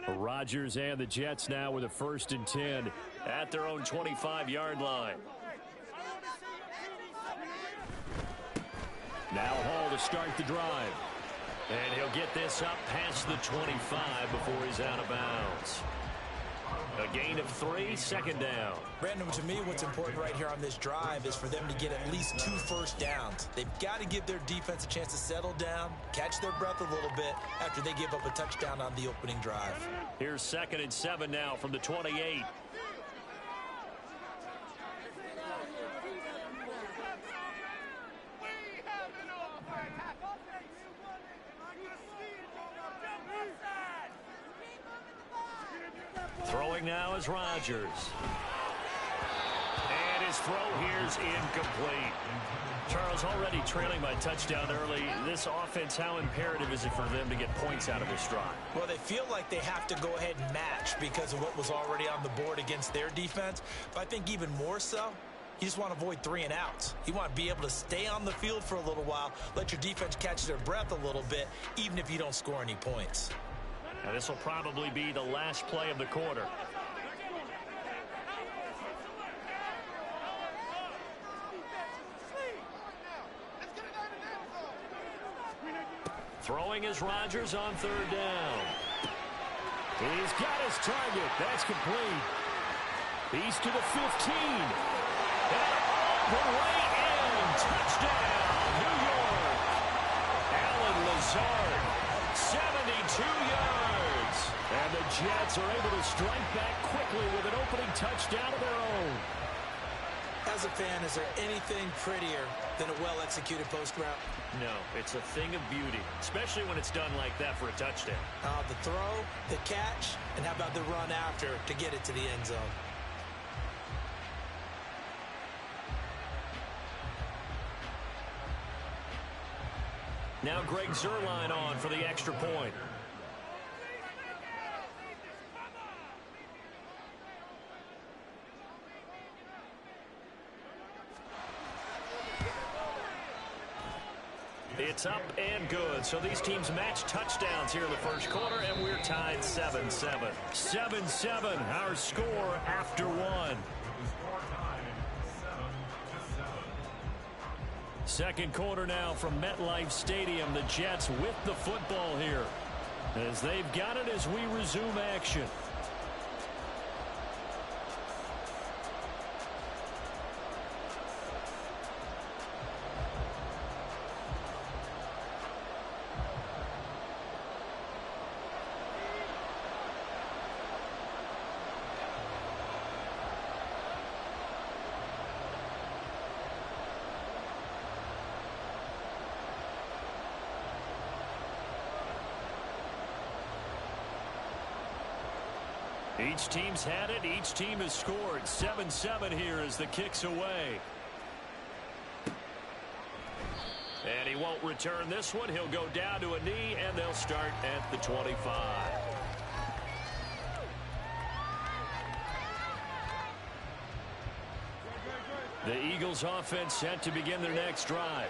Rodgers and the Jets now with a 1st and 10 at their own 25-yard line. Now Hall to start the drive. And he'll get this up past the 25 before he's out of bounds. A gain of 3, 2nd down. Brandon, to me, what's important right here on this drive is for them to get at least 2 first downs. They've got to give their defense a chance to settle down, catch their breath a little bit after they give up a touchdown on the opening drive. Here's 2nd and 7 now from the 28. Throwing now is Rodgers. And his throw here's incomplete. Charles, already trailing by touchdown early. This offense, how imperative is it for them to get points out of this drive? Well, they feel like they have to go ahead and match because of what was already on the board against their defense. But I think even more so, you just want to avoid 3 and outs. You want to be able to stay on the field for a little while, let your defense catch their breath a little bit, even if you don't score any points. Now this will probably be the last play of the quarter. Throwing is Rodgers on 3rd down. He's got his target. That's complete. He's to the 15. And all the way in. Touchdown, New York. Allen Lazard, 72 yards. And the Jets are able to strike back quickly with an opening touchdown of their own. As a fan, is there anything prettier than a well-executed post route? No, it's a thing of beauty, especially when it's done like that for a touchdown. The throw, the catch, and how about the run after to get it to the end zone? Now Greg Zuerlein on for the extra point. It's up and good. So these teams match touchdowns here in the first quarter, and we're tied 7-7. 7-7, our score after 1. Second quarter now from MetLife Stadium. The Jets with the football here as they've got it as we resume action. Each team's had it. Each team has scored. 7-7 here as the kick's away. And he won't return this one. He'll go down to a knee, and they'll start at the 25. The Eagles offense set to begin their next drive.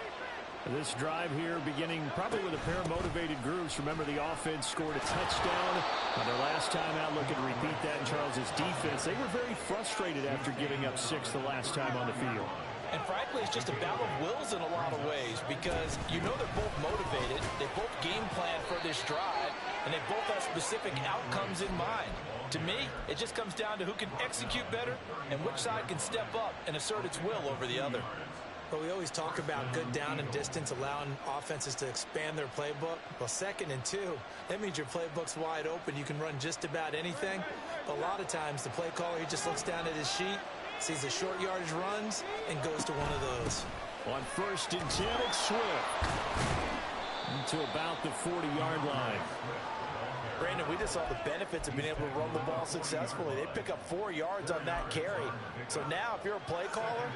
This drive here beginning probably with a pair of motivated groups. Remember, the offense scored a touchdown on their last time out. Looking to repeat that in Charles's defense. They were very frustrated after giving up 6 the last time on the field. And frankly, it's just a battle of wills in a lot of ways because you know they're both motivated. They both game plan for this drive, and they both have specific outcomes in mind. To me, it just comes down to who can execute better and which side can step up and assert its will over the other. But we always talk about good down and distance, allowing offenses to expand their playbook. Well, 2nd and 2, that means your playbook's wide open. You can run just about anything. But a lot of times, the play caller, he just looks down at his sheet, sees the short yardage runs, and goes to one of those. On 1st and 10, it's Swift. To about the 40-yard line. Brandon, we just saw the benefits of being able to run the ball successfully. They pick up 4 yards on that carry. So now, if you're a play caller,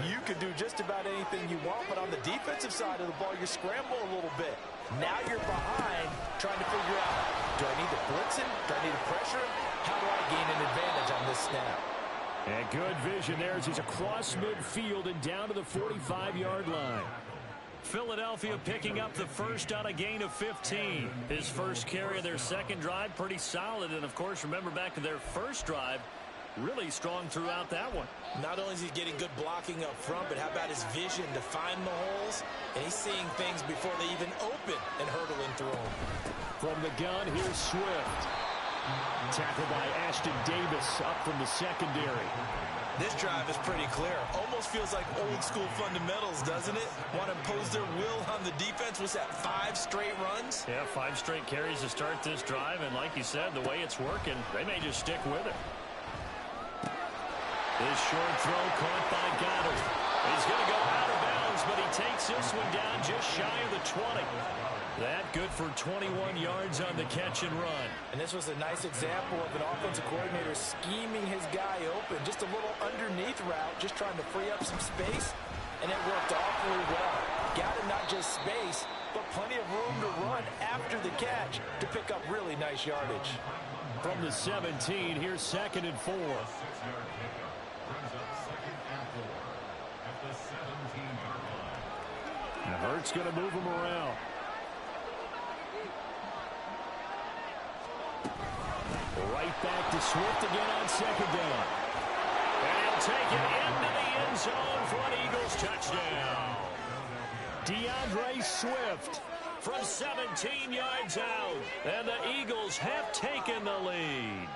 you can do just about anything you want. But on the defensive side of the ball, you scramble a little bit. Now you're behind, trying to figure out, do I need to blitz him? Do I need to pressure him? How do I gain an advantage on this snap? And good vision there as he's across midfield and down to the 45-yard line. Philadelphia picking up the first on a gain of 15. His first carry of their second drive, pretty solid. And, of course, remember back to their first drive, really strong throughout that one. Not only is he getting good blocking up front, but how about his vision to find the holes? And he's seeing things before they even open and hurdling through them. From the gun, here's Swift. Tackled by Ashton Davis up from the secondary. This drive is pretty clear. Almost feels like old school fundamentals, doesn't it? Want to impose their will on the defense. Was that 5 straight runs? Yeah, 5 straight carries to start this drive. And like you said, the way it's working, they may just stick with it. This short throw caught by Goddard. He's going to go out of bounds, but he takes this one down just shy of the 20. That good for 21 yards on the catch and run. And this was a nice example of an offensive coordinator scheming his guy open. Just a little underneath route, just trying to free up some space. And it worked awfully well. Got him not just space, but plenty of room to run after the catch to pick up really nice yardage. From the 17, here's 2nd and 4. And Hurts going to move him around. Right back to Swift again on 2nd down. And he'll take it into the end zone for an Eagles touchdown. DeAndre Swift from 17 yards out. And the Eagles have taken the lead.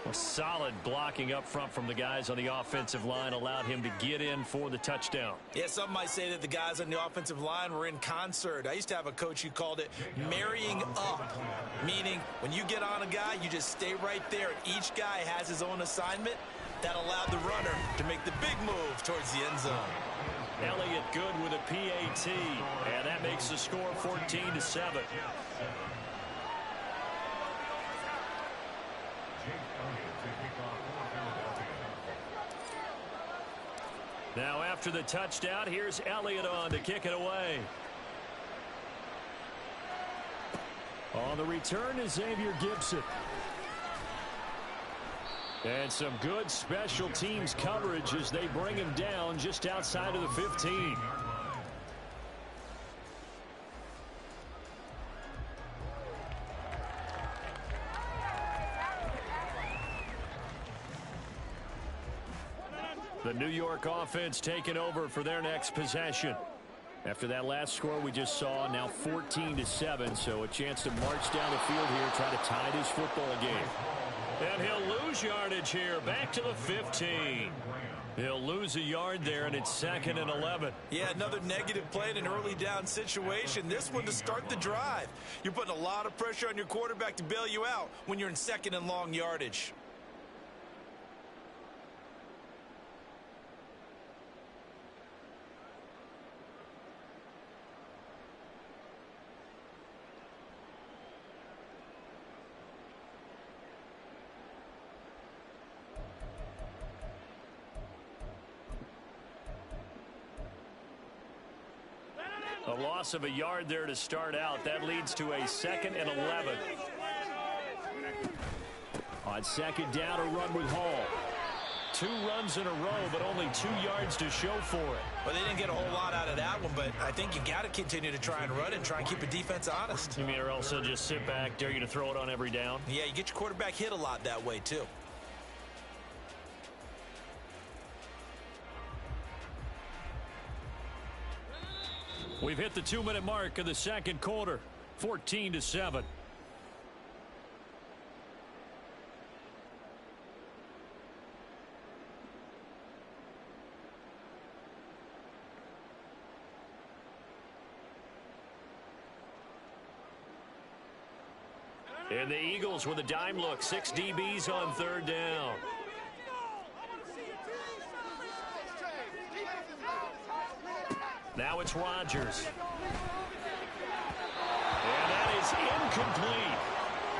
A solid blocking up front from the guys on the offensive line allowed him to get in for the touchdown. Yeah, some might say that the guys on the offensive line were in concert. I used to have a coach who called it marrying up, meaning when you get on a guy, you just stay right there. Each guy has his own assignment. That allowed the runner to make the big move towards the end zone. Elliott good with a PAT, and that makes the score 14-7. Now after the touchdown, here's Elliott on to kick it away. On the return is Xavier Gibson. And some good special teams coverage as they bring him down just outside of the 15. The New York offense taking over for their next possession. After that last score we just saw, now 14-7, so a chance to march down the field here, try to tie this football game. And he'll lose yardage here, back to the 15. He'll lose a yard there, and it's 2nd and 11. Yeah, another negative play in an early down situation. This one to start the drive. You're putting a lot of pressure on your quarterback to bail you out when you're in 2nd and long yardage. A loss of a yard there to start out. That leads to a 2nd and 11. On 2nd down, a run with Hall. 2 runs in a row, but only 2 yards to show for it. Well, they didn't get a whole lot out of that one, but I think you got to continue to try and run and try and keep the defense honest. You mean, or else they'll just sit back, dare you to throw it on every down? Yeah, you get your quarterback hit a lot that way, too. We've hit the 2-minute mark of the second quarter, 14-7. And the Eagles with a dime look, 6 DBs on 3rd down. Now it's Rodgers. And that is incomplete.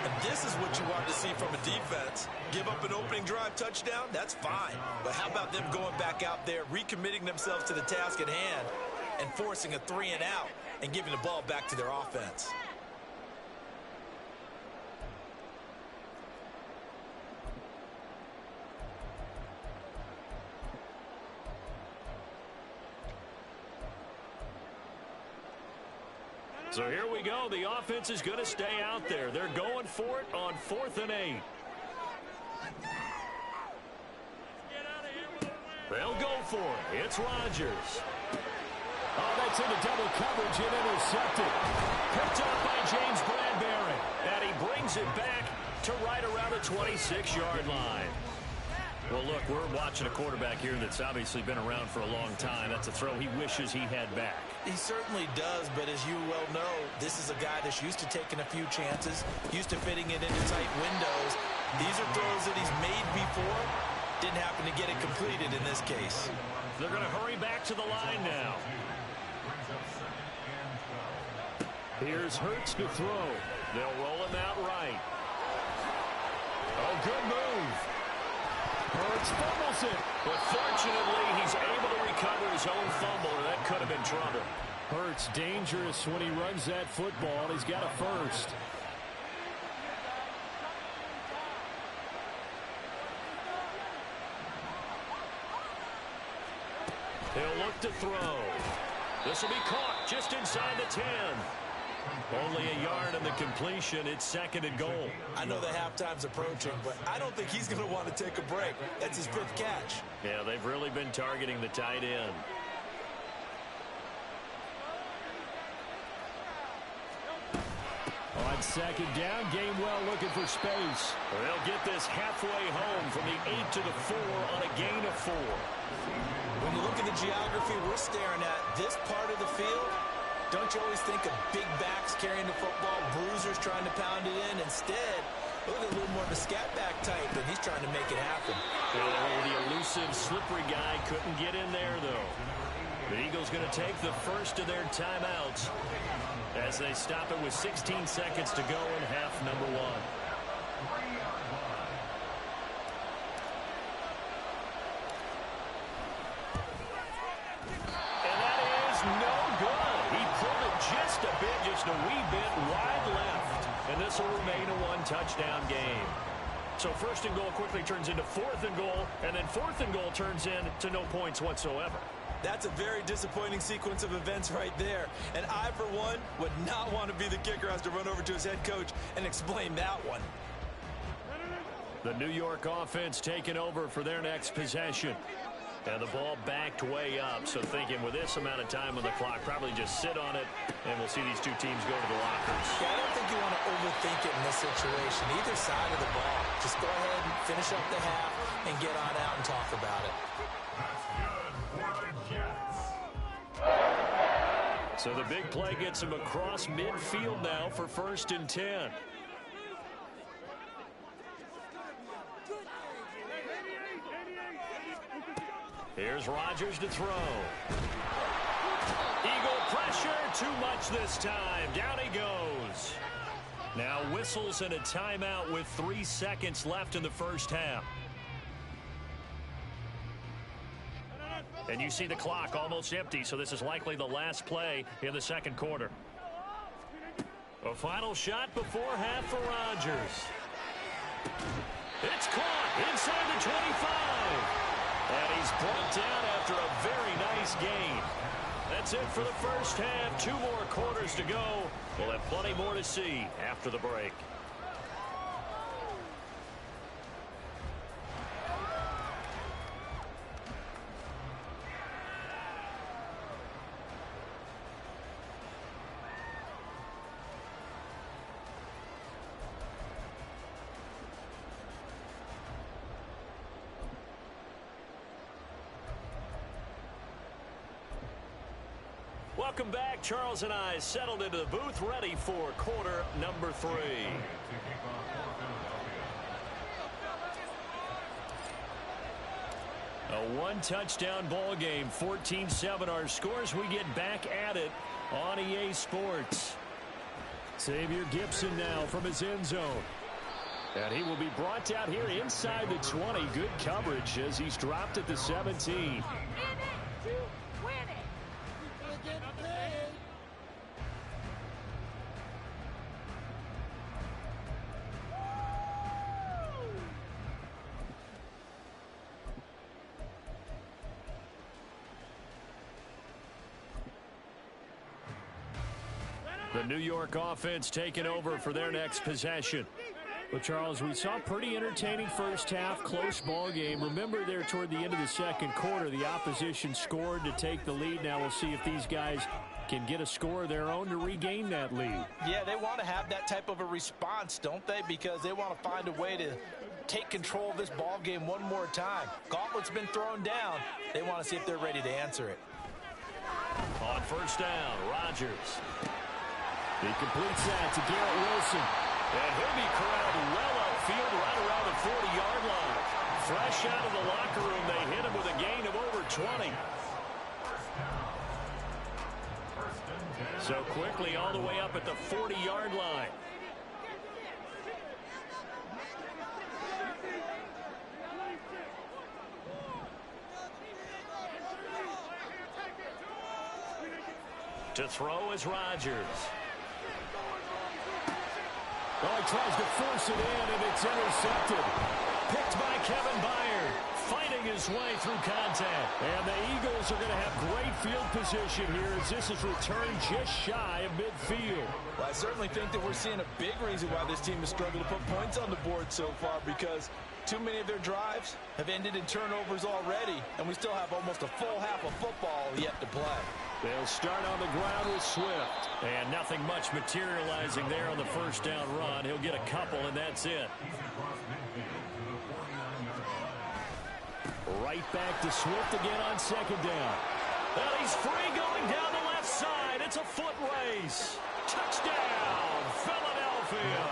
And this is what you want to see from a defense. Give up an opening drive touchdown, that's fine. But how about them going back out there, recommitting themselves to the task at hand, and forcing a 3 and out, and giving the ball back to their offense? So here we go. The offense is going to stay out there. They're going for it on 4th and 8. They'll go for it. It's Rodgers. Oh, that's into double coverage and intercepted. Picked up by James Bradbury. And he brings it back to right around the 26-yard line. Well, look, we're watching a quarterback here that's obviously been around for a long time. That's a throw he wishes he had back. He certainly does, but as you well know, this is a guy that's used to taking a few chances, used to fitting it into tight windows. These are throws that he's made before. Didn't happen to get it completed in this case. They're going to hurry back to the line now. Here's Hurts to throw. They'll roll him out right. Oh, good move. Hurts fumbles it. But fortunately, he's able to recover his own fumble, or that could have been trouble. Hurts dangerous when he runs that football. He's got a first. He'll look to throw. This will be caught just inside the 10. Only a yard on the completion. It's 2nd and goal. I know the halftime's approaching, but I don't think he's going to want to take a break. That's his 5th catch. Yeah, they've really been targeting the tight end. On 2nd down, Gainwell looking for space. They'll get this halfway home from the 8 to the 4 on a gain of 4. When you look at the geography we're staring at, this part of the field, don't you always think of big backs carrying the football, bruisers trying to pound it in? Instead, look at a little more of a scat back type, and he's trying to make it happen. Well, the elusive, slippery guy couldn't get in there, though. The Eagles going to take the first of their timeouts as they stop it with 16 seconds to go in half number 1. Just a bit, just a wee bit wide left. And this will remain a 1-touchdown game. So 1st and goal quickly turns into 4th and goal, and then 4th and goal turns into no points whatsoever. That's a very disappointing sequence of events right there. And I, for one, would not want to be the kicker who has to run over to his head coach and explain that one. The New York offense taking over for their next possession. And the ball backed way up, so thinking with this amount of time on the clock, probably just sit on it, and we'll see these two teams go to the lockers. Yeah, I don't think you want to overthink it in this situation, either side of the ball. Just go ahead and finish up the half and get on out and talk about it. So the big play gets him across midfield now for 1st and 10. Here's Rodgers to throw. Eagle pressure, too much this time. Down he goes. Now whistles and a timeout with 3 seconds left in the first half. And you see the clock almost empty, so this is likely the last play in the 2nd quarter. A final shot before half for Rodgers. It's caught inside the 25. And he's brought down after a very nice gain. That's it for the first half. 2 more quarters to go. We'll have plenty more to see after the break. Welcome back. Charles and I settled into the booth, ready for quarter number 3. A 1-touchdown ball game, 14-7 our scores. We get back at it on EA Sports. Xavier Gibson now from his end zone. And he will be brought out here inside the 20. Good coverage as he's dropped at the 17. The New York offense taking over for their next possession. Well, Charles, we saw a pretty entertaining first half, close ball game. Remember there toward the end of the second quarter, the opposition scored to take the lead. Now we'll see if these guys can get a score of their own to regain that lead. Yeah, they want to have that type of a response, don't they? Because they want to find a way to take control of this ball game one more time. Gauntlet's been thrown down. They want to see if they're ready to answer it. On first down, Rodgers. He completes that to Garrett Wilson. And he'll be corralled well outfield right around the 40-yard line. Fresh out of the locker room, they hit him with a gain of over 20. So quickly all the way up at the 40-yard line. To throw is Rodgers. Oh, he tries to force it in, and it's intercepted. Picked by Kevin Byard, fighting his way through contact. And the Eagles are going to have great field position here as this is returned just shy of midfield. Well, I certainly think that we're seeing a big reason why this team has struggled to put points on the board so far, because too many of their drives have ended in turnovers already, and we still have almost a full half of football yet to play. They'll start on the ground with Swift. And nothing much materializing there on the first down run. He'll get a couple, and that's it. Right back to Swift again on second down. Well, he's free going down the left side. It's a foot race. Touchdown, Philadelphia.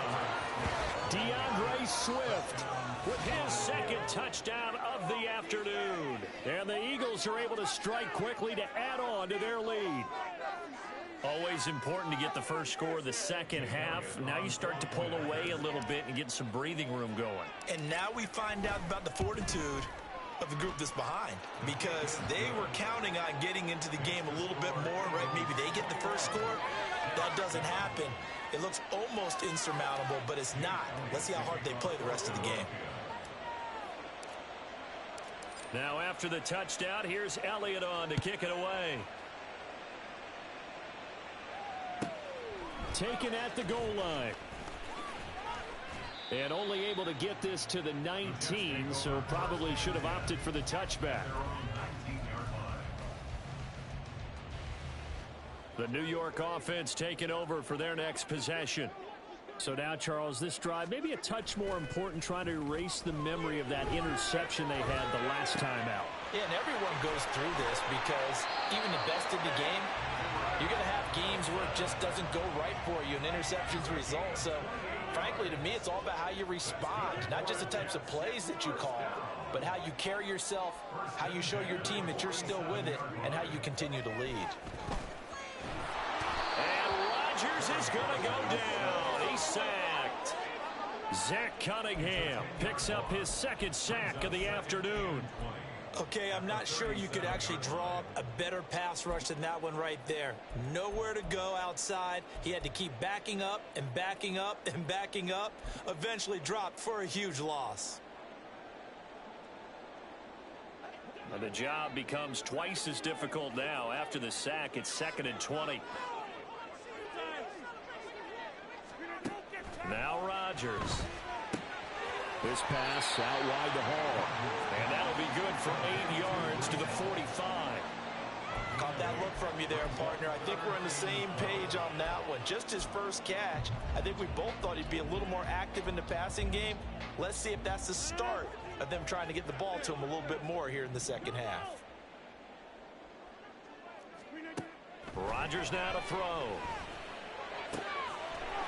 DeAndre Swift with his second touchdown of the afternoon. And the Eagles are able to strike quickly to add on to their lead. Always important to get the first score of the second half. Now you start to pull away a little bit and get some breathing room going. And now we find out about the fortitude of the group that's behind, because they were counting on getting into the game a little bit more, right? Maybe they get the first score. That doesn't happen. It looks almost insurmountable, but it's not. Let's see how hard they play the rest of the game. Now after the touchdown, here's Elliott on to kick it away. Taken at the goal line. And only able to get this to the 19, so probably should have opted for the touchback. The New York offense taking over for their next possession. So now, Charles, this drive maybe a touch more important, trying to erase the memory of that interception they had the last time out. Yeah, and everyone goes through this, because even the best in the game, you're going to have games where it just doesn't go right for you, and interceptions result. So, frankly, to me, it's all about how you respond, not just the types of plays that you call, but how you carry yourself, how you show your team that you're still with it, and how you continue to lead. And Rodgers is going to go down. He's sacked. Zach Cunningham picks up his second sack of the afternoon. Okay, I'm not sure you could actually draw a better pass rush than that one right there. Nowhere to go outside. He had to keep backing up and backing up and backing up. Eventually dropped for a huge loss. And the job becomes twice as difficult now. After the sack, it's 2nd and 20. Now Rodgers. This pass out wide to Hall. And that'll be good for 8 yards to the 45. Caught that look from you there, partner. I think we're on the same page on that one. Just his first catch. I think we both thought he'd be a little more active in the passing game. Let's see if that's the start of them trying to get the ball to him a little bit more here in the second half. Rodgers now to throw.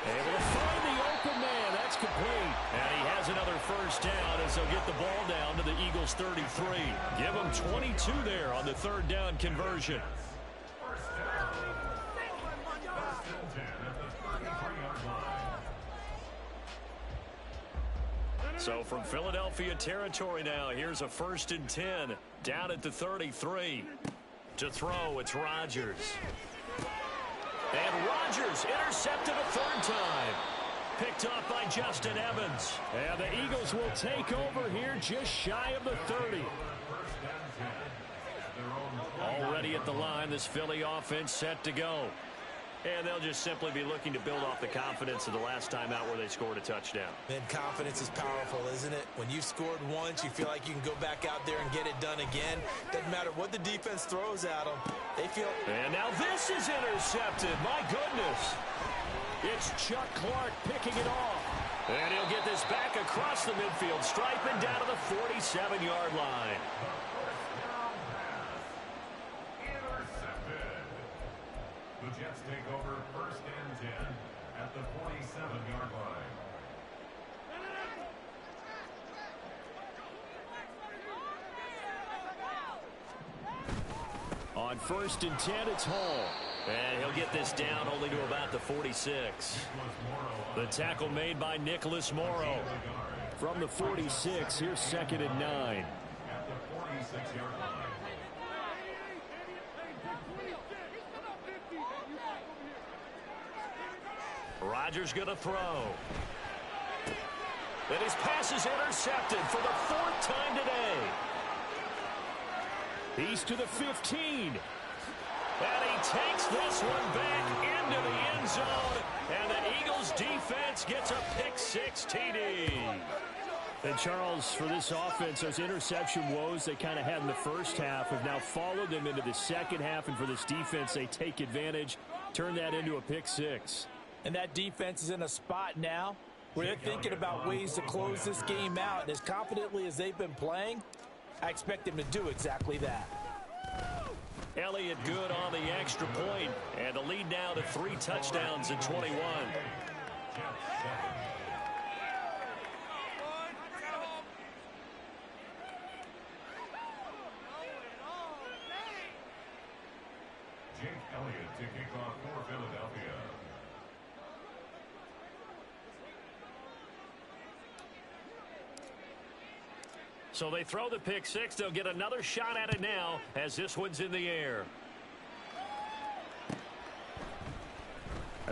Able to find the open man. That's complete. And he has another first down as they'll get the ball down to the Eagles' 33. Give them 22 there on the third down conversion. So from Philadelphia territory now, here's a 1st and 10 down at the 33. To throw, it's Rodgers. And Rodgers intercepted a third time. Picked off by Justin Evans. And the Eagles will take over here just shy of the 30. Already at the line, this Philly offense set to go. And they'll just simply be looking to build off the confidence of the last time out where they scored a touchdown. Man, confidence is powerful, isn't it? When you've scored once, you feel like you can go back out there and get it done again. Doesn't matter what the defense throws at them. They feel... And now this is intercepted. My goodness. It's Chuck Clark picking it off. And he'll get this back across the midfield stripe and down to the 47-yard line. The Jets take over 1st and 10 at the 47-yard line. On 1st and 10, it's Hall. And he'll get this down only to about the 46. The tackle made by Nicholas Morrow. From the 46, here's 2nd and 9. At the 46-yard line. Rodgers going to throw. And his pass is intercepted for the 4th time today. He's to the 15. And he takes this one back into the end zone. And the Eagles defense gets a pick-6 TD. And Charles, for this offense, those interception woes they kind of had in the first half have now followed them into the second half. And for this defense, they take advantage, turn that into a pick-6. And that defense is in a spot now where they're thinking about ways to close this game out. And as confidently as they've been playing, I expect them to do exactly that. Elliott good on the extra point, and the lead now to 3 touchdowns in 21. Jake Elliott to kick off for Philadelphia. So they throw the pick-6. They'll get another shot at it now as this one's in the air.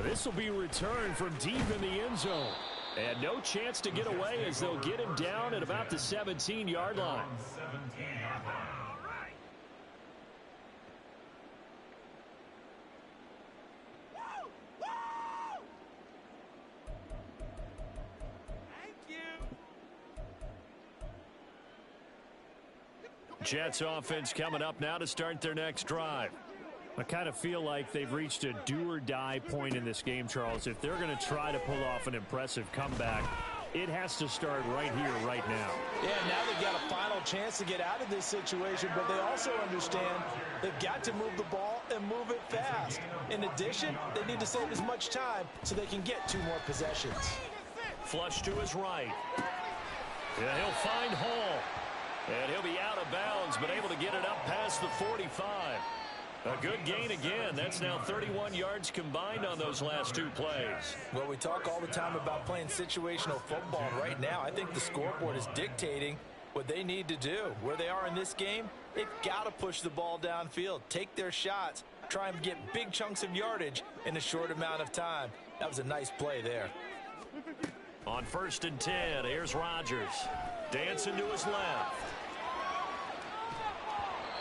This will be returned from deep in the end zone. And no chance to get away as they'll get him down at about the 17-yard line. 17-yard line. Jets offense coming up now to start their next drive. I kind of feel like they've reached a do-or-die point in this game, Charles. If they're going to try to pull off an impressive comeback, it has to start right here, right now. Yeah, now they've got a final chance to get out of this situation, but they also understand they've got to move the ball and move it fast. In addition, they need to save as much time so they can get 2 more possessions. Flush to his right. Yeah, he'll find Hall. And he'll be out of bounds, but able to get it up past the 45. A good gain again. That's now 31 yards combined on those last 2 plays. Well, we talk all the time about playing situational football. Right now, I think the scoreboard is dictating what they need to do. Where they are in this game, they've got to push the ball downfield, take their shots, try and get big chunks of yardage in a short amount of time. That was a nice play there. On 1st and 10, here's Rodgers. Dancing to his left.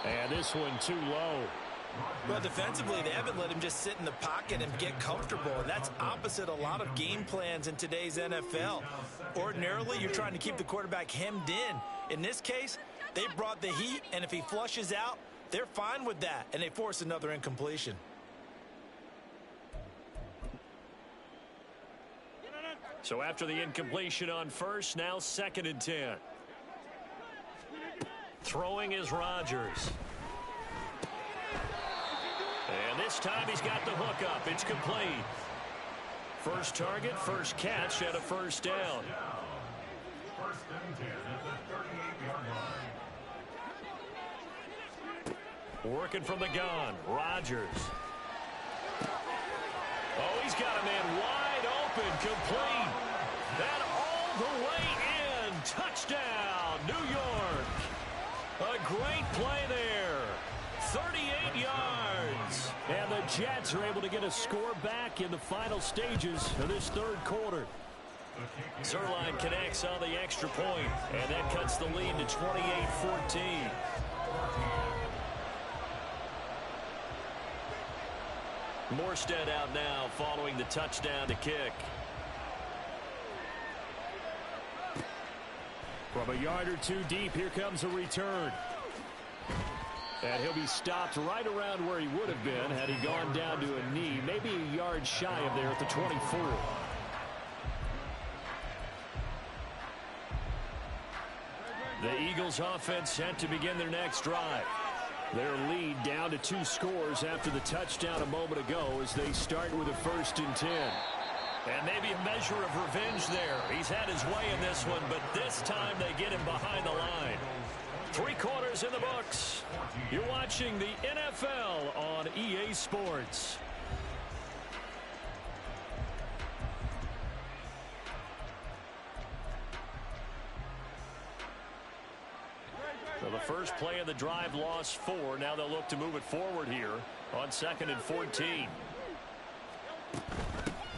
And this one too low. Well, defensively, they haven't let him just sit in the pocket and get comfortable, and that's opposite a lot of game plans in today's NFL. Ordinarily, you're trying to keep the quarterback hemmed in. In this case, they brought the heat, and if he flushes out, they're fine with that, and they force another incompletion. So after the incompletion on 1st, now 2nd and 10. Throwing is Rodgers. And this time he's got the hook up. It's complete. First target, first catch, and a first down. 1st and 10 at the 38-yard line. Working from the gun, Rodgers. Oh, he's got a man wide open, complete. And all the way in. Touchdown, New York. A great play there. 38 yards. And the Jets are able to get a score back in the final stages of this 3rd quarter. Zerline connects on the extra point, and that cuts the lead to 28-14. Morstead out now following the touchdown to kick. From a yard or two deep, here comes a return. And he'll be stopped right around where he would have been had he gone down to a knee, maybe a yard shy of there at the 24. The Eagles offense set to begin their next drive. Their lead down to 2 scores after the touchdown a moment ago as they start with a 1st and 10. And maybe a measure of revenge there. He's had his way in this one, but this time they get him behind the line. 3 quarters in the books. You're watching the NFL on EA Sports. So the first play of the drive lost 4. Now they'll look to move it forward here on 2nd and 14.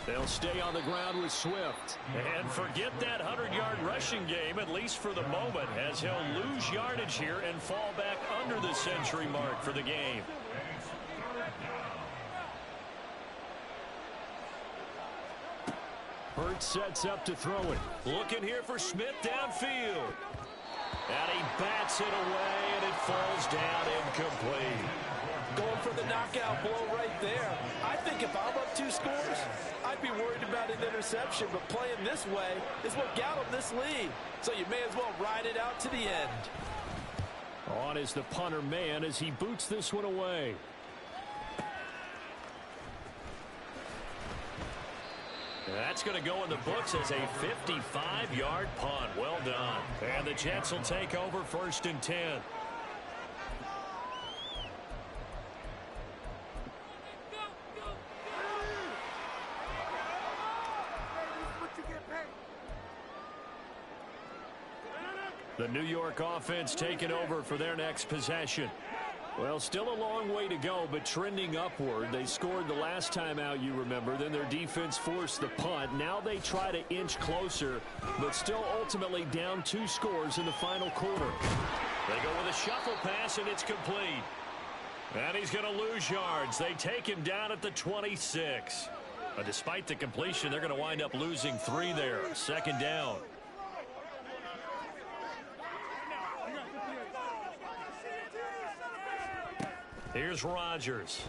They'll stay on the ground with Swift. And forget that 100-yard rushing game, at least for the moment, as he'll lose yardage here and fall back under the century mark for the game. Hurts sets up to throw it. Looking here for Smith downfield. And he bats it away, and it falls down incomplete. Going for the knockout blow right there. I think if I'm up 2 scores, I'd be worried about an interception, but playing this way is what got him this lead. So you may as well ride it out to the end. On is the punter man as he boots this one away. That's going to go in the books as a 55-yard punt. Well done. And the Jets will take over 1st and 10. The New York offense taking over for their next possession. Well, still a long way to go, but trending upward. They scored the last time out, you remember. Then their defense forced the punt. Now they try to inch closer, but still ultimately down 2 scores in the final quarter. They go with a shuffle pass, and it's complete. And he's going to lose yards. They take him down at the 26. But despite the completion, they're going to wind up losing 3 there. 2nd down. Here's Rodgers.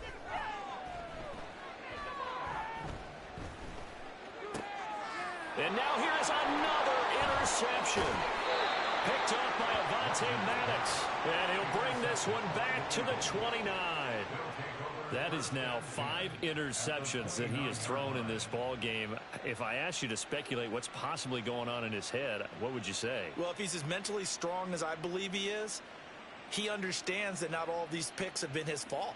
And now here's another interception. Picked up by Avonte Maddox. And he'll bring this one back to the 29. That is now 5 interceptions that he has thrown in this ball game. If I asked you to speculate what's possibly going on in his head, what would you say? Well, if he's as mentally strong as I believe he is, he understands that not all of these picks have been his fault.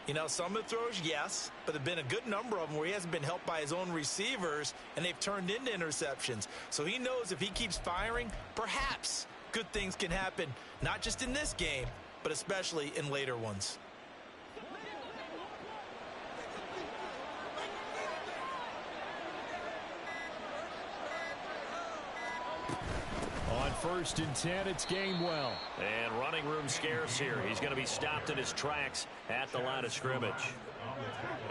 You know, some of the throws, yes, but there have been a good number of them where he hasn't been helped by his own receivers, and they've turned into interceptions. So he knows if he keeps firing, perhaps good things can happen, not just in this game, but especially in later ones. On 1st and 10, it's Gainwell. And running room scarce here. He's going to be stopped in his tracks at the line of scrimmage.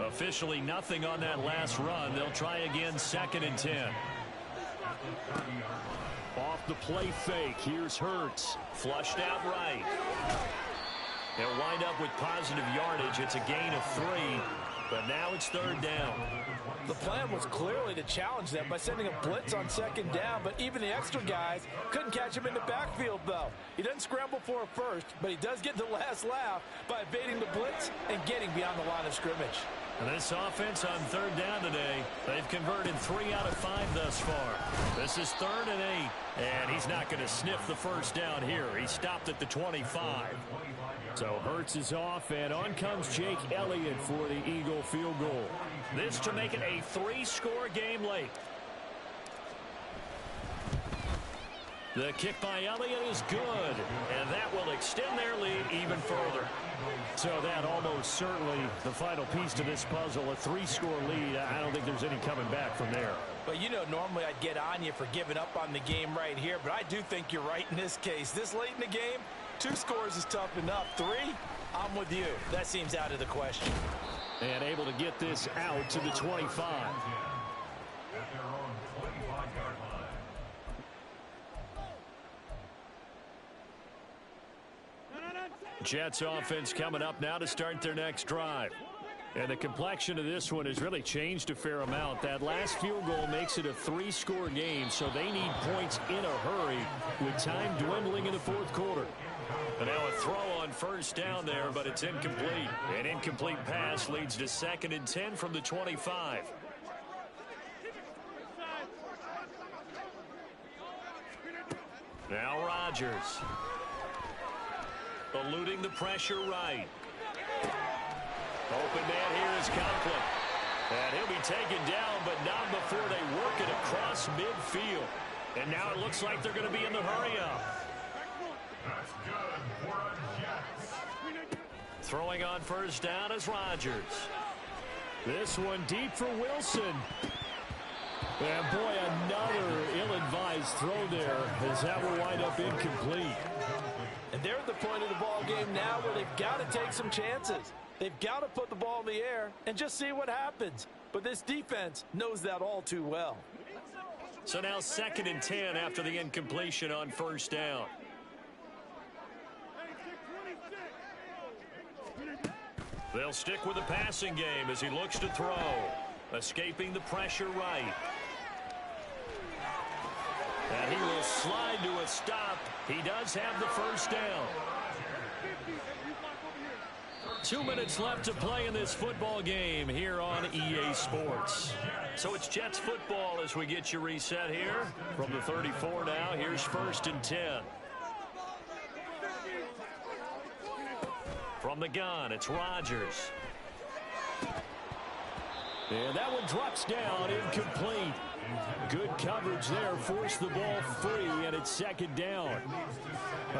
Officially nothing on that last run. They'll try again 2nd and 10. Off the play fake. Here's Hurts. Flushed out right. They'll wind up with positive yardage. It's a gain of 3. But now it's 3rd down. The plan was clearly to challenge them by sending a blitz on 2nd down, but even the extra guys couldn't catch him in the backfield, though. He doesn't scramble for a first, but he does get the last laugh by evading the blitz and getting beyond the line of scrimmage. And this offense on 3rd down today, they've converted 3 out of 5 thus far. This is 3rd and 8, and he's not going to sniff the 1st down here. He stopped at the 25. So Hurts is off, and on comes Jake Elliott for the Eagle field goal. This to make it a 3-score game late. The kick by Elliott is good, and that will extend their lead even further. So that almost certainly the final piece to this puzzle, a 3-score lead. I don't think there's any coming back from there. But you know, normally I'd get on you for giving up on the game right here, but I do think you're right in this case. This late in the game, 2 scores is tough enough. 3, I'm with you. That seems out of the question. And able to get this out to the 25. At their own 25-yard line. Jets offense coming up now to start their next drive. And the complexion of this one has really changed a fair amount. That last field goal makes it a 3-score game, so they need points in a hurry with time dwindling in the fourth quarter. And now a throw on first down there, but it's incomplete. An incomplete pass leads to 2nd and 10 from the 25. Now Rodgers. Eluding the pressure right. Open man here is Conklin. And he'll be taken down, but not before they work it across midfield. And now it looks like they're going to be in the hurry-up. That's good for a Jets. Throwing on first down is Rodgers. This one deep for Wilson. And boy, another ill-advised throw there as that will wind up incomplete. And they're at the point of the ball game now where they've got to take some chances. They've got to put the ball in the air and just see what happens. But this defense knows that all too well. So now 2nd and 10 after the incompletion on first down. They'll stick with the passing game as he looks to throw. Escaping the pressure right. And he will slide to a stop. He does have the first down. 2 minutes left to play in this football game here on EA Sports. So it's Jets football as we get you reset here. From the 34 now, here's 1st and 10. From the gun, it's Rodgers. And that one drops down, incomplete. Good coverage there, forced the ball free, and it's 2nd down.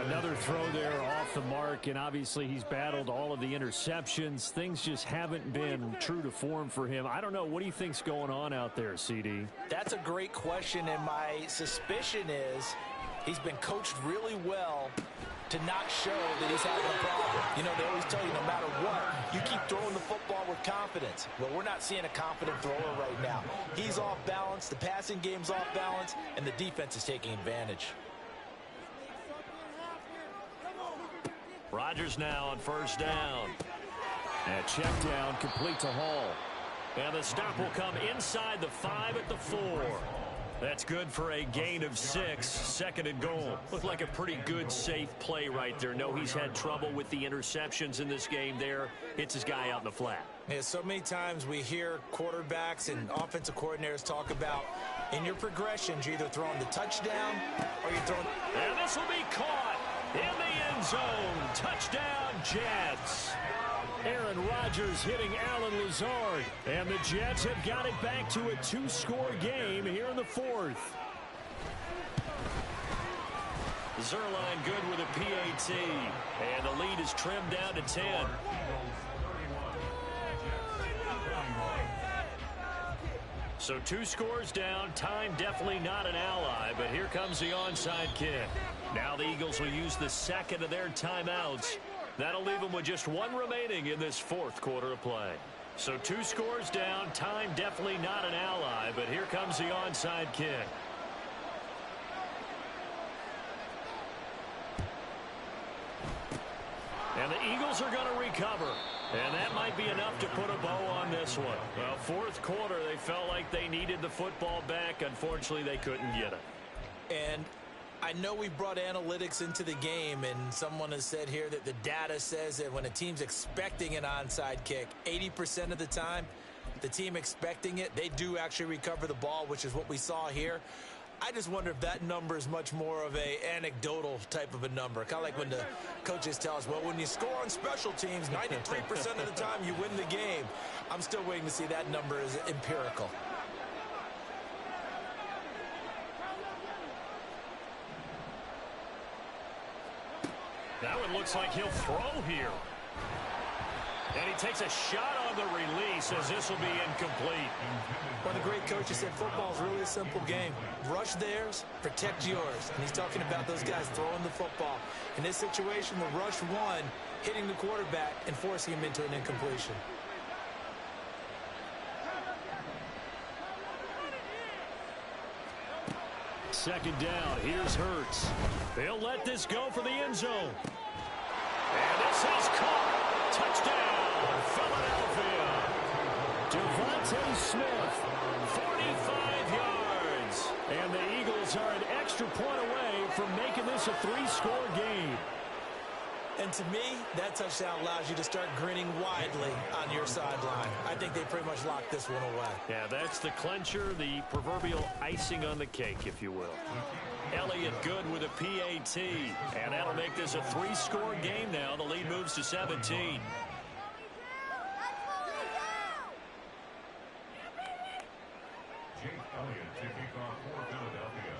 Another throw there off the mark, and obviously he's battled all of the interceptions. Things just haven't been true to form for him. I don't know, what do you think's going on out there, CD? That's a great question, and my suspicion is he's been coached really well to not show that he's having a problem. You know, they always tell you no matter what, you keep throwing the football with confidence. Well, we're not seeing a confident thrower right now. He's off balance, the passing game's off balance, and the defense is taking advantage. Rodgers now on first down. And check down, complete to Hall. And the stop will come inside the 5 at the 4. That's good for a gain of 6, 2nd and goal. Looked like a pretty good, safe play right there. No, he's had trouble with the interceptions in this game there. Hits his guy out in the flat. Yeah, so many times we hear quarterbacks and offensive coordinators talk about in your progressions, you're either throwing the touchdown or you're throwing... And this will be caught in the end zone. Touchdown, Jets. Aaron Rodgers hitting Allen Lazard. And the Jets have got it back to a 2-score game here in the 4th. Zerline good with a PAT. And the lead is trimmed down to 10. So 2 scores down. Time definitely not an ally. But here comes the onside kick. Now the Eagles will use the 2nd of their timeouts. That'll leave them with just 1 remaining in this 4th quarter of play. So 2 scores down. Time definitely not an ally. But here comes the onside kick. And the Eagles are going to recover. And that might be enough to put a bow on this one. Well, 4th quarter, they felt like they needed the football back. Unfortunately, they couldn't get it. And I know we brought analytics into the game, and someone has said here that the data says that when a team's expecting an onside kick, 80% of the time, the team expecting it, they do actually recover the ball, which is what we saw here. I just wonder if that number is much more of a anecdotal type of a number. Kind of like when the coaches tell us, well, when you score on special teams, 93% of the time you win the game. I'm still waiting to see that number is empirical. That one looks like he'll throw here. And he takes a shot on the release as this will be incomplete. One of the great coaches said football is really a simple game. Rush theirs, protect yours. And he's talking about those guys throwing the football. In this situation, the rush one, hitting the quarterback and forcing him into an incompletion. second down. Here's Hurts. They'll let this go for the end zone. And this is caught. Touchdown, Philadelphia. Devontae Smith, 45 yards. And the Eagles are an extra point away from making this a 3-score game. And to me, that touchdown allows you to start grinning widely on your sideline. I think they pretty much locked this one away. Yeah, that's the clincher, the proverbial icing on the cake, if you will. Elliott good with a PAT. And that'll make this a 3-score game now. The lead moves to 17. Jake Elliott to kick off for Philadelphia.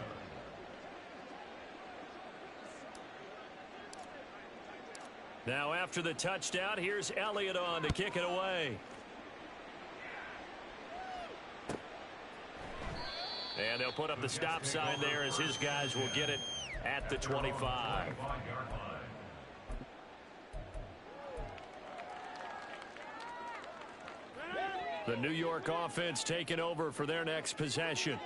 Now after the touchdown, here's Elliott on to kick it away. And they'll put up the stop sign there as his guys will get it at the 25. The New York offense taking over for their next possession.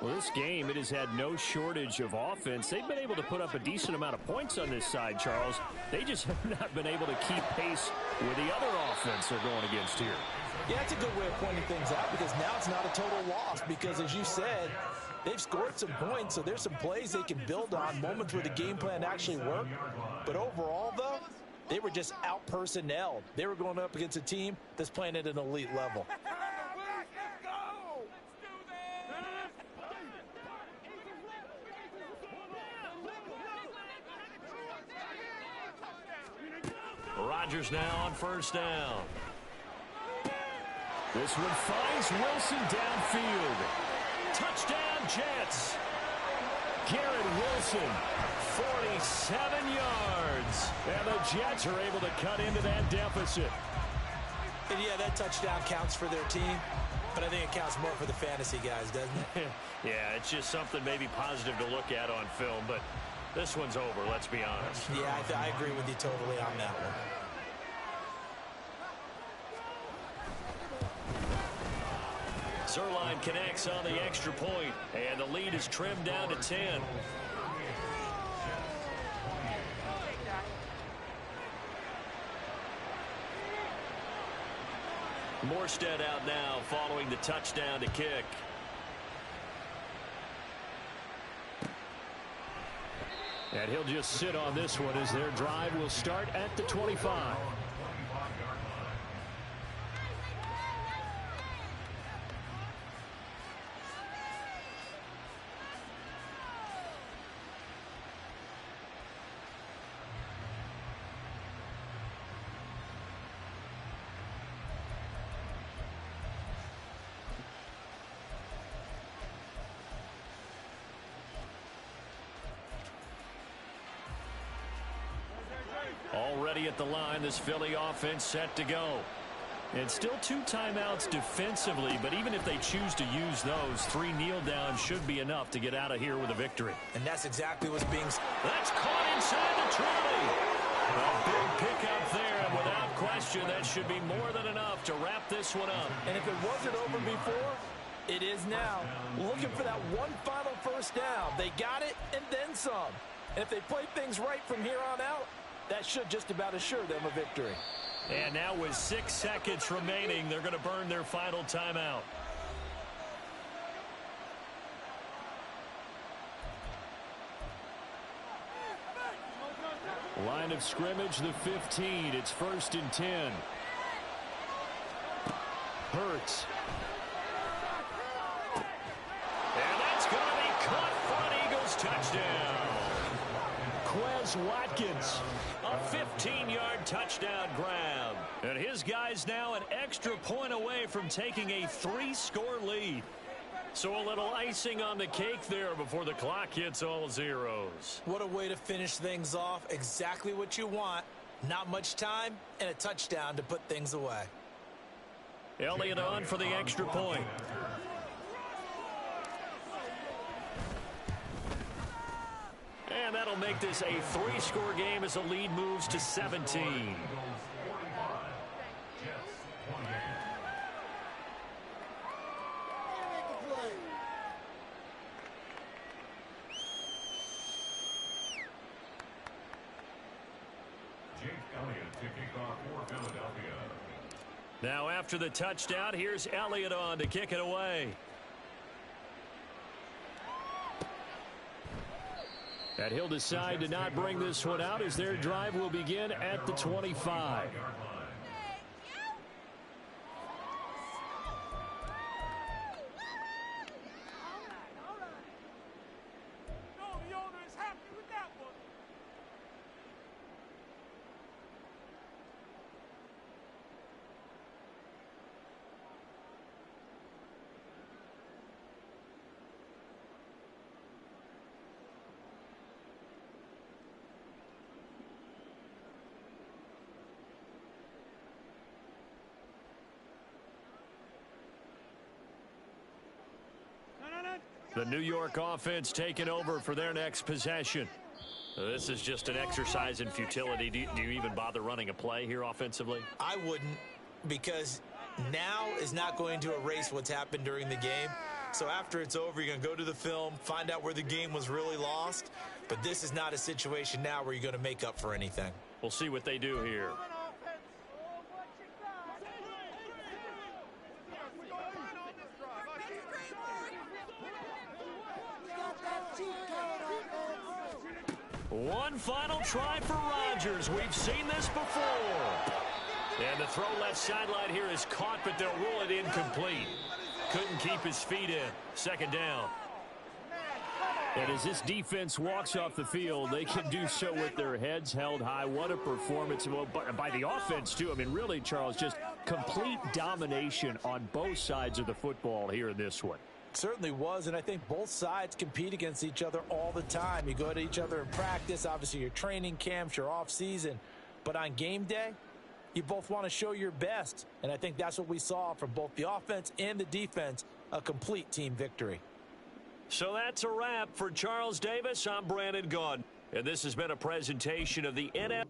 Well, this game, it has had no shortage of offense. They've been able to put up a decent amount of points on this side, Charles. They just have not been able to keep pace with the other offense they're going against here. Yeah, that's a good way of pointing things out because now it's not a total loss because, as you said, they've scored some points, so there's some plays they can build on, moments where the game plan actually worked. But overall, though, they were just out-personnelled. They were going up against a team that's playing at an elite level. Rodgers now on first down. This one finds Wilson downfield. Touchdown, Jets. Garrett Wilson, 47 yards. And the Jets are able to cut into that deficit. And yeah, that touchdown counts for their team, but I think it counts more for the fantasy guys, doesn't it? Yeah, it's just something maybe positive to look at on film, but this one's over, let's be honest. Yeah, I agree with you totally on that one. Zerline connects on the extra point, and the lead is trimmed down to 10. Morstead out now following the touchdown to kick. And he'll just sit on this one as their drive will start at the 25. Already at the line, this Philly offense set to go. And still 2 timeouts defensively, but even if they choose to use those, 3 kneel downs should be enough to get out of here with a victory. And that's exactly what's being... That's caught inside the 20. A big pickup there, and without question, that should be more than enough to wrap this one up. And if it wasn't over before, it is now. Looking for that one final first down. They got it and then some. And if they play things right from here on out, that should just about assure them a victory. And now with 6 seconds remaining, they're going to burn their final timeout. Line of scrimmage, the 15. It's 1st and 10. Hurts. And that's going to be caught for an Eagles touchdown. Quez Watkins, a 15-yard touchdown grab. And his guys now an extra point away from taking a 3-score lead. So a little icing on the cake there before the clock hits all zeros. What a way to finish things off. Exactly what you want. Not much time and a touchdown to put things away. Elliott on for the extra point. And that'll make this a 3-score game as the lead moves to 17. kickoff for Philadelphia. Now after the touchdown, here's Elliott on to kick it away. And he'll decide to not bring this one out as their drive will begin at the 25. The New York offense taking over for their next possession. This is just an exercise in futility. Do you even bother running a play here offensively? I wouldn't, because now is not going to erase what's happened during the game. So after it's over, you're going to go to the film, find out where the game was really lost. But this is not a situation now where you're going to make up for anything. We'll see what they do here. One final try for Rodgers. We've seen this before. And the throw left sideline here is caught, but they'll rule it incomplete. Couldn't keep his feet in. Second down. And as this defense walks off the field, they can do so with their heads held high. What a performance by the offense, too. I mean, really, Charles, just complete domination on both sides of the football here in this one. Certainly was, and I think both sides compete against each other all the time. You go to each other in practice, obviously your training camps, your off season, but on game day, you both want to show your best, and I think that's what we saw from both the offense and the defense, a complete team victory. So that's a wrap for Charles Davis. I'm Brandon Gaudin, and this has been a presentation of the NFL.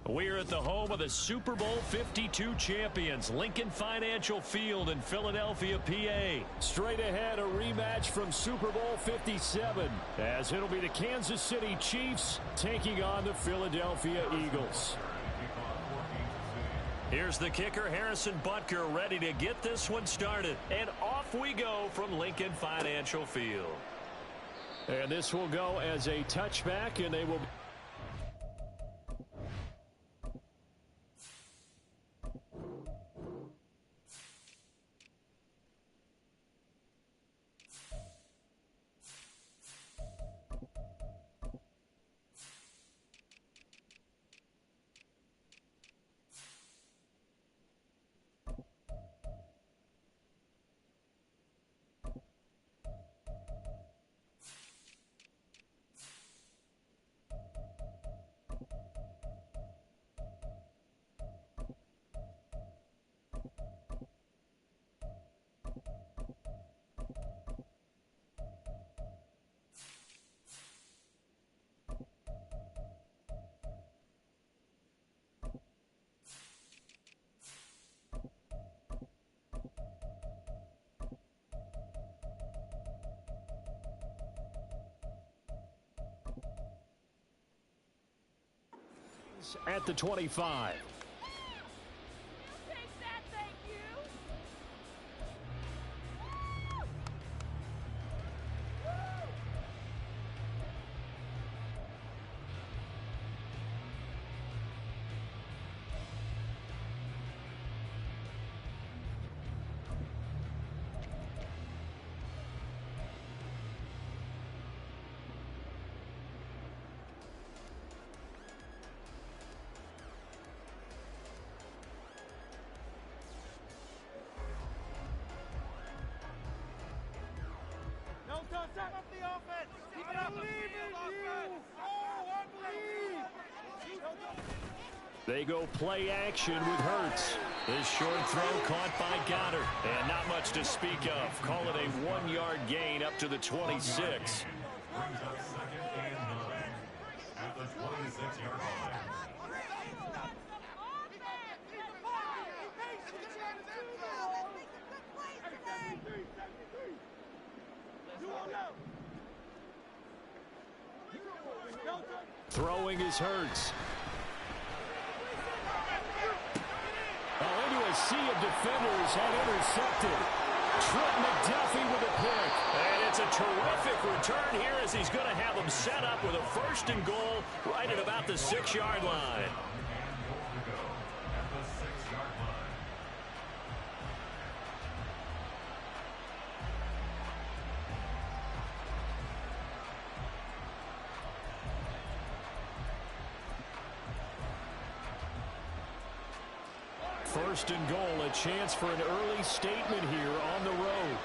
We're at the home of the Super Bowl 52 champions, Lincoln Financial Field in Philadelphia, PA. Straight ahead, a rematch from Super Bowl 57, as it'll be the Kansas City Chiefs taking on the Philadelphia Eagles. Here's the kicker, Harrison Butker, ready to get this one started. And off we go from Lincoln Financial Field. And this will go as a touchback, and they will... At the 25. Take that, thank you. Don't set up the offense. Keep it up. I believe in you. Oh, I believe. They go play action with Hurts. This short throw caught by Goddard. And not much to speak of. Call it a 1-yard gain up to the 26. Brings up second and 9 at the 26-yard line. Throwing is Hurts. Into a sea of defenders and intercepted. Trent McDuffie with a pick. And it's a terrific return here as he's going to have them set up with a 1st and goal right at about the 6-yard line. First and goal, a chance for an early statement here on the road.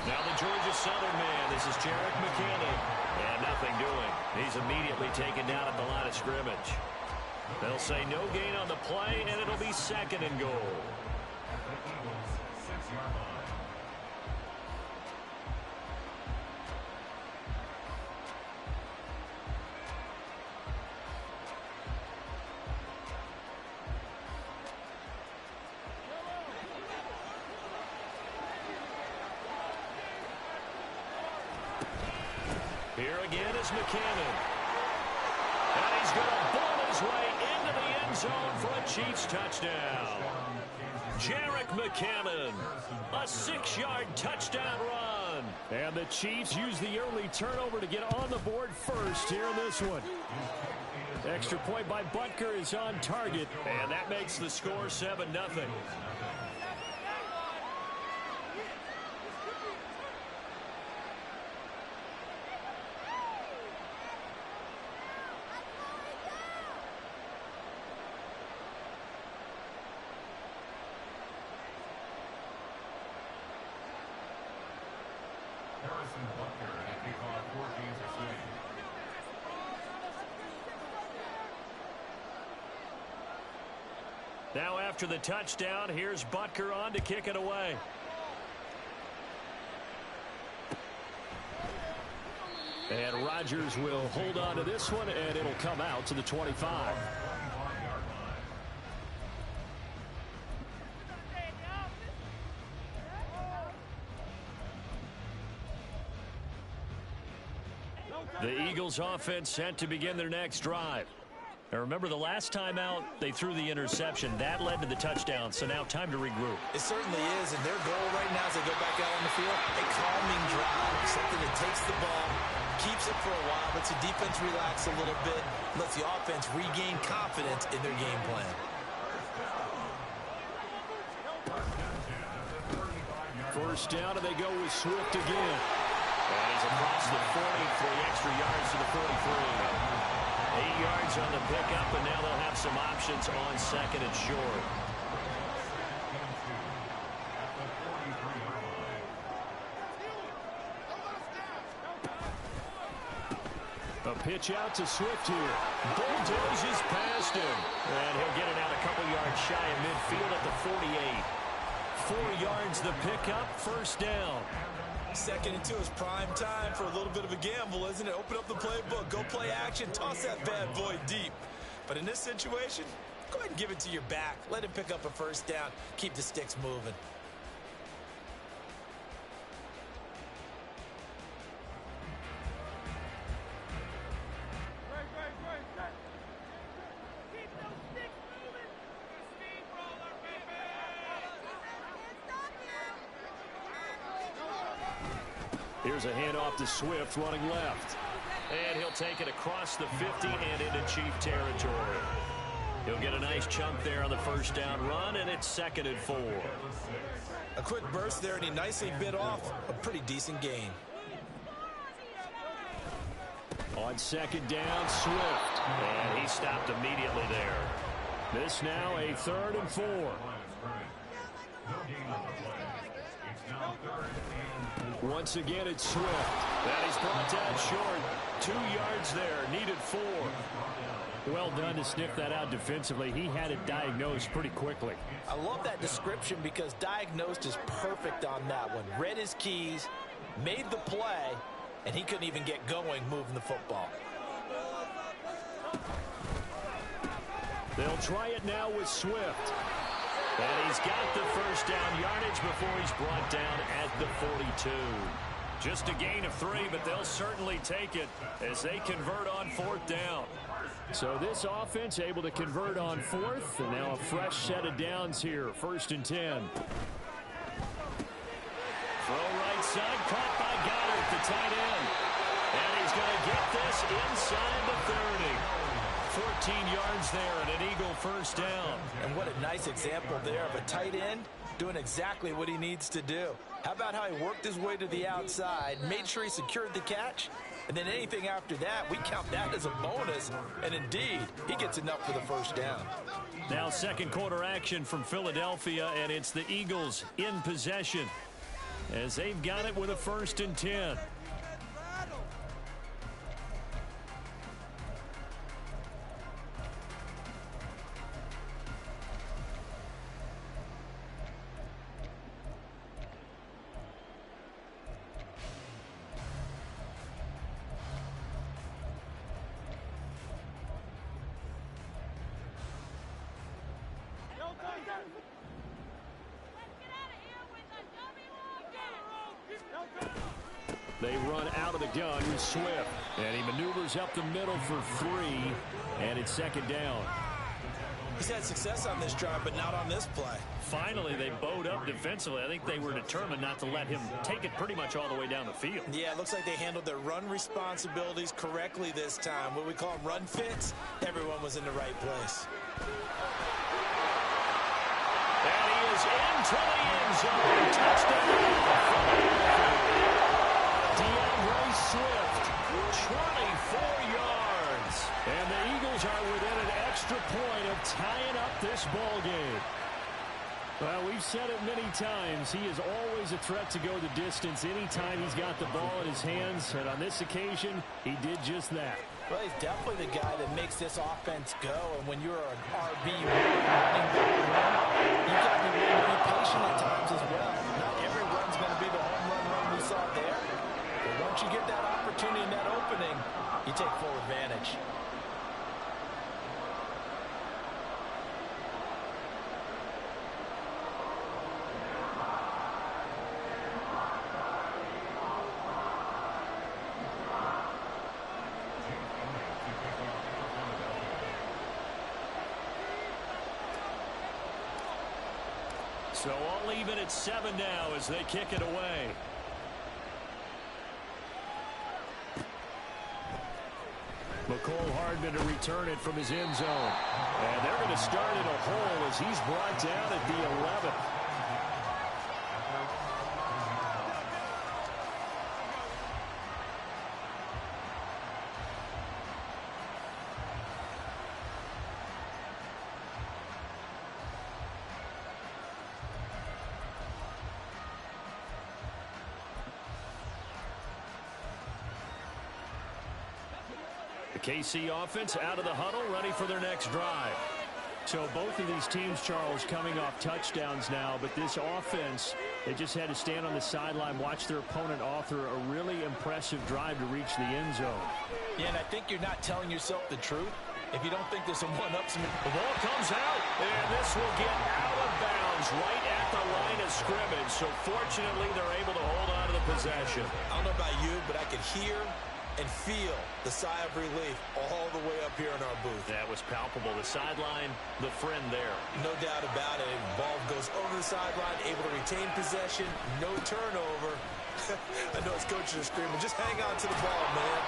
Now the Georgia Southern man, this is Jarek McCannon. And nothing doing. He's immediately taken down at the line of scrimmage. They'll say no gain on the play, and it'll be 2nd and goal. Here again is McCannon. And he's going to ball his way into the end zone for a Chiefs touchdown. Jarek McCannon, a 6-yard touchdown run. And the Chiefs use the early turnover to get on the board first here in this one. Extra point by Butker is on target, and that makes the score 7-0. Harrison Butker at kickoff for Kansas City. Now after the touchdown, here's Butker on to kick it away. And Rodgers will hold on to this one, and it'll come out to the 25. The Eagles offense set to begin their next drive. Now remember, the last time out, they threw the interception. That led to the touchdown, so now time to regroup. It certainly is, and their goal right now as they go back out on the field, a calming drive, something that takes the ball, keeps it for a while, lets the defense relax a little bit, lets the offense regain confidence in their game plan. First down, and they go with Swift again. And he's across the 40 for the extra yards to the 43. 8 yards on the pickup, and now they'll have some options on second and short. A pitch out to Swift here. Bulldozes past him. And he'll get it out a couple yards shy of midfield at the 48. 4 yards the pickup, first down. Second and 2 is prime time for a little bit of a gamble, isn't it? Open up the playbook, go play action, toss that bad boy deep. But in this situation, go ahead and give it to your back. Let him pick up a first down. Keep the sticks moving. Here's a handoff to Swift running left. And he'll take it across the 50 and into Chief territory. He'll get a nice chunk there on the first down run, and it's second and 4. A quick burst there, and he nicely bit off a pretty decent gain. On second down, Swift. And he stopped immediately there. This now a third and 4. Once again, it's Swift. That is brought down short. 2 yards there, needed 4. Well done to sniff that out defensively. He had it diagnosed pretty quickly. I love that description because diagnosed is perfect on that one. Read his keys, made the play, and he couldn't even get going moving the football. They'll try it now with Swift. And he's got the first down yardage before he's brought down at the 42. Just a gain of 3, but they'll certainly take it as they convert on fourth down. So this offense able to convert on fourth, and now a fresh set of downs here, first and 10. Throw right side, caught by Goddard, the tight end. And he's going to get this inside the 30. 14 yards there and an Eagle first down. And what a nice example there of a tight end doing exactly what he needs to do. How about how he worked his way to the outside, made sure he secured the catch, and then anything after that, we count that as a bonus. And indeed, he gets enough for the first down. Now second quarter action from Philadelphia, and it's the Eagles in possession as they've got it with a first and 10. They run out of the gun with Swift, and he maneuvers up the middle for 3, and it's second down. He's had success on this drive, but not on this play. Finally, they bowed up defensively. I think they were determined not to let him take it pretty much all the way down the field. Yeah, it looks like they handled their run responsibilities correctly this time. What we call them run fits, everyone was in the right place. And he is into the end zone. Touchdown. Swift, 24 yards. And the Eagles are within an extra point of tying up this ball game. Well, we've said it many times. He is always a threat to go the distance anytime he's got the ball in his hands. And on this occasion, he did just that. Well, he's definitely the guy that makes this offense go. And when you're an RB, you've got to be willing to be patient at times as well. Not every run's going to be the home run we saw there. But once you get that opportunity, opportunity in that opening, you take full advantage. So all even at 7 now as they kick it away. McCole Hardman to return it from his end zone. And they're going to start in a hole as he's brought down at the 11. The KC offense out of the huddle, ready for their next drive. So both of these teams, Charles, coming off touchdowns now, but this offense, they just had to stand on the sideline, watch their opponent author a really impressive drive to reach the end zone. Yeah, and I think you're not telling yourself the truth if you don't think there's some one-ups. The ball comes out, and this will get out of bounds right at the line of scrimmage. So fortunately, they're able to hold on to the possession. I don't know about you, but I could hear and feel the sigh of relief all the way up here in our booth. That was palpable. The sideline, the friend there. No doubt about it. Ball goes over the sideline, able to retain possession, no turnover. I know his coaches are screaming, just hang on to the ball, man.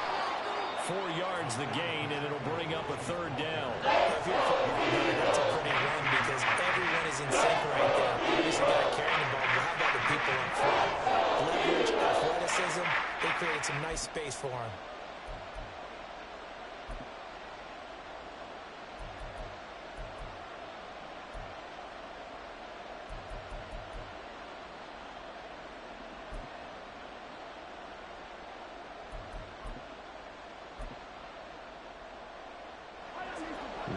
4 yards the gain, and it'll bring up a third down. If you're a football player, that's a pretty run because everyone is in sync right there. Obviously, got to carry the ball, but how about the people up front? Leverage, athleticism, they created some nice space for him.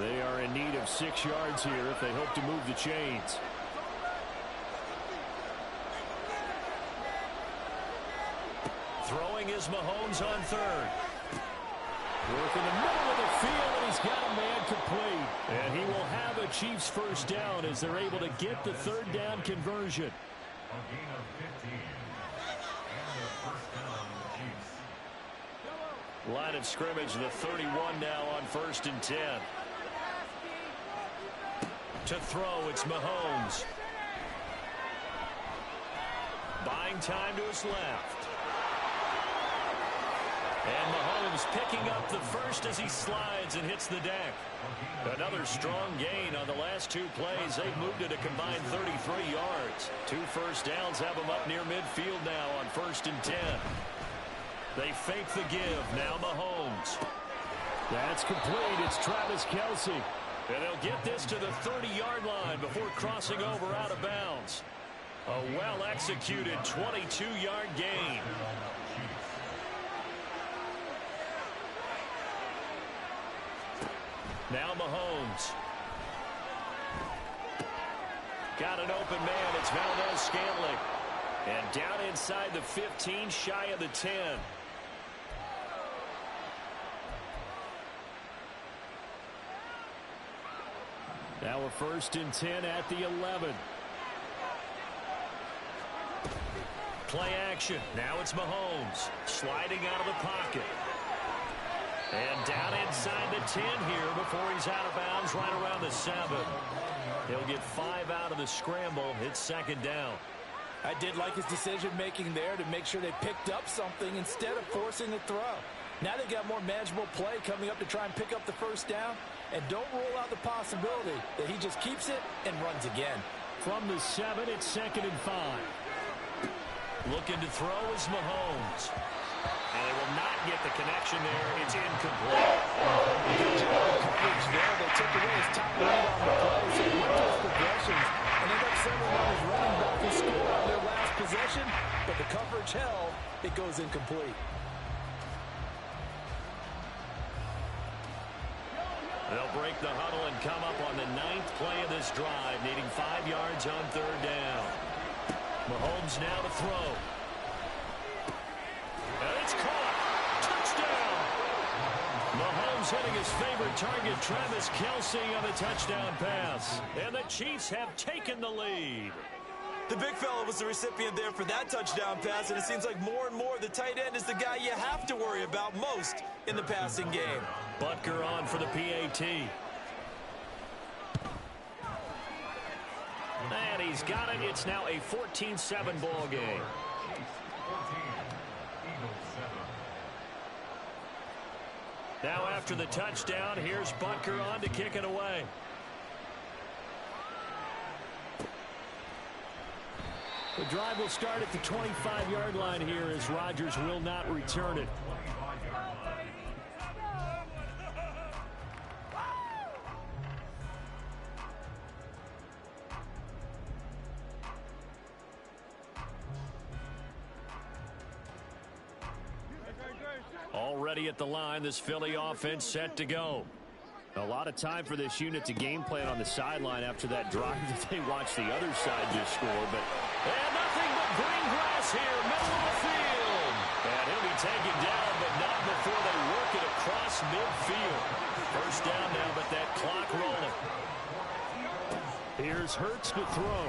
They are in need of 6 yards here if they hope to move the chains. Throwing is Mahomes on third. Work in the middle of the field, and he's got a man complete. And he will have a Chiefs first down as they're able to get the third down conversion. A gain of 15. And a first down on the Chiefs. Line of scrimmage, the 31 now on 1st and 10. To throw, it's Mahomes. Buying time to his left. And Mahomes picking up the first as he slides and hits the deck. Another strong gain on the last 2 plays. They've moved it a combined 33 yards. 2 first downs have them up near midfield now on 1st and 10. They fake the give. Now Mahomes. That's complete. It's Travis Kelce. And they'll get this to the 30-yard line before crossing over out of bounds. A well-executed 22-yard gain. Now Mahomes. Got an open man. It's Valdez-Scantling. And down inside the 15, shy of the 10. Now a 1st and 10 at the 11. Play action. Now it's Mahomes sliding out of the pocket. And down inside the 10 here before he's out of bounds right around the 7. He'll get 5 out of the scramble. It's 2nd down. I did like his decision-making there to make sure they picked up something instead of forcing a throw. Now they got more manageable play coming up to try and pick up the first down. And don't rule out the possibility that he just keeps it and runs again. From the 7, it's 2nd and 5. Looking to throw is Mahomes. And they will not get the connection there. It's incomplete. Good job of coverage there. They took away his top lead on the play, so he went to his progressions and ended up sending on his running back who scored on their last possession. But the coverage held. It goes incomplete. They'll break the huddle and come up on the 9th play of this drive, needing 5 yards on 3rd down. Mahomes now to throw. And it's caught. He's hitting his favorite target, Travis Kelce, on the touchdown pass. And the Chiefs have taken the lead. The big fella was the recipient there for that touchdown pass, and it seems like more and more the tight end is the guy you have to worry about most in the passing game. Butker on for the PAT. And he's got it. It's now a 14-7 ball game. 14, Eagles 7. Now after the touchdown, here's Butker on to kick it away. The drive will start at the 25-yard line here as Rodgers will not return it. Already at the line, this Philly offense set to go. A lot of time for this unit to game plan on the sideline after that drive that they watched the other side just score. And nothing but green grass here, middle of the field. And he'll be taken down, but not before they work it across midfield. First down now, but that clock rolling. Here's Hurts to throw.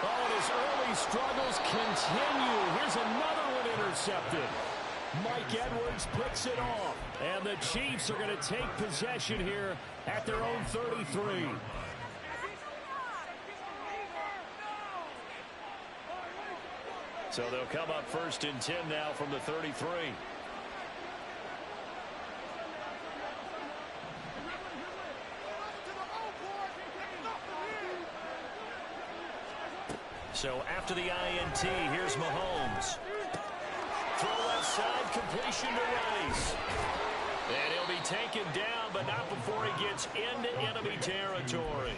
Oh, and his early struggles continue. Here's another one intercepted. Mike Edwards picks it off. And the Chiefs are going to take possession here at their own 33. So they'll come up 1st and 10 now from the 33. So after the INT, here's Mahomes. Throw left side, completion to Rice. And he'll be taken down, but not before he gets into enemy territory.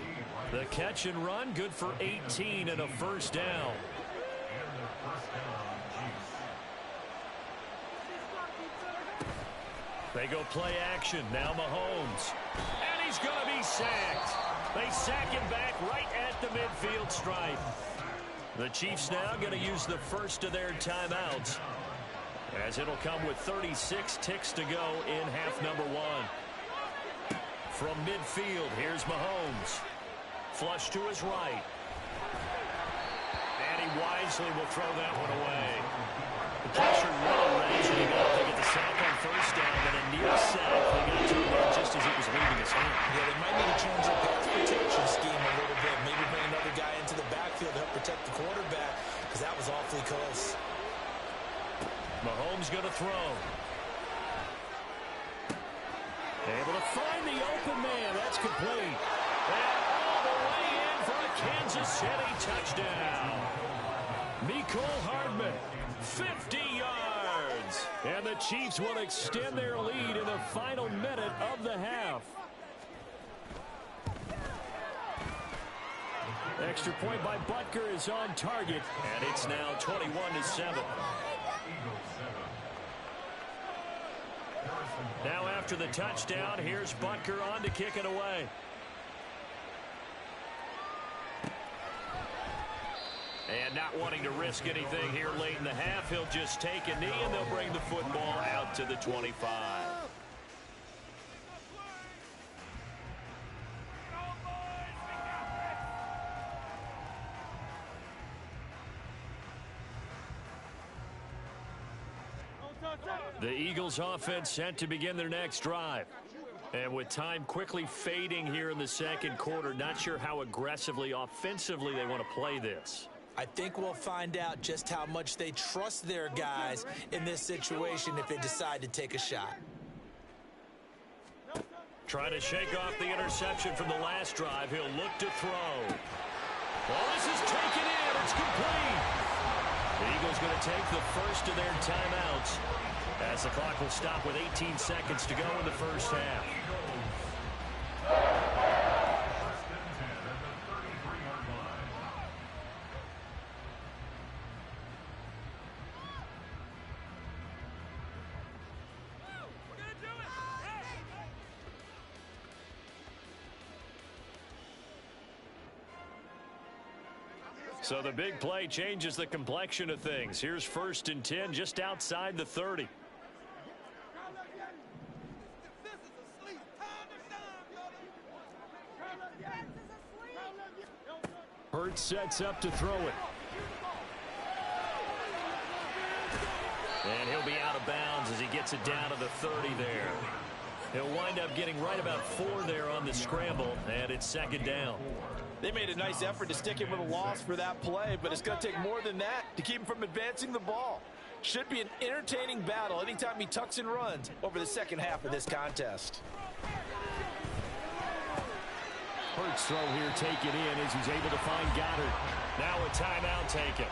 The catch and run, good for 18 and a first down. They go play action. Now Mahomes. And he's going to be sacked. They sack him back right at the midfield stripe. The Chiefs now going to use the first of their timeouts, as it'll come with 36 ticks to go in half number 1. From midfield, here's Mahomes. Flush to his right. And he wisely will throw that one away. The pressure really ratcheting up. They get the sack on first down, and a near sack. They got to him just as he was leaving his hand. Yeah, they might need to change their pass protection scheme a little bit. Maybe bring another guy into the backfield to help protect the quarterback, because that was awfully close. Mahomes going to throw. Able to find the open man. That's complete. And all the way in for a Kansas City touchdown. Mecole Hardman, 50 yards. And the Chiefs will extend their lead in the final minute of the half. Extra point by Butker is on target. And it's now 21-7. Now after the touchdown, here's Butker on to kick it away. And not wanting to risk anything here late in the half, he'll just take a knee and they'll bring the football out to the 25. The Eagles offense set to begin their next drive. And with time quickly fading here in the second quarter, not sure how aggressively, offensively they want to play this. I think we'll find out just how much they trust their guys in this situation if they decide to take a shot. Trying to shake off the interception from the last drive. He'll look to throw. Well, this is taken in. It's complete. The Eagles going to take the first of their timeouts, as the clock will stop with 18 seconds to go in the first half. So the big play changes the complexion of things. Here's 1st and 10 just outside the 30. Hurts sets up to throw it. And he'll be out of bounds as he gets it down to the 30 there. He'll wind up getting right about 4 there on the scramble, and it's second down. They made a nice effort to stick him with a loss for that play, but it's going to take more than that to keep him from advancing the ball. Should be an entertaining battle anytime he tucks and runs over the second half of this contest. Hurts throw here taken in as he's able to find Goddard. Now a timeout taken.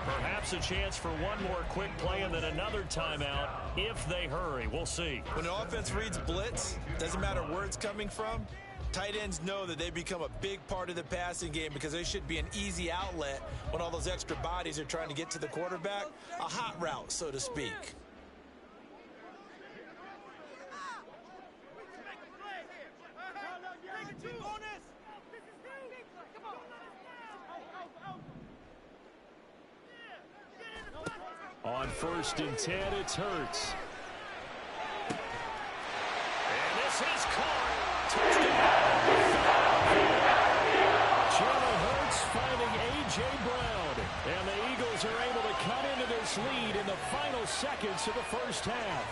Perhaps a chance for one more quick play and then another timeout if they hurry. We'll see. When an offense reads blitz, doesn't matter where it's coming from, tight ends know that they become a big part of the passing game because they should be an easy outlet when all those extra bodies are trying to get to the quarterback. A hot route, so to speak. On 1st and 10, it's Hurts. And this is caught. Touchdown. Jalen Hurts finding A.J. Brown. And the Eagles are able to cut into this lead in the final seconds of the first half.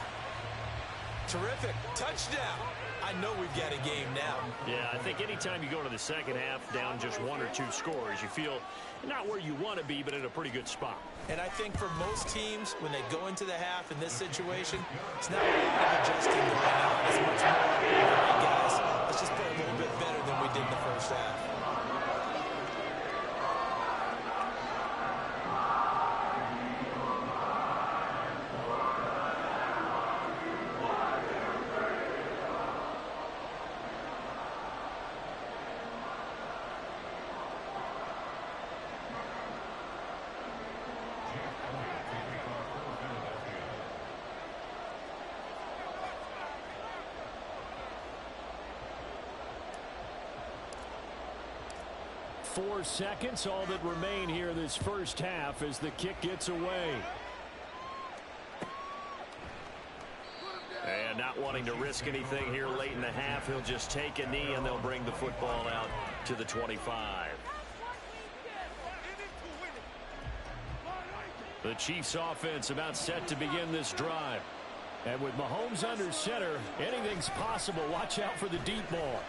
Terrific. Touchdown. I know we've got a game now. Yeah, I think anytime you go to the second half down just 1 or 2 scores, you feel not where you want to be, but in a pretty good spot. And I think for most teams, when they go into the half in this situation, it's not a lot of adjusting going on. It's much more, all right, guys, let's just play a little bit better than we did in the first half. Four seconds, all that remain here this first half as the kick gets away. And not wanting to risk anything here late in the half, he'll just take a knee and they'll bring the football out to the 25. The Chiefs offense about set to begin this drive. And with Mahomes under center, anything's possible. Watch out for the deep ball.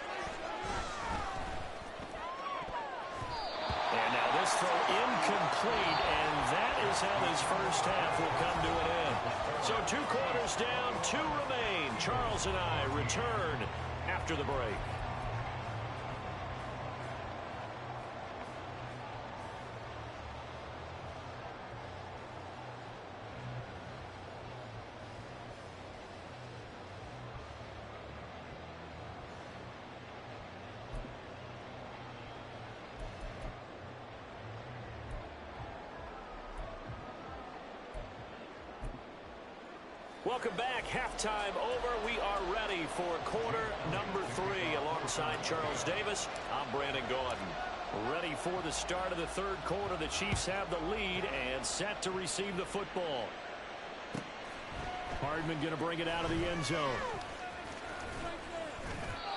And now this throw incomplete, and that is how this first half will come to an end. So 2 quarters down, 2 remain. Charles and I return after the break. Welcome back. Halftime over. We are ready for quarter number 3. Alongside Charles Davis, I'm Brandon Gaudin. Ready for the start of the third quarter. The Chiefs have the lead and set to receive the football. Hardman going to bring it out of the end zone.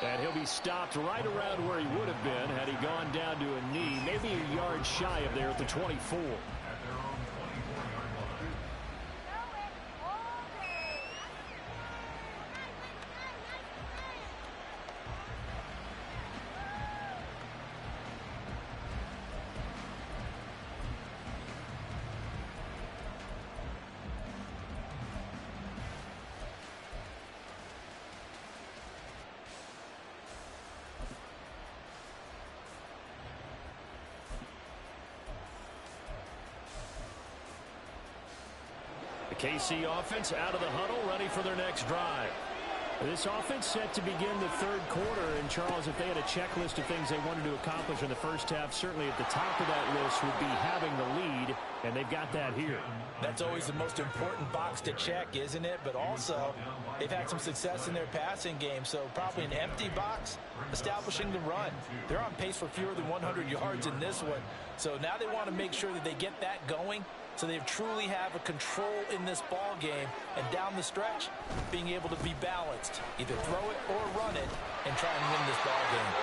And he'll be stopped right around where he would have been had he gone down to a knee, maybe a yard shy of there at the 24. KC offense out of the huddle, ready for their next drive. This offense set to begin the third quarter. And, Charles, if they had a checklist of things they wanted to accomplish in the first half, certainly at the top of that list would be having the lead, and they've got that here. That's always the most important box to check, isn't it? But also, they've had some success in their passing game, so probably an empty box, establishing the run. They're on pace for fewer than 100 yards in this one, so now they want to make sure that they get that going, so they truly have a control in this ball game, and down the stretch, being able to be balanced, either throw it or run it, and try and win this ball game.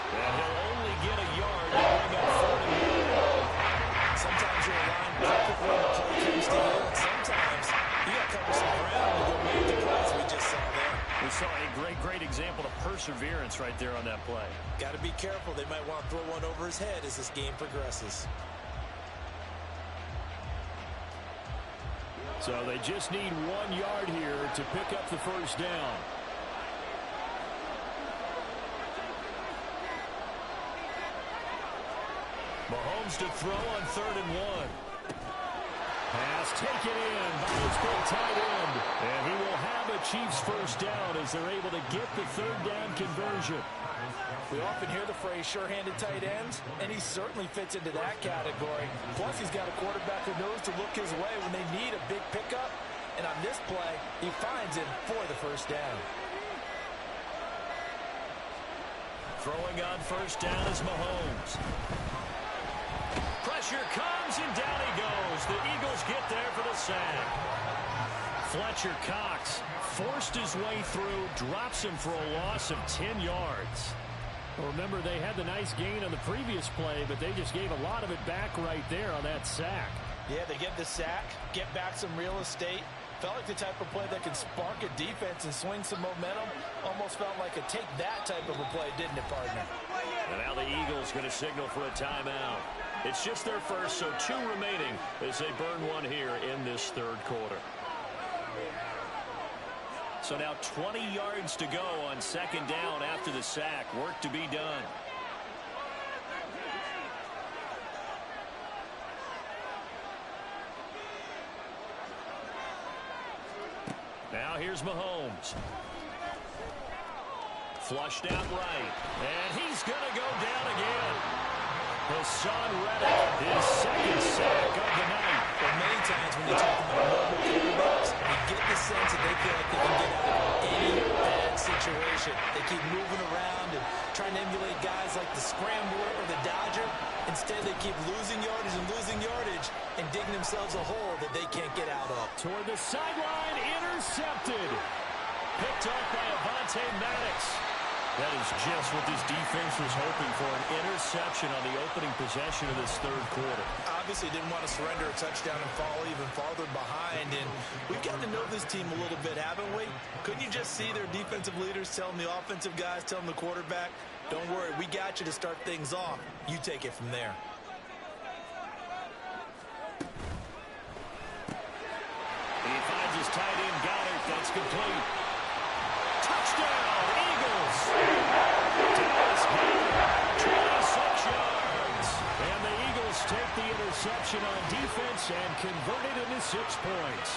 And he'll only get a yard to bring up 41. Sometimes you're aligned perfectly when the play comes to you, and sometimes you got to cover some ground to go make the plays we just saw there. We saw a great example of perseverance right there on that play. Got to be careful. They might want to throw one over his head as this game progresses. So they just need 1 yard here to pick up the first down. Mahomes to throw on 3rd and 1. Pass taken in by his big tight end. And he will have a Chiefs first down as they're able to get the 3rd down conversion. We often hear the phrase sure-handed tight ends, and he certainly fits into that category. Plus, he's got a quarterback who knows to look his way when they need a big pickup. And on this play, he finds him for the first down. Throwing on first down is Mahomes. Pressure comes, and down he goes. The Eagles get there for the sack. Fletcher Cox forced his way through, drops him for a loss of 10 yards. Well, remember, they had the nice gain on the previous play, but they just gave a lot of it back right there on that sack. Yeah, they get the sack, get back some real estate. Felt like the type of play that can spark a defense and swing some momentum. Almost felt like a take-that type of a play, didn't it, partner? And now the Eagles going to signal for a timeout. It's just their first, so 2 remaining as they burn one here in this 3rd quarter. So now 20 yards to go on 2nd down after the sack. Work to be done. Now here's Mahomes. Flushed out right. And he's going to go down again. Hassan Reddick, his 2nd sack of the night. Well, many times when you talk about mobile quarterbacks, you get the sense that they feel like they can get out of any bad situation. They keep moving around and trying to emulate guys like the Scrambler or the Dodger. Instead, they keep losing yardage and digging themselves a hole that they can't get out of. Toward the sideline, intercepted. Picked up by Avonte Maddox. That is just what this defense was hoping for, an interception on the opening possession of this 3rd quarter. Obviously didn't want to surrender a touchdown and fall even farther behind, and we've gotten to know this team a little bit, haven't we? Couldn't you just see their defensive leaders telling the offensive guys, telling the quarterback, don't worry, we got you to start things off. You take it from there. He finds his tight end, Goddard. That's complete. Touchdown, Eagles. Dallas Goedert, 26 yards. And the Eagles take the interception on defense and convert it into 6 points.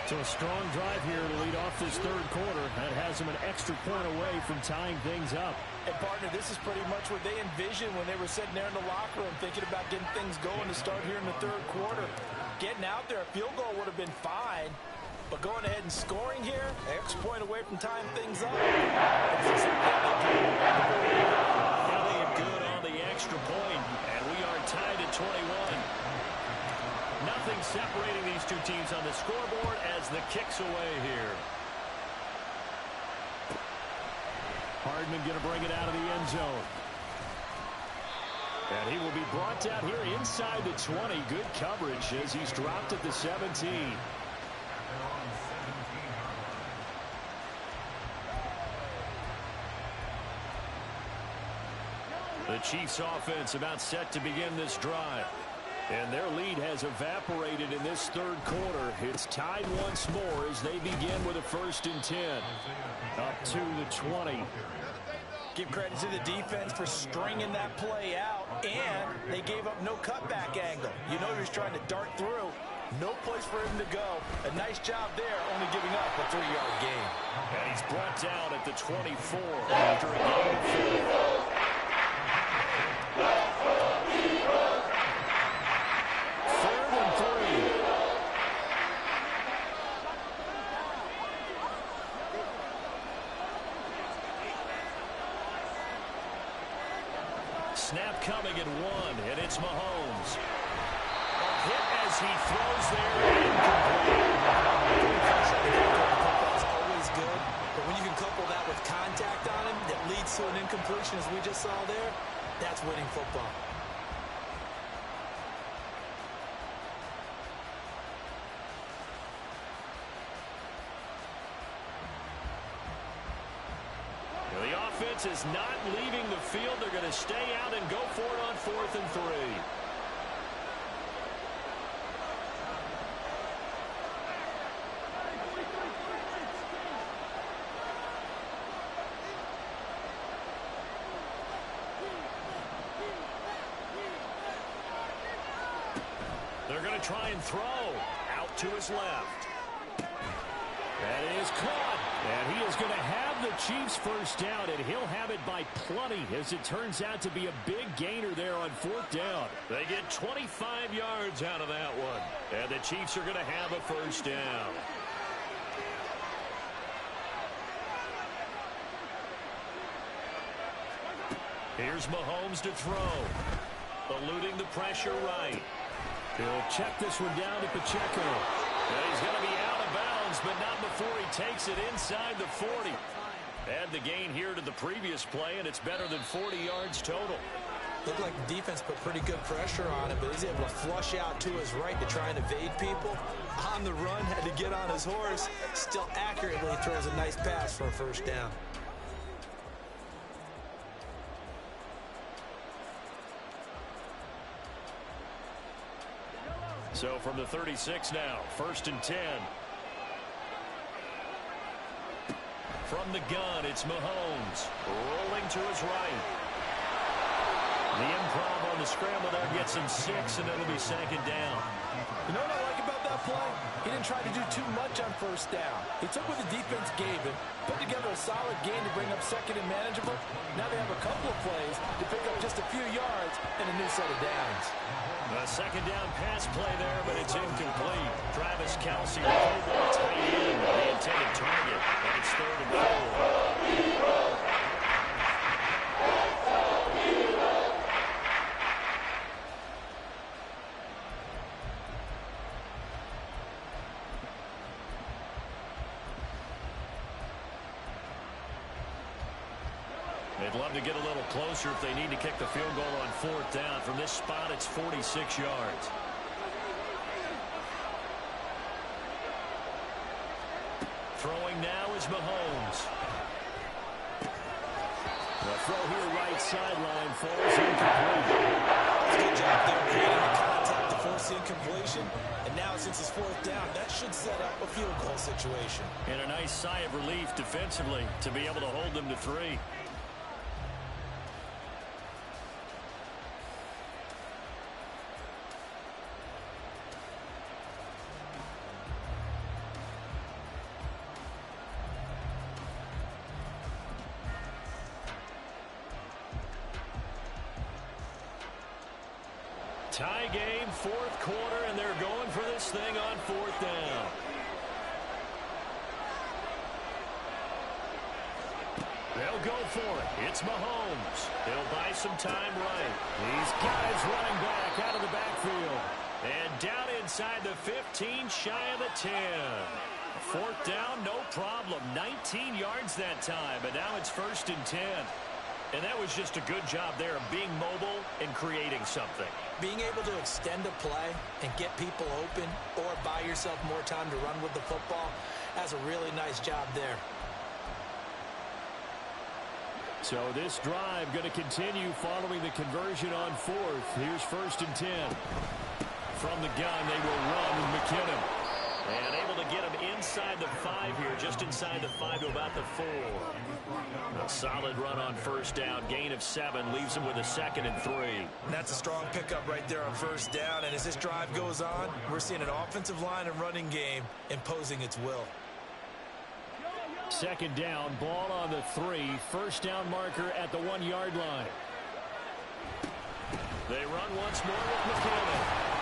So a strong drive here to lead off this 3rd quarter. That has them an extra point away from tying things up. And, partner, this is pretty much what they envisioned when they were sitting there in the locker room thinking about getting things going to start here in the 3rd quarter. Getting out there, a field goal would have been fine. But going ahead and scoring here, an extra point away from tying things up. Elliott good on the extra point, and we are tied at 21. Nothing separating these 2 teams on the scoreboard as the kick's away here. Hardman going to bring it out of the end zone. And he will be brought down here inside the 20. Good coverage as he's dropped at the 17. The Chiefs offense about set to begin this drive. And their lead has evaporated in this 3rd quarter. It's tied once more as they begin with a 1st and 10. Up to the 20. Give credit to the defense for stringing that play out, and they gave up no cutback angle. You know he was trying to dart through. No place for him to go. A nice job there, only giving up a 3-yard gain. And he's brought down at the 24 after a gain of 4. Snap coming at 1, and it's Mahomes. A hit as he throws there. That's always good, but when you can couple that with contact on him that leads to an incompletion, as we just saw there, that's winning football. The offense is not leaving the field. They're going to stay out and go for it on 4th and 3. They're going to try and throw out to his left. That is caught, and he is going to have the Chiefs first down, and he'll have it by plenty, as it turns out to be a big gainer there on 4th down. They get 25 yards out of that one, and the Chiefs are going to have a first down. Here's Mahomes to throw, eluding the pressure right. He'll check this one down to Pacheco. And he's going to be out of bounds, but not before he takes it inside the 40. Add the gain here to the previous play, and it's better than 40 yards total. Looked like the defense put pretty good pressure on him, but he's able to flush out to his right to try and evade people. On the run, had to get on his horse. Still accurately throws a nice pass for a first down. So from the 36 now, 1st and 10. From the gun, it's Mahomes. Rolling to his right. The improv on the scramble there gets him 6, and it'll be 2nd down. You know what I like about that play? He didn't try to do too much on first down. He took what the defense gave him, put together a solid game to bring up 2nd and manageable. Now they have a couple of plays to pick up just a few yards and a new set of downs. A 2nd down pass play there, but it's incomplete. Travis Kelce, the football tight end, the intended target, and it's 3rd and 4. They'd love to get a little closer if they need to kick the field goal on 4th down. From this spot, it's 46 yards. Throwing now is Mahomes. The throw here right sideline falls incomplete. Good job there creating the contact to force the incompletion. And now since it's 4th down, that should set up a field goal situation. And a nice sigh of relief defensively to be able to hold them to 3. Tie game, 4th quarter, and they're going for this thing on 4th down. They'll go for it. It's Mahomes. He'll buy some time right. He's got his running back out of the backfield. And down inside the 15, shy of the 10. 4th down, no problem. 19 yards that time, but now it's 1st and 10. And that was just a good job there of being mobile and creating something. Being able to extend a play and get people open or buy yourself more time to run with the football, that's a really nice job there. So this drive going to continue following the conversion on 4th. Here's 1st and 10. From the gun, they will run with McKinnon. And able to get him inside the 5 here, just inside the 5 to about the 4. A solid run on 1st down, gain of 7, leaves him with a 2nd and 3. And that's a strong pickup right there on 1st down. And as this drive goes on, we're seeing an offensive line and running game imposing its will. 2nd down, ball on the 3, 1st down marker at the 1-yard line. They run once more with McKinnon.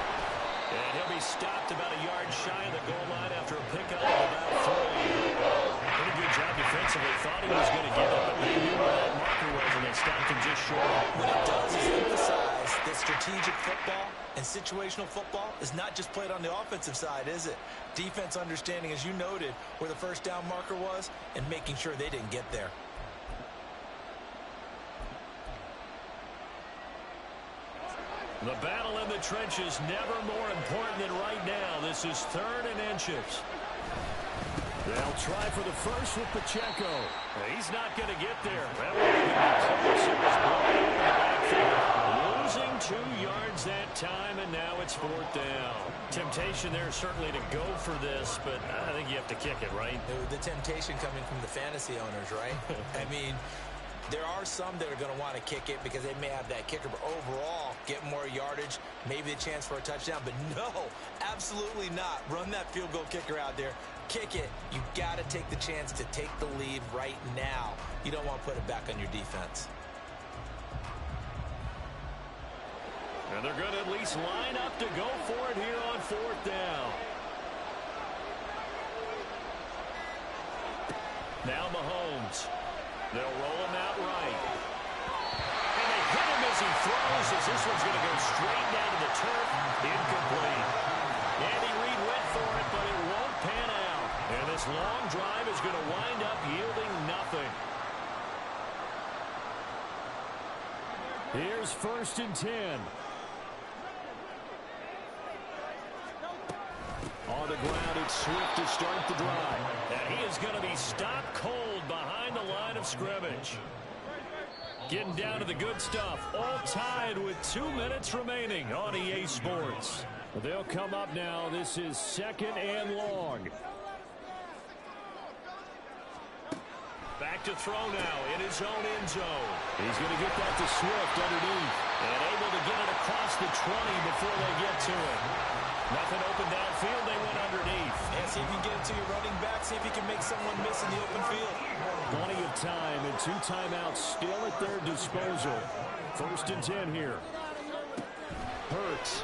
And he'll be stopped about a yard shy of the goal line after a pickup of about 3. Pretty good job defensively. Thought he was going to get it, but they knew where that marker was, and they stopped him just short. What it does is emphasize guys, that strategic football and situational football is not just played on the offensive side, is it? Defense understanding, as you noted, where the first down marker was and making sure they didn't get there. The battle in the trenches never more important than right now. This is 3rd and inches. They'll try for the first with Pacheco. He's not going to get there. That wasn't close. It was blown up in the backfield. Losing 2 yards that time, and now it's 4th down. Temptation there certainly to go for this, but I think you have to kick it, right? The temptation coming from the fantasy owners, right? I mean, there are some that are going to want to kick it because they may have that kicker, but overall, get more yardage, maybe a chance for a touchdown. But no, absolutely not. Run that field goal kicker out there. Kick it. You got to take the chance to take the lead right now. You don't want to put it back on your defense. And they're going to at least line up to go for it here on 4th down. Now Mahomes. They'll roll him out right. And they hit him as he throws, as this one's going to go straight down to the turf. Incomplete. Andy Reid went for it, but it won't pan out. And this long drive is going to wind up yielding nothing. Here's 1st and 10. On the ground, it's Swift to start the drive. And he is going to be stopped cold behind the line of scrimmage. Getting down to the good stuff. All tied with 2 minutes remaining on EA Sports. They'll come up now. This is 2nd and long. Back to throw now in his own end zone. He's going to get that to Swift underneath. And able to get it across the 20 before they get to it. Nothing open downfield. They went underneath. And see if you can get it to your running back. See if you can make someone miss in the open field. Plenty of time and 2 timeouts still at their disposal. 1st and 10 here. Hurts.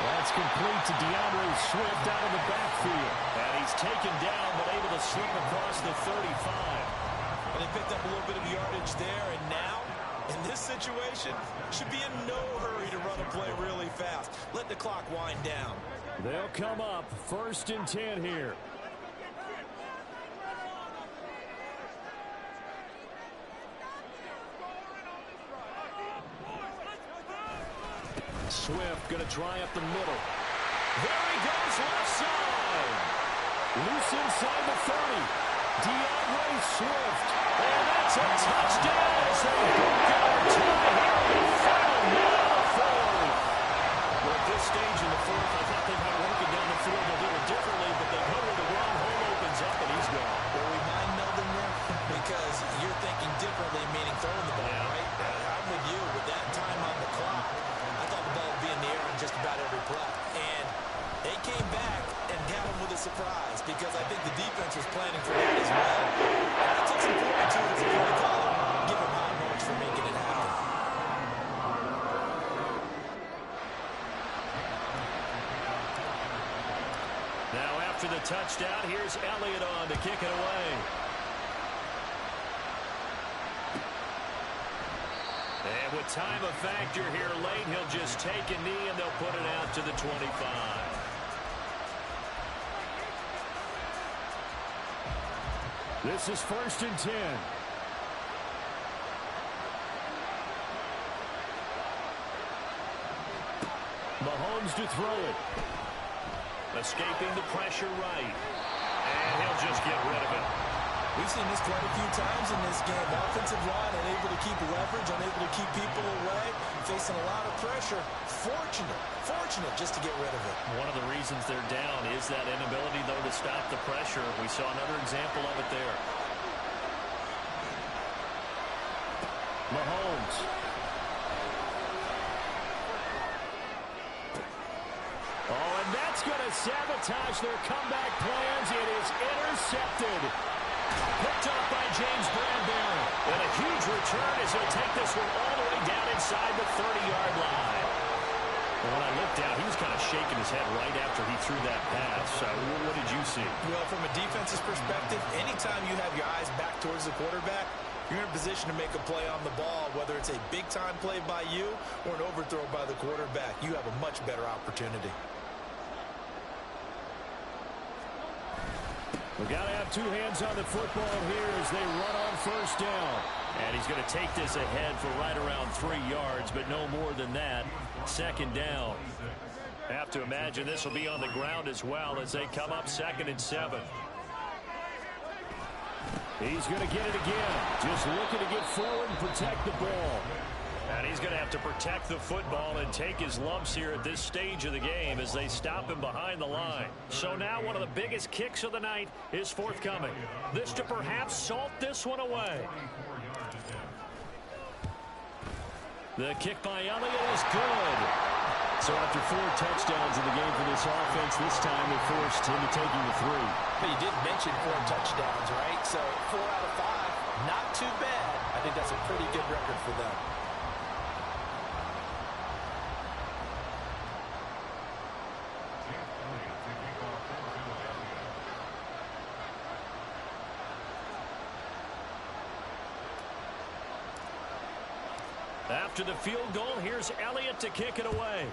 That's complete to DeAndre Swift out of the backfield. And he's taken down but able to slip across the 35. And they picked up a little bit of yardage there. And now, in this situation, should be in no hurry to run a play really fast. Let the clock wind down. They'll come up 1st and 10 here. Swift going to try up the middle. There he goes, left side. Loose inside the 30. DeAndre Swift. And that's a touchdown as they broke out a tie here in the final minute of the 4th. Well, at this stage in the 4th, I thought they might work it down the field a little differently, but they go where the wrong hole opens up, and he's gone. Well, we mind melding there because you're thinking differently, meaning throwing the ball, right? I'm with you. With that time on the clock, I thought the ball would be in the air on just about every play. And they came back and got him with a surprise because I think the defense was planning for that as well. And I took some fortitude as a play caller. Give him high marks for making it happen. Now after the touchdown, here's Elliott on to kick it away. And with time a factor here late, he'll just take a knee and they'll put it out to the 25. This is 1st and 10. Mahomes to throw it. Escaping the pressure right. And he'll just get rid of it. We've seen this quite a few times in this game. Offensive line unable to keep leverage, unable to keep people away, facing a lot of pressure. Fortunate just to get rid of it. One of the reasons they're down is that inability, though, to stop the pressure. We saw another example of it there. Mahomes. Oh, and that's going to sabotage their comeback plans. It is intercepted. Picked off by James Bradbury. And a huge return as he'll take this one all the way down inside the 30-yard line. When I looked down, he was kind of shaking his head right after he threw that pass. What did you see? Well, from a defense's perspective, anytime you have your eyes back towards the quarterback, you're in a position to make a play on the ball, whether it's a big-time play by you or an overthrow by the quarterback. You have a much better opportunity. We've got to have two hands on the football here as they run on first down. And he's going to take this ahead for right around 3 yards, but no more than that. Second down. Have to imagine this will be on the ground as well as they come up 2nd and 7. He's going to get it again. Just looking to get forward and protect the ball. And he's going to have to protect the football and take his lumps here at this stage of the game as they stop him behind the line. So now one of the biggest kicks of the night is forthcoming. This to perhaps salt this one away. The kick by Elliott is good. So after 4 touchdowns in the game for this offense, this time they're forced into taking the 3. But you did mention 4 touchdowns, right? So 4 out of 5, not too bad. I think that's a pretty good record for them. After the field goal, here's Elliott to kick it away.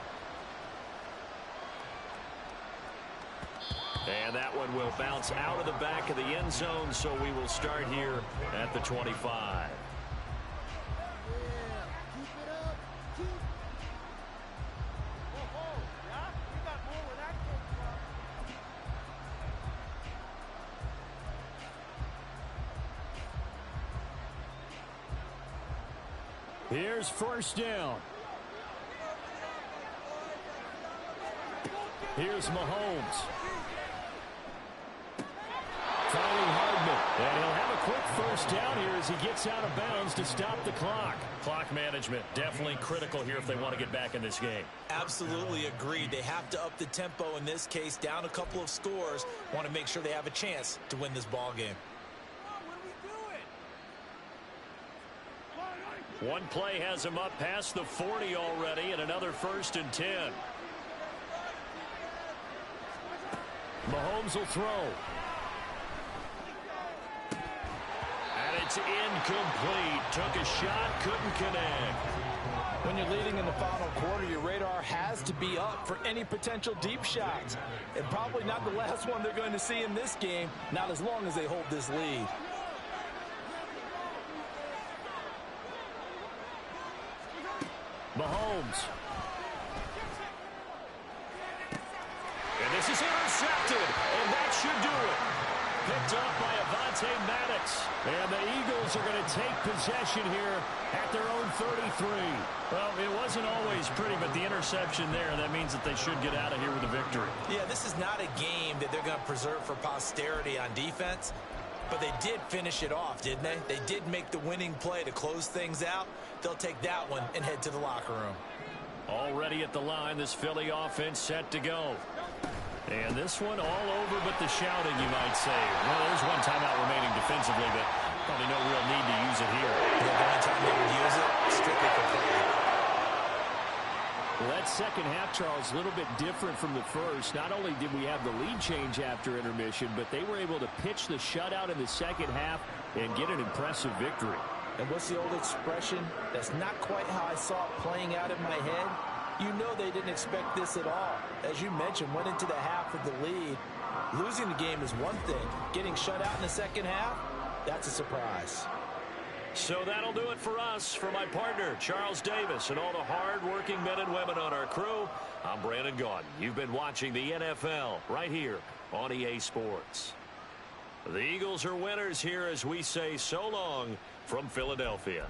And that one will bounce out of the back of the end zone, so we will start here at the 25. Here's first down. Here's Mahomes. Finding Hardman. And he'll have a quick first down here as he gets out of bounds to stop the clock. Clock management definitely critical here if they want to get back in this game. Absolutely agreed. They have to up the tempo in this case, down a couple of scores. Want to make sure they have a chance to win this ball game. One play has him up past the 40 already, and another 1st and 10. Mahomes will throw. And it's incomplete. Took a shot, couldn't connect. When you're leading in the final quarter, your radar has to be up for any potential deep shots. And probably not the last one they're going to see in this game, not as long as they hold this lead. Mahomes. And this is intercepted, and that should do it. Picked up by Avonte Maddox. And the Eagles are going to take possession here at their own 33. Well, it wasn't always pretty, but the interception there, that means that they should get out of here with a victory. Yeah, this is not a game that they're going to preserve for posterity on defense. But they did finish it off, didn't they? They did make the winning play to close things out. They'll take that one and head to the locker room. Already at the line, this Philly offense set to go. And this one all over but the shouting, you might say. Well, there's one timeout remaining defensively, but probably no real need to use it here. The only time they would use it, strictly for play. Well, that second half, Charles, a little bit different from the first. Not only did we have the lead change after intermission, but they were able to pitch the shutout in the second half and get an impressive victory. And what's the old expression? That's not quite how I saw it playing out in my head. You know they didn't expect this at all. As you mentioned, went into the half with the lead. Losing the game is one thing. Getting shut out in the second half, that's a surprise. So that'll do it for us. For my partner, Charles Davis, and all the hard-working men and women on our crew, I'm Brandon Gaudin. You've been watching the NFL right here on EA Sports. The Eagles are winners here as we say so long from Philadelphia.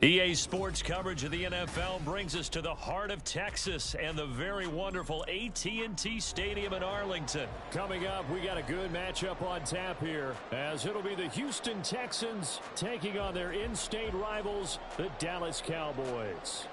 EA Sports coverage of the NFL brings us to the heart of Texas and the very wonderful AT&T Stadium in Arlington. Coming up, we got a good matchup on tap here, as it'll be the Houston Texans taking on their in-state rivals, the Dallas Cowboys.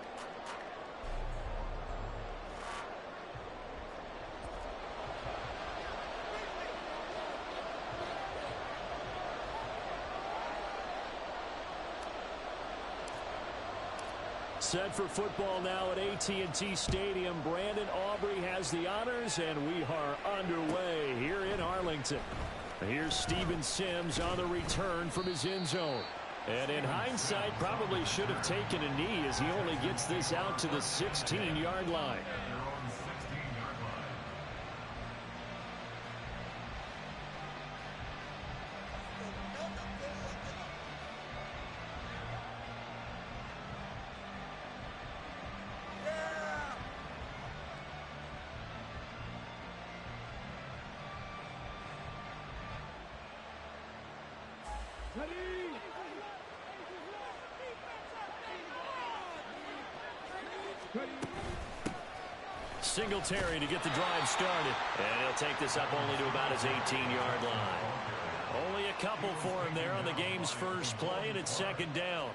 Set for football now at AT&T Stadium. Brandon Aubrey has the honors, and we are underway here in Arlington. Here's Steven Sims on the return from his end zone. And in hindsight, probably should have taken a knee as he only gets this out to the 16-yard line. Singletary to get the drive started. And he'll take this up only to about his 18-yard line. Only a couple for him there on the game's first play, and it's second down.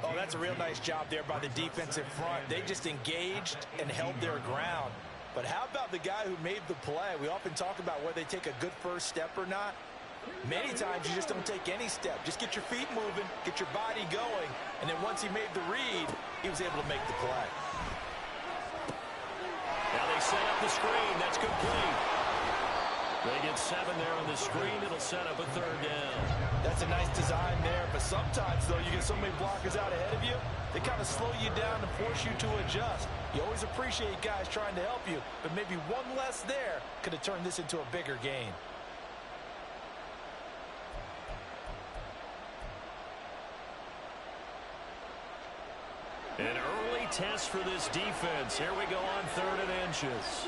Oh, that's a real nice job there by the defensive front. They just engaged and held their ground. But how about the guy who made the play? We often talk about whether they take a good first step or not. Many times you just don't take any step. Just get your feet moving, get your body going, and then once he made the read, he was able to make the play. Now they set up the screen. That's complete. They get 7 there on the screen. It'll set up a third down. That's a nice design there, but sometimes, though, you get so many blockers out ahead of you, they kind of slow you down and force you to adjust. You always appreciate guys trying to help you, but maybe one less there could have turned this into a bigger gain. An early test for this defense. Here we go on 3rd and inches.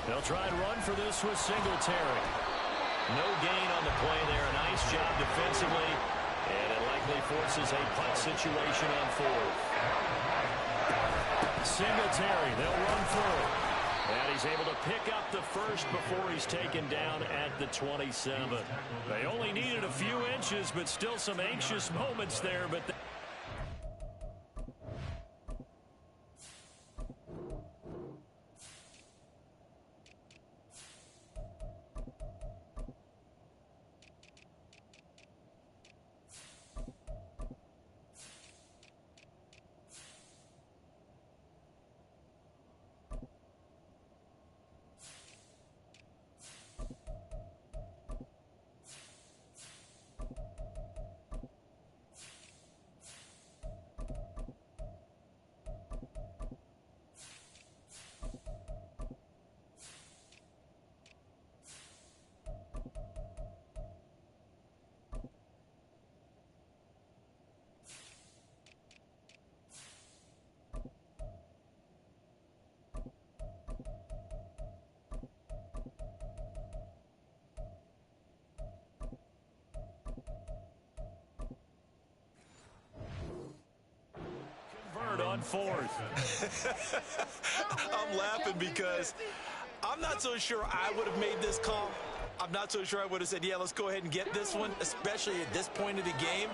They'll try and run for this with Singletary. No gain on the play there. A nice job defensively. And it likely forces a punt situation on 4th. Singletary, they'll run through. And he's able to pick up the first before he's taken down at the 27. They only needed a few inches, but still some anxious moments there. But on 4th. I'm laughing because I'm not so sure I would have made this call. I'm not so sure I would have said, yeah, let's go ahead and get this one, especially at this point of the game.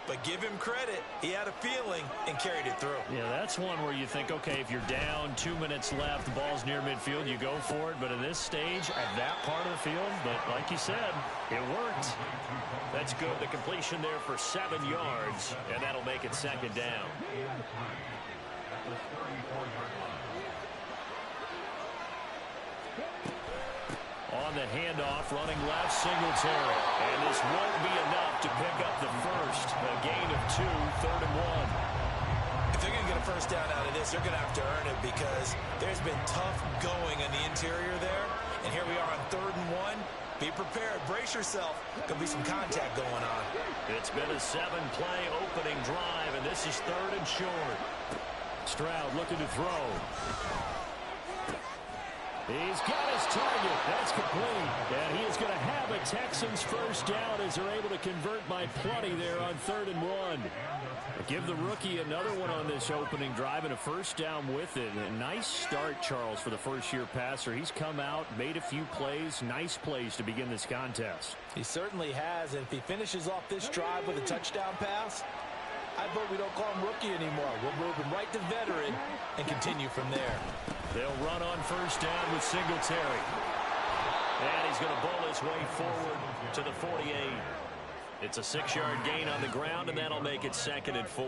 But give him credit. He had a feeling and carried it through. Yeah, that's one where you think, okay, if you're down, 2 minutes left, the ball's near midfield, you go for it. But at this stage, at that part of the field, but like you said, it worked. That's good. The completion there for 7 yards, and that'll make it second down. On the handoff, running left, Singletary. And this won't be enough to pick up the first. A gain of 2, 3rd and 1. If they're going to get a first down out of this, they're going to have to earn it because there's been tough going in the interior there. And here we are on 3rd and 1. Be prepared. Brace yourself. Going to be some contact going on. It's been a 7-play opening drive, and this is 3rd and short. Stroud looking to throw. He's got his target. That's complete. And he is going to have a Texans first down as they're able to convert by plenty there on 3rd and 1. Give the rookie another one on this opening drive and a first down with it. A nice start, Charles, for the first-year passer. He's come out, made a few plays, nice plays to begin this contest. He certainly has, and if he finishes off this drive with a touchdown pass, I vote we don't call him rookie anymore. We'll move him right to veteran and continue from there. They'll run on first down with Singletary. And he's going to bowl his way forward to the 48. It's a 6-yard gain on the ground, and that'll make it 2nd and 4.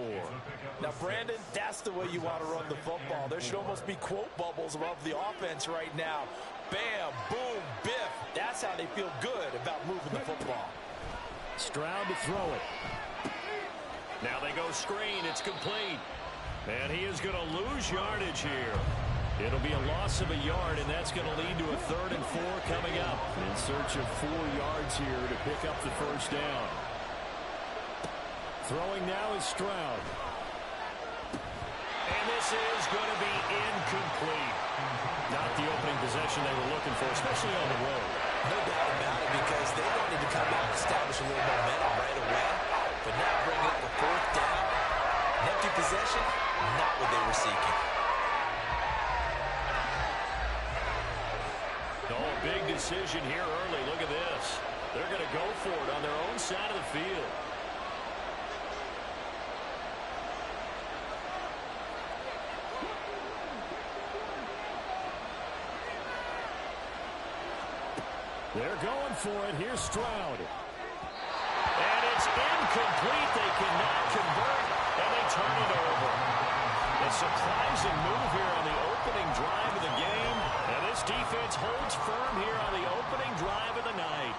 Now, Brandon, that's the way you want to run the football. There should almost be quote bubbles above the offense right now. Bam, boom, biff. That's how they feel good about moving the football. Stroud to throw it. Now they go screen. It's complete. And he is going to lose yardage here. It'll be a loss of a yard, and that's going to lead to a 3rd and 4 coming up. In search of 4 yards here to pick up the first down. Throwing now is Stroud. And this is going to be incomplete. Not the opening possession they were looking for, especially on the road. No doubt about it, because they wanted to come out and establish a little momentum right away. But now bringing up a 4th down, an empty possession, not what they were seeking. Oh, a big decision here early. Look at this. They're going to go for it on their own side of the field. They're going for it. Here's Stroud. And it's incomplete. They cannot convert, and they turn it over. A surprising move here on the opening drive of the game. And this defense holds firm here on the opening drive of the night.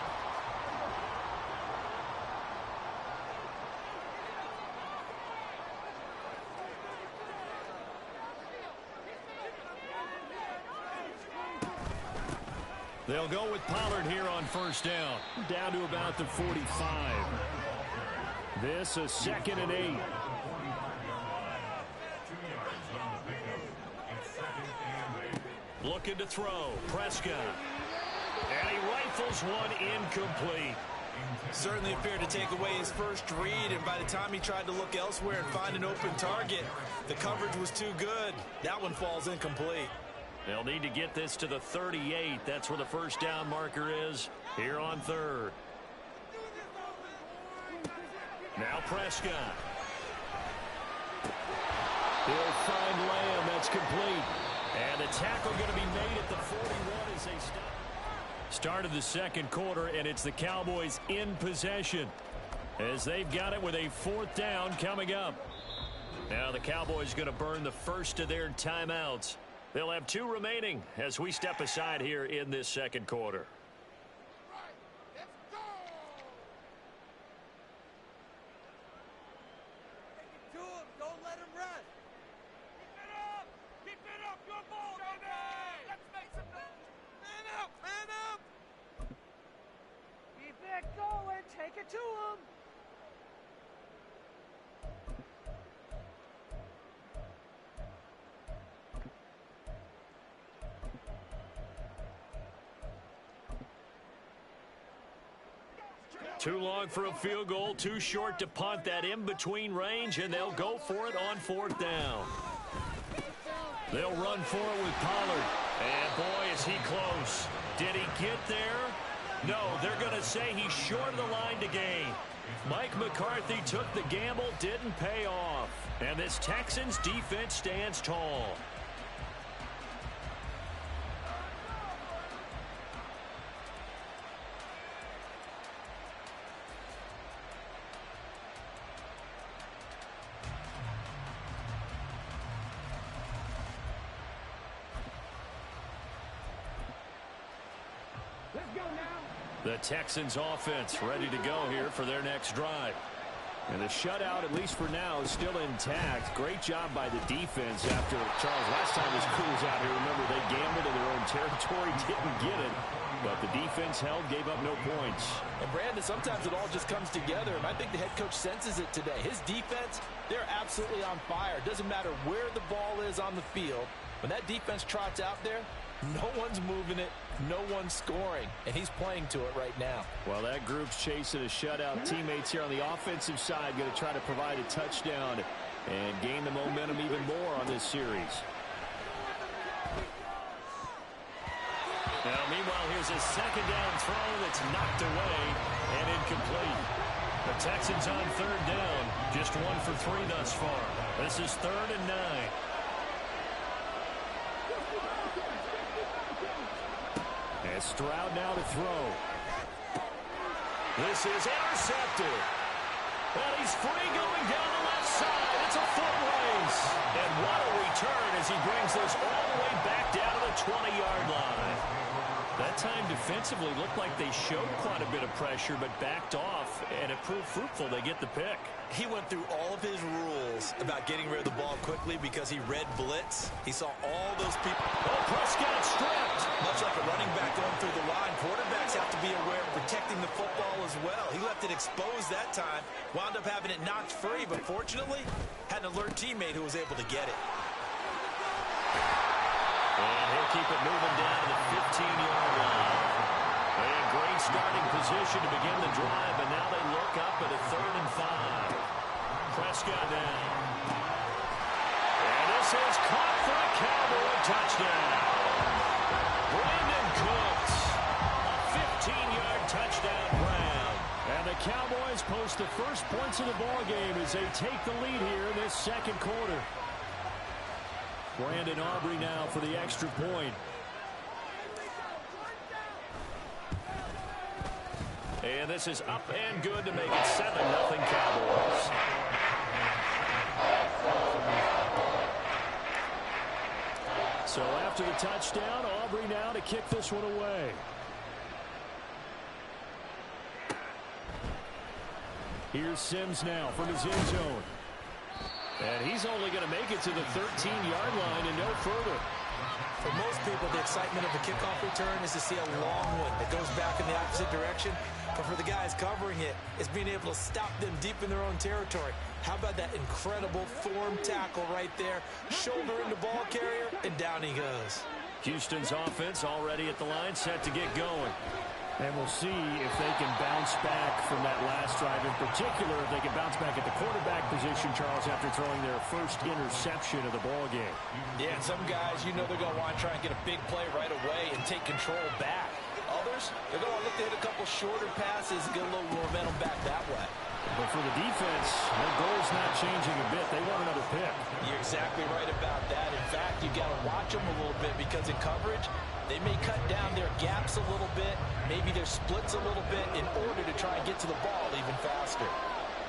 They'll go with Pollard here on first down. Down to about the 45. This is 2nd and 8. Looking to throw. Prescott. And he rifles one incomplete. Certainly appeared to take away his first read, and by the time he tried to look elsewhere and find an open target, the coverage was too good. That one falls incomplete. They'll need to get this to the 38. That's where the first down marker is here on 3rd. Now Prescott. He'll find Lamb. That's complete. And the tackle going to be made at the 41 as they started the 2nd quarter, and it's the Cowboys in possession as they've got it with a 4th down coming up. Now the Cowboys going to burn the first of their timeouts. They'll have 2 remaining as we step aside here in this 2nd quarter. Don't let him rest. Keep it up. Keep it up. Your ball, baby. Let's make some noise. Man up. Man up. Keep it going. Take it to him. Too long for a field goal, too short to punt. That in-between range, and they'll go for it on 4th down. They'll run for it with Pollard. And boy, is he close. Did he get there? No, they're going to say he's short of the line to gain. Mike McCarthy took the gamble, didn't pay off. And this Texans defense stands tall. The Texans offense ready to go here for their next drive. And the shutout, at least for now, is still intact. Great job by the defense after, Charles, last time his crew was out here. Remember, they gambled in their own territory, didn't get it. But the defense held, gave up no points. And, Brandon, sometimes it all just comes together. And I think the head coach senses it today. His defense, they're absolutely on fire. Doesn't matter where the ball is on the field. When that defense trots out there, No one's moving it. No one's scoring. And he's playing to it right now. Well, that group's chasing a shutout. Teammates here on the offensive side going to try to provide a touchdown and gain the momentum even more on this series. Now, meanwhile, here's a second down throw that's knocked away and incomplete. The Texans on third down, just 1 for 3 thus far. This is 3rd and 9. And Stroud now to throw. This is intercepted. And he's free going down the left side. It's a foot race. And what a return as he brings this all the way back down to the 20-yard line. That time defensively looked like they showed quite a bit of pressure but backed off, and it proved fruitful. They get the pick. He went through all of his rules about getting rid of the ball quickly because he read blitz. He saw all those people. Oh, Prescott stripped. Much like a running back going through the line, quarterbacks have to be aware of protecting the football as well. He left it exposed that time, wound up having it knocked free, but fortunately had an alert teammate who was able to get it. And he'll keep it moving down to the 15-yard line. A great starting position to begin the drive, but now they look up at a 3rd and 5. Prescott now. And this is caught for a Cowboy touchdown. Brandon Cooks. A 15-yard touchdown grab. And the Cowboys post the first points of the ballgame as they take the lead here in this second quarter. Brandon Aubrey now for the extra point. And this is up and good to make it 7-0 Cowboys. So after the touchdown, Aubrey now to kick this one away. Here's Sims now from his end zone. And he's only going to make it to the 13-yard line and no further. For most people, the excitement of a kickoff return is to see a long one that goes back in the opposite direction. But for the guys covering it, it's being able to stop them deep in their own territory. How about that incredible form tackle right there? Shoulder into ball carrier, and down he goes. Houston's offense already at the line, set to get going. And we'll see if they can bounce back from that last drive. In particular, if they can bounce back at the quarterback position, Charles, after throwing their first interception of the ballgame. Yeah, and some guys, you know they're going to want to try and get a big play right away and take control back. Others, they're going to look to hit a couple shorter passes and get a little momentum back that way. But for the defense, their goal's not changing a bit. They want another pick. You're exactly right about that. In fact, you've got to watch them a little bit because in coverage, they may cut down their gaps a little bit, maybe their splits a little bit in order to try and get to the ball even faster.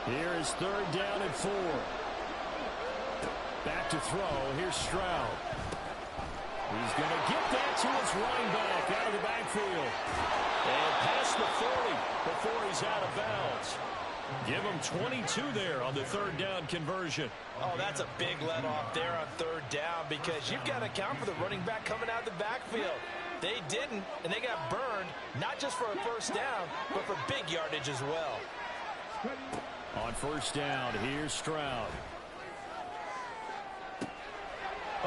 Here is 3rd down and 4. Back to throw. Here's Stroud. He's going to get that to his running back out of the backfield. And past the 40 before he's out of bounds. Give him 22 there on the 3rd down conversion. Oh, that's a big let off there on 3rd down because you've got to account for the running back coming out of the backfield. They didn't, and they got burned, not just for a 1st down, but for big yardage as well. On 1st down, here's Stroud.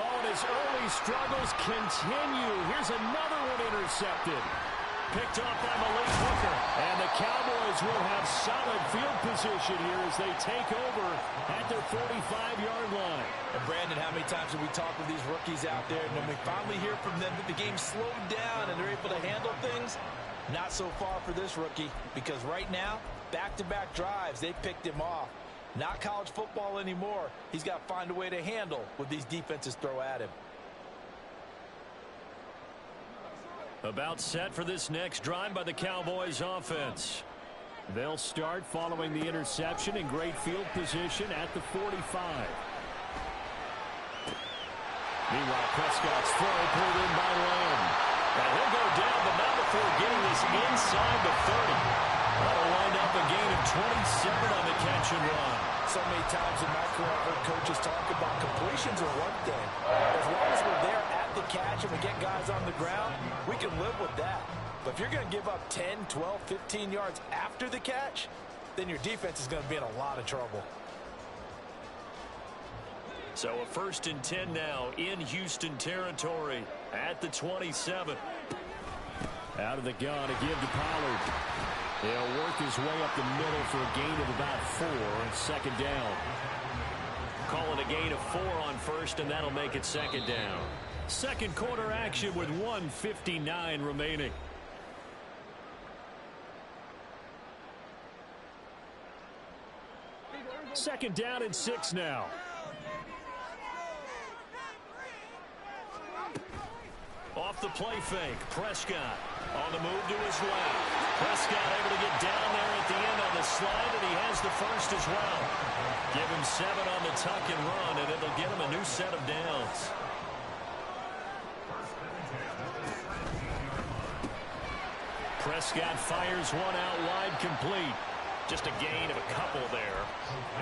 Oh, and his early struggles continue. Here's another one intercepted. Picked off by Malik Hooker. And the Cowboys will have solid field position here as they take over at their 45-yard line. And Brandon, how many times have we talked with these rookies out there, and then we finally hear from them that the game slowed down and they're able to handle things? Not so far for this rookie, because right now, back-to-back drives, they picked him off. Not college football anymore. He's got to find a way to handle what these defenses throw at him. About set for this next drive by the Cowboys offense. They'll start following the interception in great field position at the 45. Meanwhile, Prescott's throw pulled in by Lamb. Now he'll go down, but not before getting this inside the 30. That'll wind up a gain of 27 on the catch and run. So many times in my career, I've heard coaches talk about completions are one thing. As long as we're there at the catch and we get guys on the ground, we can live with that. But if you're going to give up 10, 12, 15 yards after the catch, then your defense is going to be in a lot of trouble. So a 1st and 10 now in Houston territory. at the 27. Out of the gun to give to Pollard. He'll work his way up the middle for a gain of about 4 on second down. Call it a gain of 4 on first, and that'll make it second down. Second quarter action with 1:59 remaining. Second down and 6 now. Off the play fake, Prescott on the move to his left. Prescott able to get down there at the end on the slide, and he has the first as well. Give him 7 on the tuck and run, and it'll get him a new set of downs. Prescott fires one out wide, complete. Just a gain of a couple there,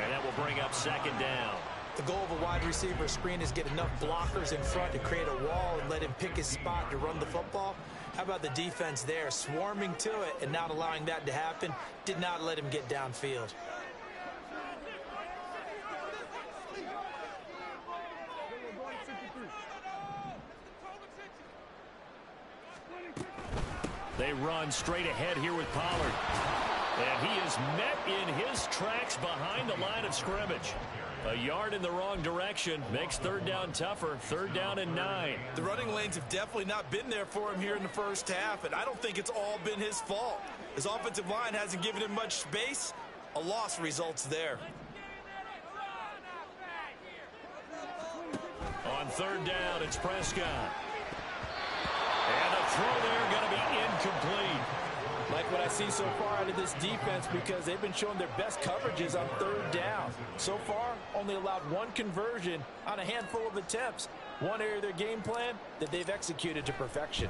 and that will bring up second down. The goal of a wide receiver screen is get enough blockers in front to create a wall and let him pick his spot to run the football. How about the defense there, swarming to it and not allowing that to happen? Did not let him get downfield. They run straight ahead here with Pollard. And he is met in his tracks behind the line of scrimmage. A yard in the wrong direction makes third down tougher. Third down and 9. The running lanes have definitely not been there for him here in the first half, and I don't think it's all been his fault. His offensive line hasn't given him much space. A loss results there. On third down, it's Prescott. And the throw there going to be incomplete. Like what I see so far out of this defense, because they've been showing their best coverages on third down. So far, only allowed 1 conversion on a handful of attempts. One area of their game plan that they've executed to perfection.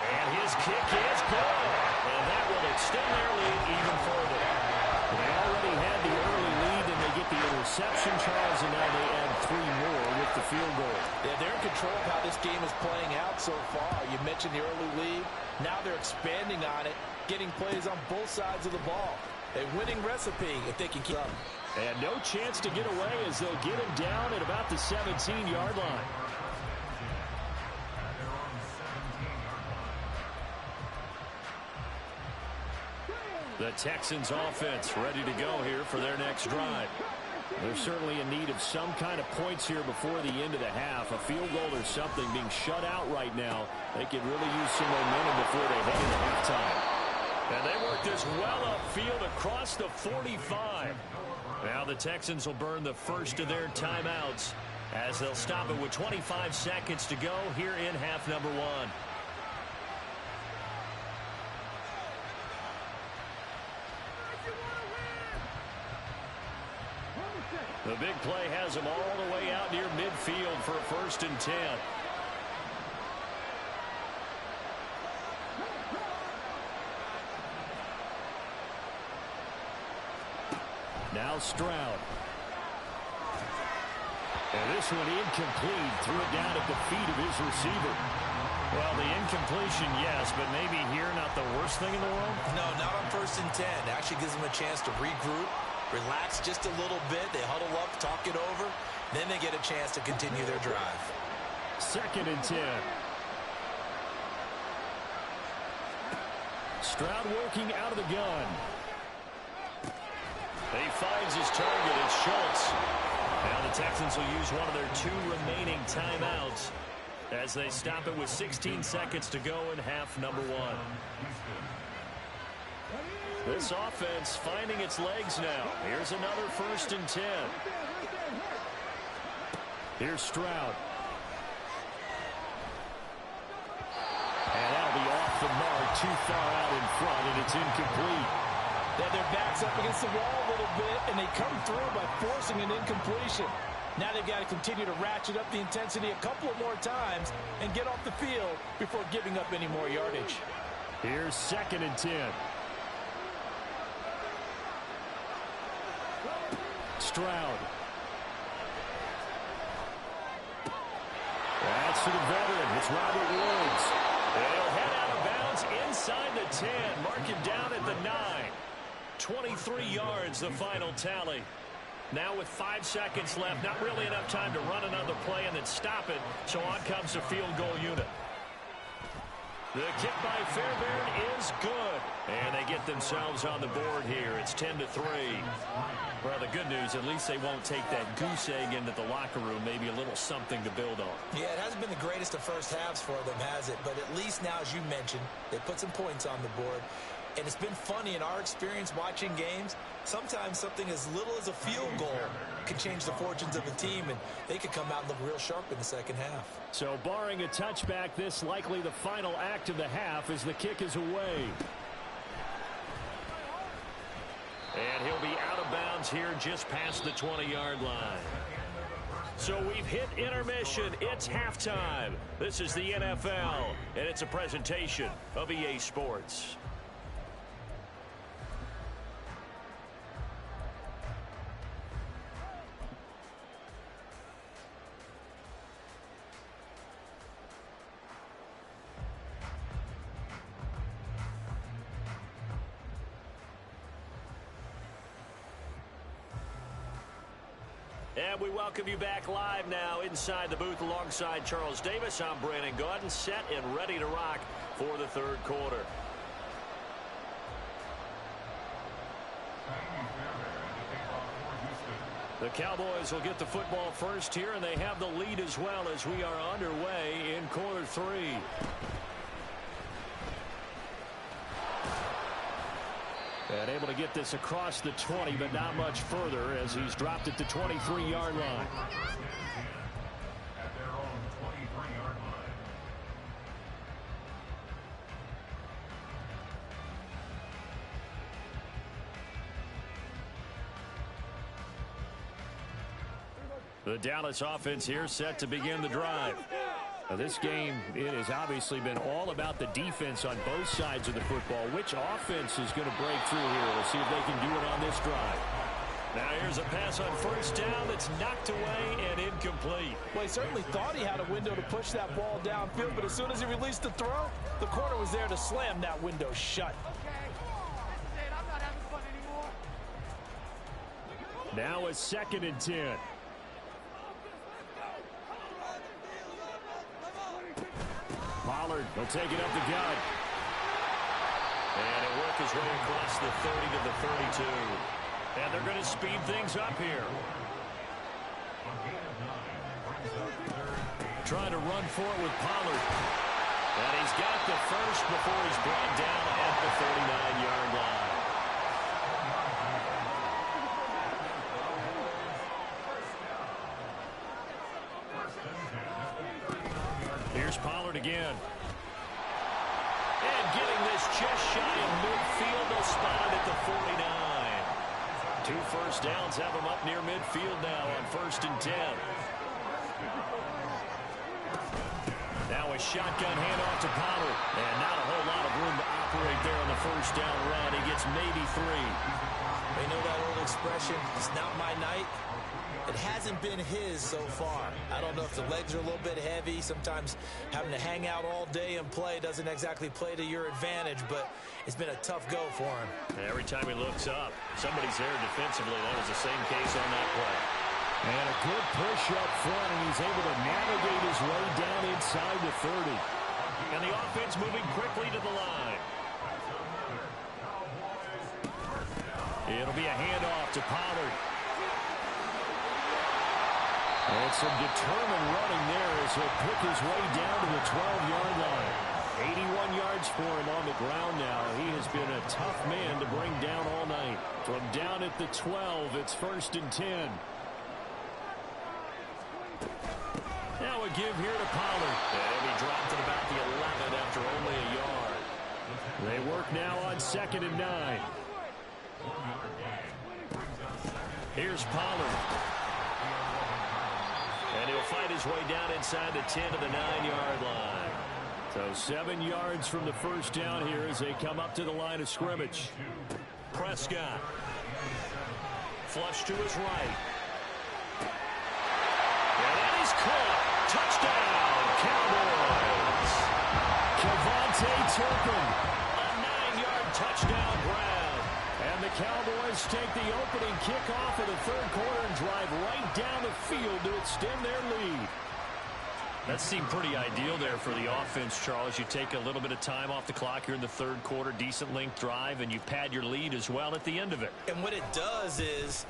And his kick is good. And that will extend their lead even further. They already had the early lead, and they get the interception, Charles, and now they add 3 more with the field goal. Yeah, they're in control of how this game is playing out so far. You mentioned the early lead. Now they're expanding on it, getting plays on both sides of the ball. A winning recipe if they can keep up. And no chance to get away as they'll get him down at about the 17-yard line. The Texans offense ready to go here for their next drive. They're certainly in need of some kind of points here before the end of the half. A field goal or something, being shut out right now. They could really use some momentum before they head into halftime. And they work this well upfield across the 45. Now the Texans will burn the first of their timeouts as they'll stop it with 25 seconds to go here in half number 1. The big play has him all the way out near midfield for a 1st and 10. Now Stroud. And this one incomplete. Threw it down at the feet of his receiver. Well, the incompletion, yes, but maybe here not the worst thing in the world? No, not on 1st and 10. It actually gives them a chance to regroup, relax just a little bit. They huddle up, talk it over. Then they get a chance to continue their drive. 2nd and 10. Stroud working out of the gun. He finds his target. It's Schultz. Now the Texans will use one of their 2 remaining timeouts as they stop it with 16 seconds to go in half number 1. This offense finding its legs now. Here's another 1st and 10. Here's Stroud. And that'll be off the mark, too far out in front, and it's incomplete. They have their backs up against the wall a little bit, and they come through by forcing an incompletion. Now they've got to continue to ratchet up the intensity a couple of more times and get off the field before giving up any more yardage. Here's 2nd and 10. Stroud. That's to the veteran. It's Robert Woods. They'll head out of bounds inside the 10. Mark it down at the 9. 23 yards, the final tally. Now with 5 seconds left, not really enough time to run another play and then stop it, so on comes the field goal unit. The kick by Fairbairn is good. And they get themselves on the board here. It's 10-3. Well, the good news, at least they won't take that goose egg into the locker room. Maybe a little something to build on. Yeah, it hasn't been the greatest of first halves for them, has it? But at least now, as you mentioned, they put some points on the board. And it's been funny in our experience watching games. Sometimes something as little as a field goal can change the fortunes of a team, and they could come out and look real sharp in the second half. So barring a touchback, this likely the final act of the half as the kick is away. And he'll be out of bounds here just past the 20-yard line. So we've hit intermission. It's halftime. This is the NFL, and it's a presentation of EA Sports. And we welcome you back live now inside the booth alongside Charles Davis. I'm Brandon Gaudin, set and ready to rock for the third quarter. The Cowboys will get the football first here, and they have the lead as well as we are underway in quarter three. And able to get this across the 20, but not much further as he's dropped at the 23-yard line. At their own 23-yard line. The Dallas offense here set to begin the drive. Now this game, it has obviously been all about the defense on both sides of the football. Which offense is going to break through here? We'll see if they can do it on this drive. Now here's a pass on first down that's knocked away and incomplete. Well, he certainly thought he had a window to push that ball downfield, but as soon as he released the throw, the corner was there to slam that window shut. Now a 2nd and 10. Pollard will take it up the gut. And it'll work his way across the 30 to the 32. And they're going to speed things up here. Trying to run for it with Pollard. And he's got the first before he's brought down at the 39-yard line. Here's Pollard again. And getting this just shy of midfield, they'll spot it at the 49. 2 first downs have him up near midfield now on 1st and 10. Now a shotgun handoff to Pollard. And not a whole lot of room to operate there on the first down run. He gets maybe 3. They know that old expression, it's not my night. It hasn't been his so far. I don't know if the legs are a little bit heavy. Sometimes having to hang out all day and play doesn't exactly play to your advantage, but it's been a tough go for him. Every time he looks up, somebody's there defensively. That was the same case on that play. And a good push up front, and he's able to navigate his way down inside the 30. And the offense moving quickly to the line. It'll be a handoff to Pollard. And some determined running there as he'll pick his way down to the 12-yard line. 81 yards for him on the ground now. He has been a tough man to bring down all night. From down at the 12, it's 1st and 10. Now a give here to Pollard. And he dropped at about the 11 after only a yard. They work now on 2nd and 9. Here's Pollard. And he'll fight his way down inside the 10 to the 9-yard line. So 7 yards from the first down here as they come up to the line of scrimmage. Prescott. Flush to his right. And that is caught. Touchdown, Cowboys. Kevontae Turpin. A 9-yard touchdown grab. And the Cowboys take the opening kickoff of the third quarter and drive right down the field to extend their lead. That seemed pretty ideal there for the offense, Charles. You take a little bit of time off the clock here in the third quarter, decent length drive, and you pad your lead as well at the end of it. And what it does is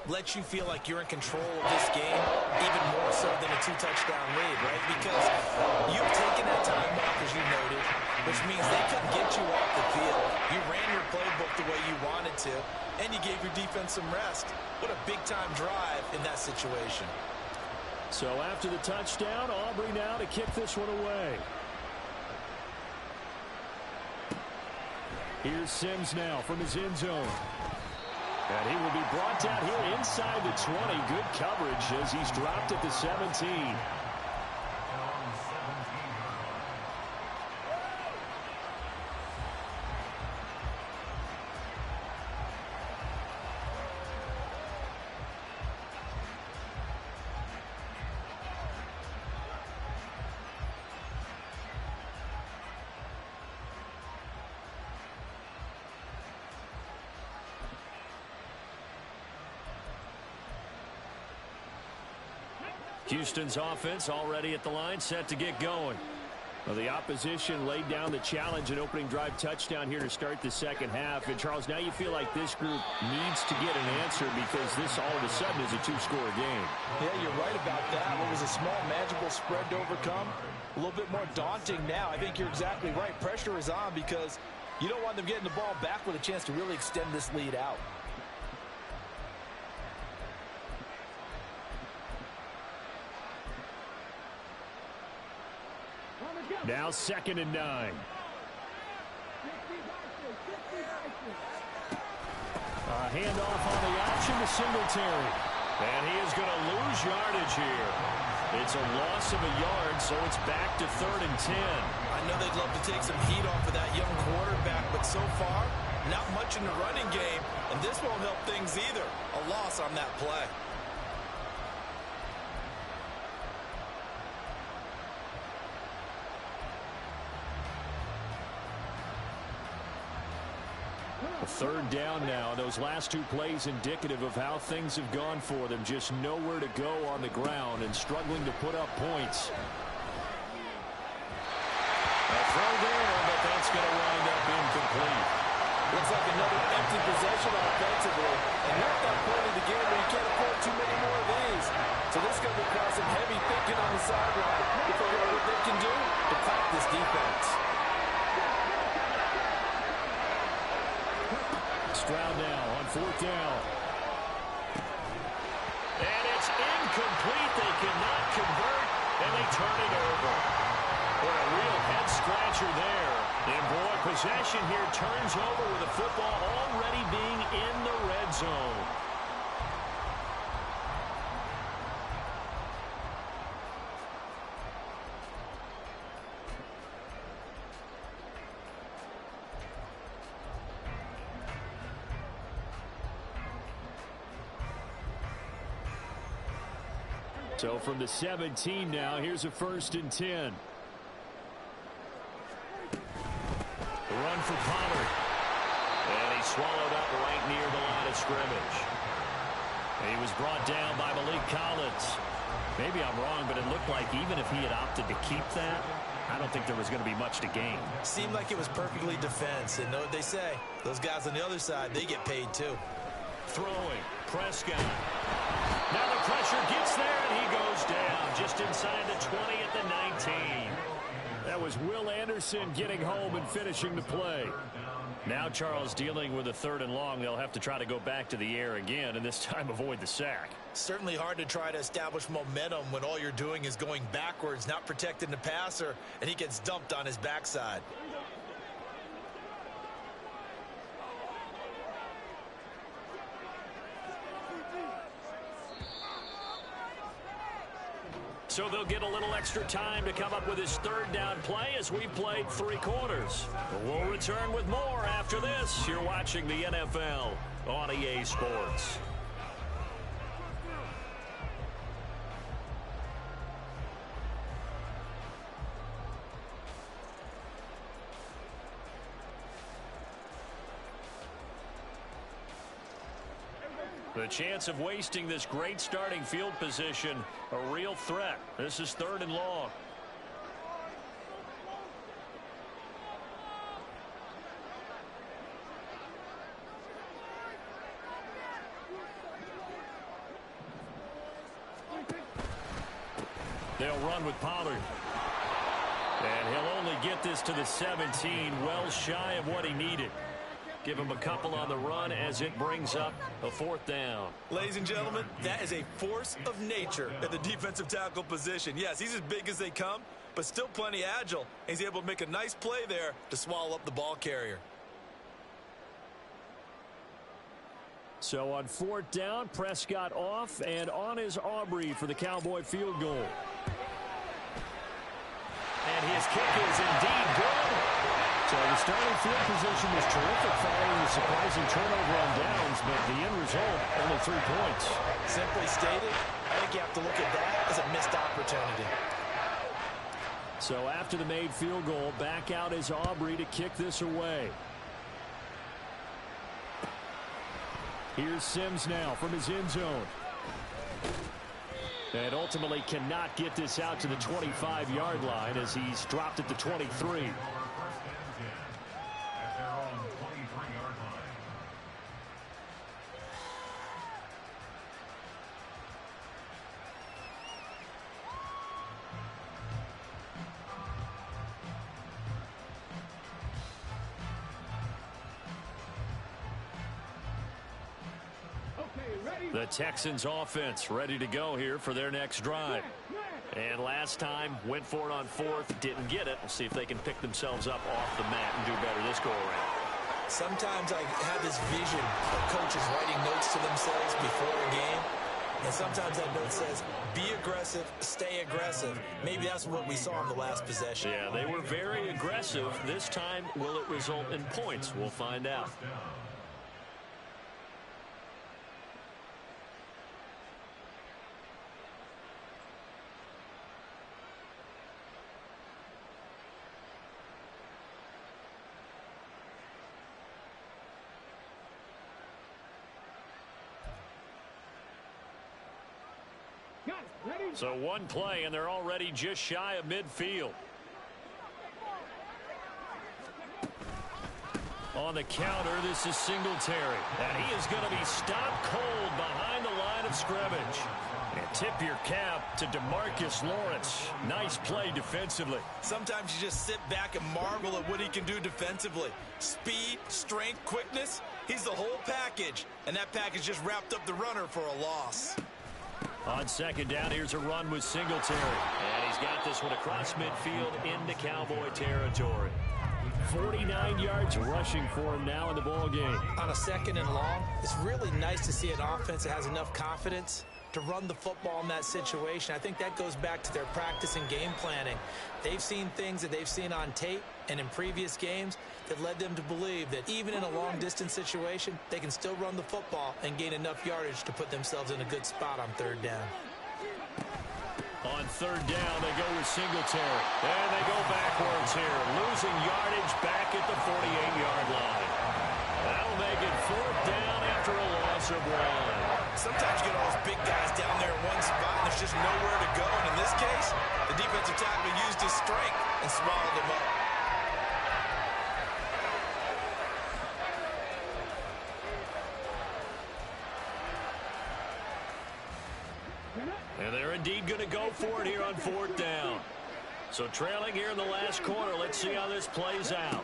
let you feel like you're in control of this game even more so than a 2-touchdown lead, right? Because you've taken that time off, as you noted, which means they couldn't get you off the field. You ran your playbook the way you wanted to, and you gave your defense some rest. What a big-time drive in that situation. So after the touchdown, Aubrey now to kick this one away. Here's Sims now from his end zone. And he will be brought down here inside the 20. Good coverage as he's dropped at the 17. Houston's offense already at the line, set to get going. Well, the opposition laid down the challenge and opening drive touchdown here to start the second half. And, Charles, now you feel like this group needs to get an answer because this all of a sudden is a two-score game. Yeah, you're right about that. What was a small, magical spread to overcome? A little bit more daunting now. I think you're exactly right. Pressure is on because you don't want them getting the ball back with a chance to really extend this lead out. Now 2nd and 9. A handoff on the option to Singletary. And he is going to lose yardage here. It's a loss of a yard, so it's back to 3rd and 10. I know they'd love to take some heat off of that young quarterback, but so far, not much in the running game, and this won't help things either. A loss on that play. A 3rd down now. Those last 2 plays indicative of how things have gone for them. Just nowhere to go on the ground and struggling to put up points. A throw there, but that's going to wind up incomplete. Looks like another empty possession offensively. And you're at that point of the game where you can't afford too many more of these. So this is going to require some heavy thinking on the sideline to figure out what they can do to crack this defense. Stroud now on 4th down. And it's incomplete. They cannot convert, and they turn it over. What a real head-scratcher there. And, boy, possession here turns over with the football already being in the red zone. So from the 17 now, here's a 1st and 10. The run for Pollard. And he's swallowed up right near the line of scrimmage. And he was brought down by Malik Collins. Maybe I'm wrong, but it looked like even if he had opted to keep that, I don't think there was going to be much to gain. Seemed like it was perfectly defense. And know what they say? Those guys on the other side, they get paid too. Throwing. Prescott. Now the pressure gets there, and he goes down just inside the 20 at the 19. That was Will Anderson getting home and finishing the play. Now Charles dealing with a 3rd and long. They'll have to try to go back to the air again, and this time avoid the sack. Certainly hard to try to establish momentum when all you're doing is going backwards, not protecting the passer, and he gets dumped on his backside. So they'll get a little extra time to come up with his 3rd down play as we played 3 quarters. We'll return with more after this. You're watching the NFL on EA Sports. The chance of wasting this great starting field position, a real threat. This is 3rd and long. They'll run with Pollard. And he'll only get this to the 17, well shy of what he needed. Give him a couple on the run as it brings up a 4th down. Ladies and gentlemen, that is a force of nature at the defensive tackle position. Yes, he's as big as they come, but still plenty agile. He's able to make a nice play there to swallow up the ball carrier. So on 4th down, Prescott off, and on is Aubrey for the Cowboy field goal. And his kick is indeed good. So the starting field position was terrific following the surprising turnover on downs, but the end result, only 3 points. Simply stated, I think you have to look at that as a missed opportunity. So after the made field goal, back out is Aubrey to kick this away. Here's Sims now from his end zone. And ultimately cannot get this out to the 25-yard line as he's dropped at the 23. At their own 23-yard line. The Texans offense ready to go here for their next drive. And last time went for it on 4th, didn't get it. We'll see if they can pick themselves up off the mat and do better this go around. Sometimes I have this vision of coaches writing notes to themselves before a game. And sometimes that note says, be aggressive, stay aggressive. Maybe that's what we saw in the last possession. Yeah, they were very aggressive. This time, will it result in points? We'll find out. So one play, and they're already just shy of midfield. On the counter, this is Singletary. And he is going to be stopped cold behind the line of scrimmage. And tip your cap to DeMarcus Lawrence. Nice play defensively. Sometimes you just sit back and marvel at what he can do defensively. Speed, strength, quickness. He's the whole package. And that package just wrapped up the runner for a loss. On 2nd down, here's a run with Singletary. And he's got this one across midfield into Cowboy territory. 49 yards rushing for him now in the ball game. On a 2nd and long, it's really nice to see an offense that has enough confidence to run the football in that situation. I think that goes back to their practice and game planning. They've seen things that they've seen on tape and in previous games that led them to believe that even in a long-distance situation, they can still run the football and gain enough yardage to put themselves in a good spot on 3rd down. On 3rd down, they go with Singletary. And they go backwards here, losing yardage back at the 48-yard line. That'll make it 4th down after a loss of 1. Sometimes you get all those big guys down there in one spot, and there's just nowhere to go. And in this case, the defensive tackle used his strength and swallowed him up. And they're indeed going to go for it here on 4th down. So trailing here in the last quarter. Let's see how this plays out.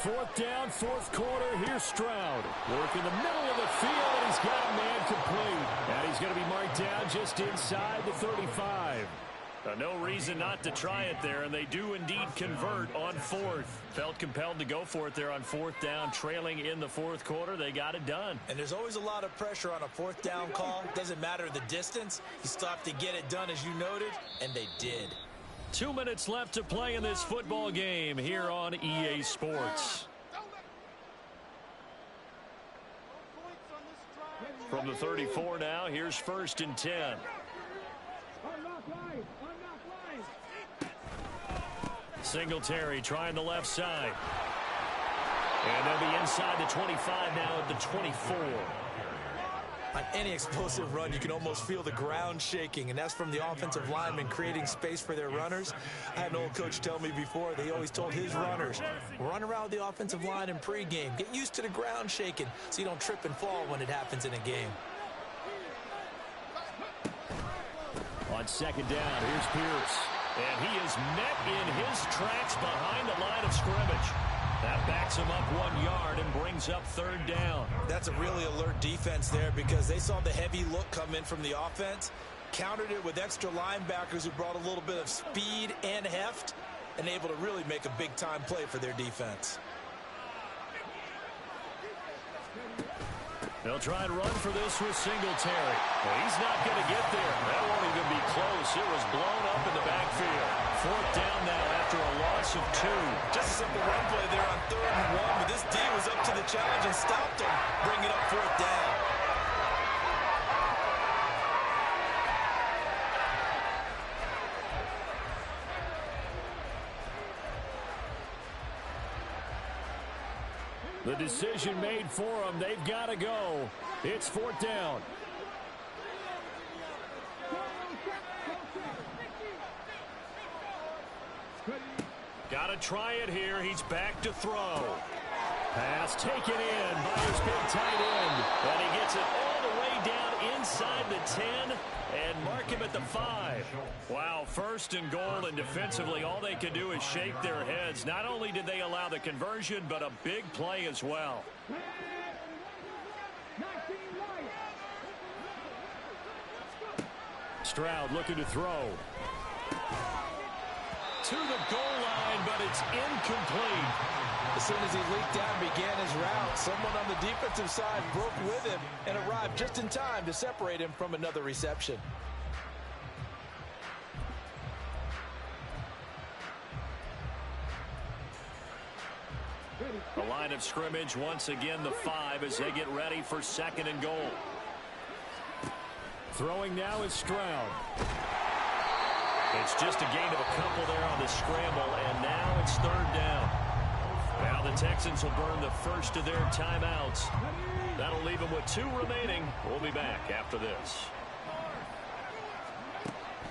4th down, 4th quarter. Here's Stroud. Work in the middle of the field, and he's got a man complete. And he's going to be marked down just inside the 35. No reason not to try it there, and they do indeed convert on 4th. Felt compelled to go for it there on 4th down, trailing in the 4th quarter. They got it done. And there's always a lot of pressure on a 4th down call. Doesn't matter the distance. You still have to get it done, as you noted, and they did. 2 minutes left to play in this football game here on EA Sports. From the 34 now, here's 1st and 10. Singletary trying the left side. And they'll be inside the 25 now at the 24. On any explosive run, you can almost feel the ground shaking, and that's from the offensive linemen creating space for their runners. I had an old coach tell me before, they always told his runners, run around the offensive line in pregame. Get used to the ground shaking so you don't trip and fall when it happens in a game. On second down, here's Pierce. And he is met in his tracks behind the line of scrimmage. That backs him up 1 yard and brings up third down. That's a really alert defense there because they saw the heavy look come in from the offense, countered it with extra linebackers who brought a little bit of speed and heft, and able to really make a big-time play for their defense. They'll try and run for this with Singletary. Well, he's not going to get there. That won't even be close. It was blown up in the backfield. Fourth down now after a loss of 2. Just a simple run play there on 3rd and 1, but this D was up to the challenge and stopped him, bringing up 4th down. The decision made for them. They've got to go. It's 4th down. Got to try it here. He's back to throw. Pass taken in by his big tight end. And he gets it all the way down inside the 10 and mark him at the 5. Wow, 1st and goal, and defensively all they can do is shake their heads. Not only did they allow the conversion, but a big play as well. Stroud looking to throw. To the goal line, but it's incomplete. As soon as he leaked out and began his route, someone on the defensive side broke with him and arrived just in time to separate him from another reception. The line of scrimmage, once again the 5 as they get ready for 2nd and goal. Throwing now is Stroud. It's just a gain of a couple there on the scramble, and now it's 3rd down. Now the Texans will burn the first of their timeouts. That'll leave them with 2 remaining. We'll be back after this.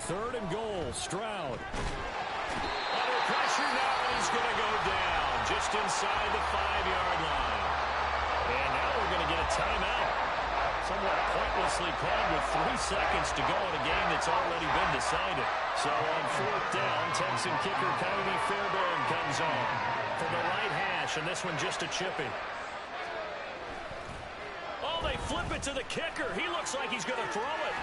3rd and goal, Stroud. Under pressure now, and he's going to go down just inside the 5-yard line. And now we're going to get a timeout. Somewhat pointlessly played with 3 seconds to go in a game that's already been decided. So on 4th down, Texan kicker Coyote Fairbairn comes on from the right hash, and this one just a chippy. Oh, they flip it to the kicker. He looks like he's going to throw it.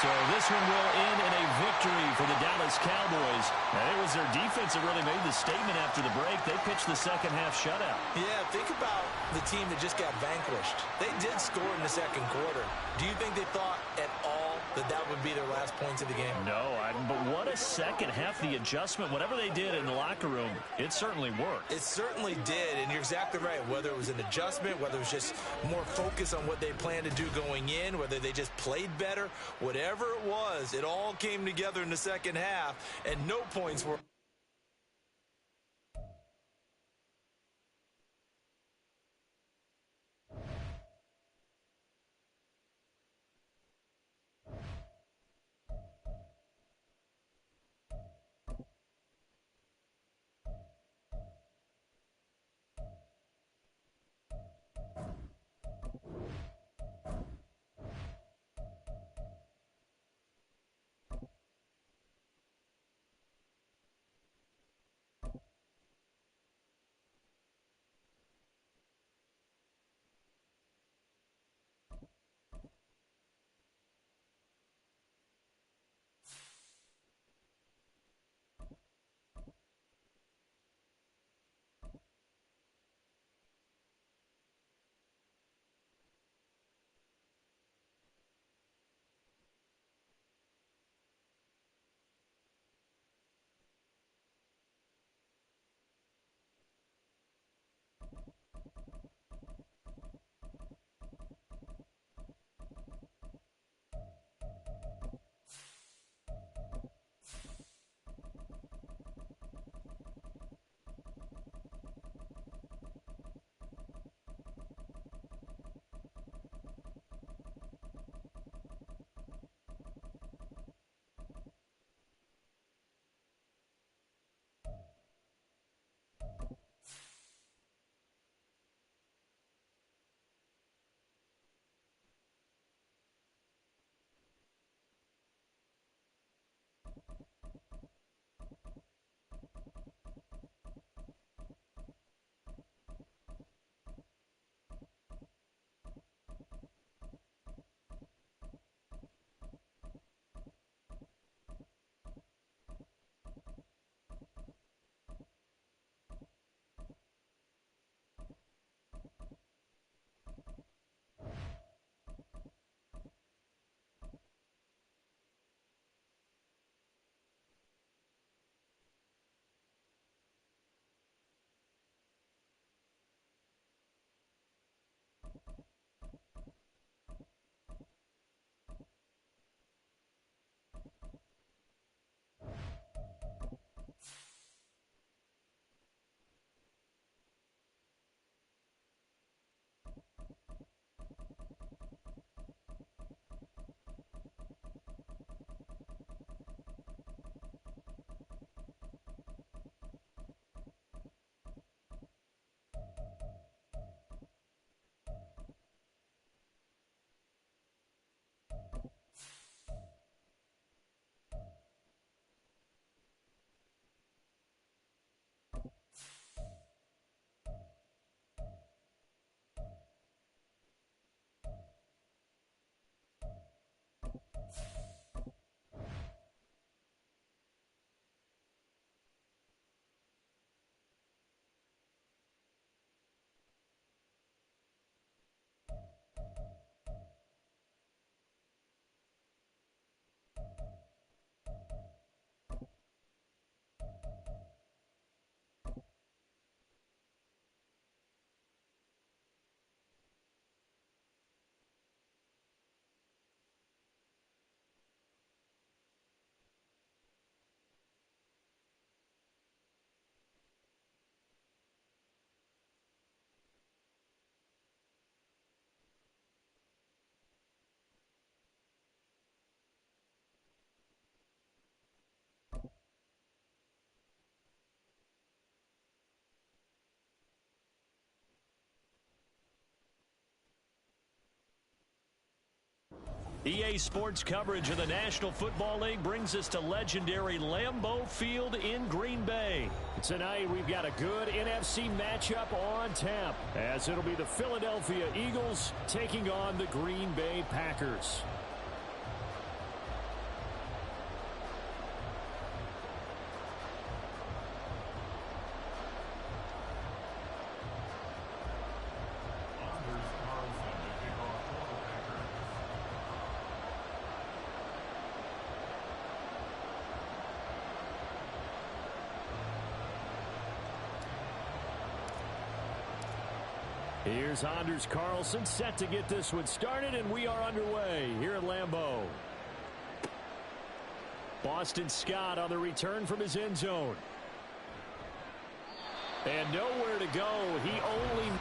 So this one will end in a victory for the Dallas Cowboys. And it was their defense that really made the statement after the break. They pitched the second-half shutout. Yeah, think about the team that just got vanquished. They did score in the 2nd quarter. Do you think they thought at all that that would be their last points of the game? No, but what a second half. The adjustment, whatever they did in the locker room, it certainly worked. It certainly did, and you're exactly right. Whether it was an adjustment, whether it was just more focus on what they planned to do going in, whether they just played better, whatever it was, it all came together in the second half, and no points were EA Sports coverage of the National Football League brings us to legendary Lambeau Field in Green Bay. Tonight, we've got a good NFC matchup on tap, as it'll be the Philadelphia Eagles taking on the Green Bay Packers. Here's Anders Carlson set to get this one started, and we are underway here at Lambeau. Boston Scott on the return from his end zone. And nowhere to go. He only...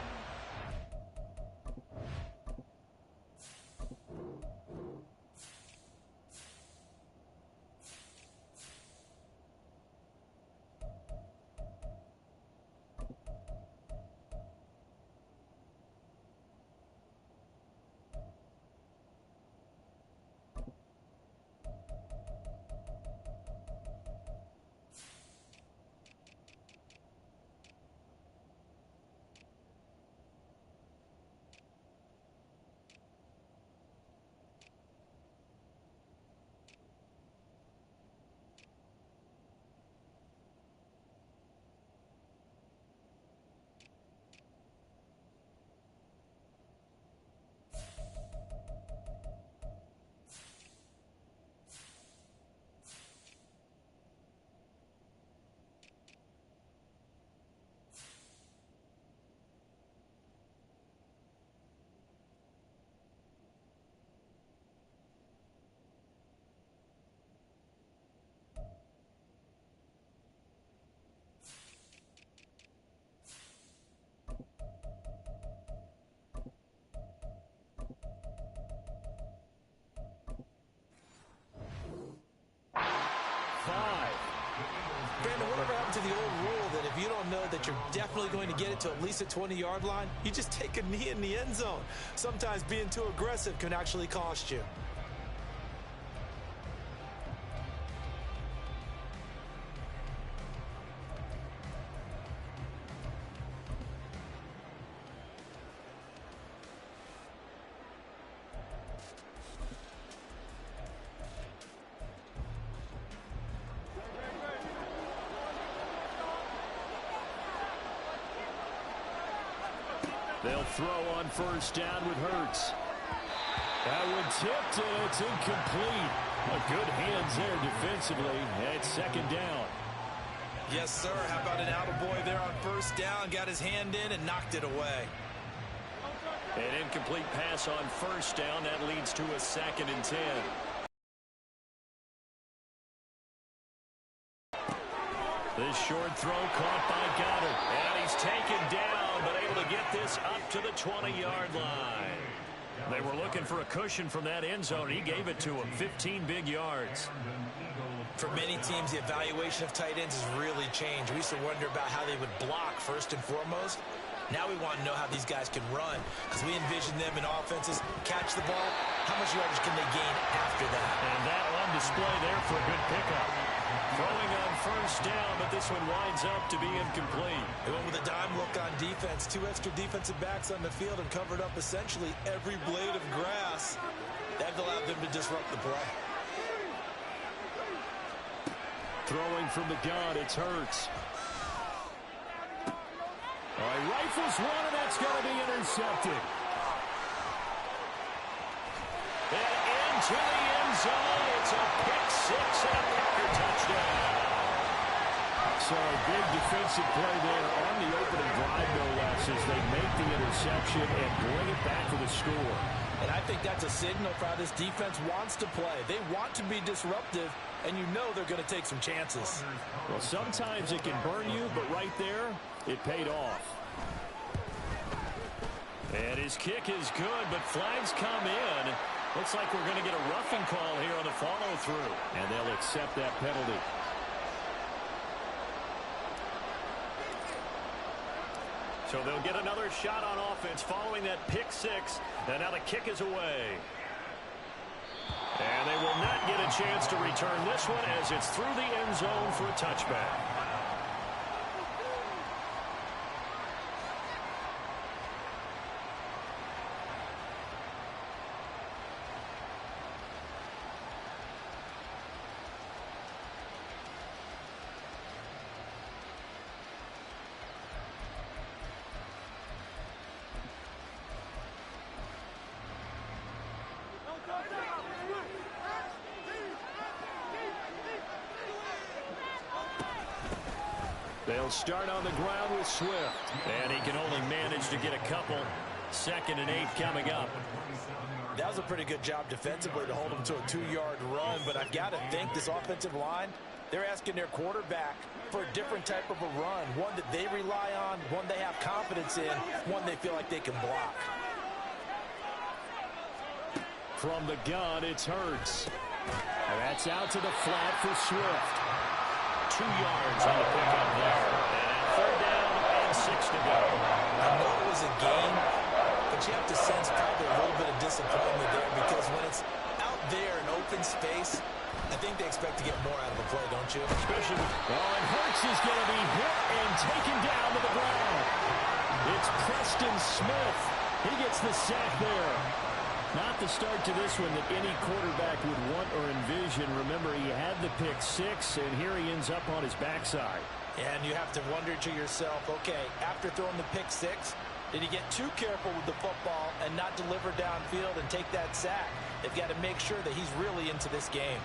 Brandon, whatever happened to the old rule that if you don't know that you're definitely going to get it to at least a 20-yard line, you just take a knee in the end zone. Sometimes being too aggressive can actually cost you. They'll throw on first down with Hurts. That one tipped, and it's incomplete. Good hands there defensively at second down. Yes, sir. How about an attaboy there on first down? Got his hand in and knocked it away. An incomplete pass on first down. That leads to a 2nd and 10. This short throw caught by Goddard. And he's taken down, but able to get this up to the 20-yard line. They were looking for a cushion from that end zone. He gave it to him, 15 big yards. For many teams, the evaluation of tight ends has really changed. We used to wonder about how they would block first and foremost. Now we want to know how these guys can run, because we envision them in offenses catch the ball. How much yardage can they gain after that? And that on display there for a good pickup. Throwing on first down, but this one winds up to be incomplete. They went with a dime look on defense. 2 extra defensive backs on the field and covered up essentially every blade of grass. That allowed them to disrupt the play. Throwing from the gun, it's Hurts. All right, rifles one, and that's going to be intercepted. And into the end zone. It's a pick six and a Packer touchdown. So big defensive play there on the opening drive, no less, as they make the interception and bring it back to the score. And I think that's a signal for how this defense wants to play. They want to be disruptive, and you know they're going to take some chances. Well, sometimes it can burn you, but right there, it paid off. And his kick is good, but flags come in. Looks like we're going to get a roughing call here on the follow-through. And they'll accept that penalty. So they'll get another shot on offense following that pick six. And now the kick is away. And they will not get a chance to return this one as it's through the end zone for a touchback. They'll start on the ground with Swift. And he can only manage to get a couple. 2nd and 8 coming up. That was a pretty good job defensively to hold him to a 2-yard run. But I've got to think this offensive line, they're asking their quarterback for a different type of a run. One that they rely on, one they have confidence in, one they feel like they can block. From the gun, it's Hurts. That's out to the flat for Swift. 2 yards on the pickup there. And 3rd down and 6 to go. I know it was a game, but you have to sense probably a little bit of disappointment there because when it's out there in open space, I think they expect to get more out of the play, don't you? Especially with... Oh, and Hurts is going to be hit and taken down to the ground. It's Preston Smith. He gets the sack there. Not the start to this one that any quarterback would want or envision. Remember, he had the pick 6, and here he ends up on his backside. And you have to wonder to yourself, okay, after throwing the pick 6, did he get too careful with the football and not deliver downfield and take that sack? They've got to make sure that he's really into this game.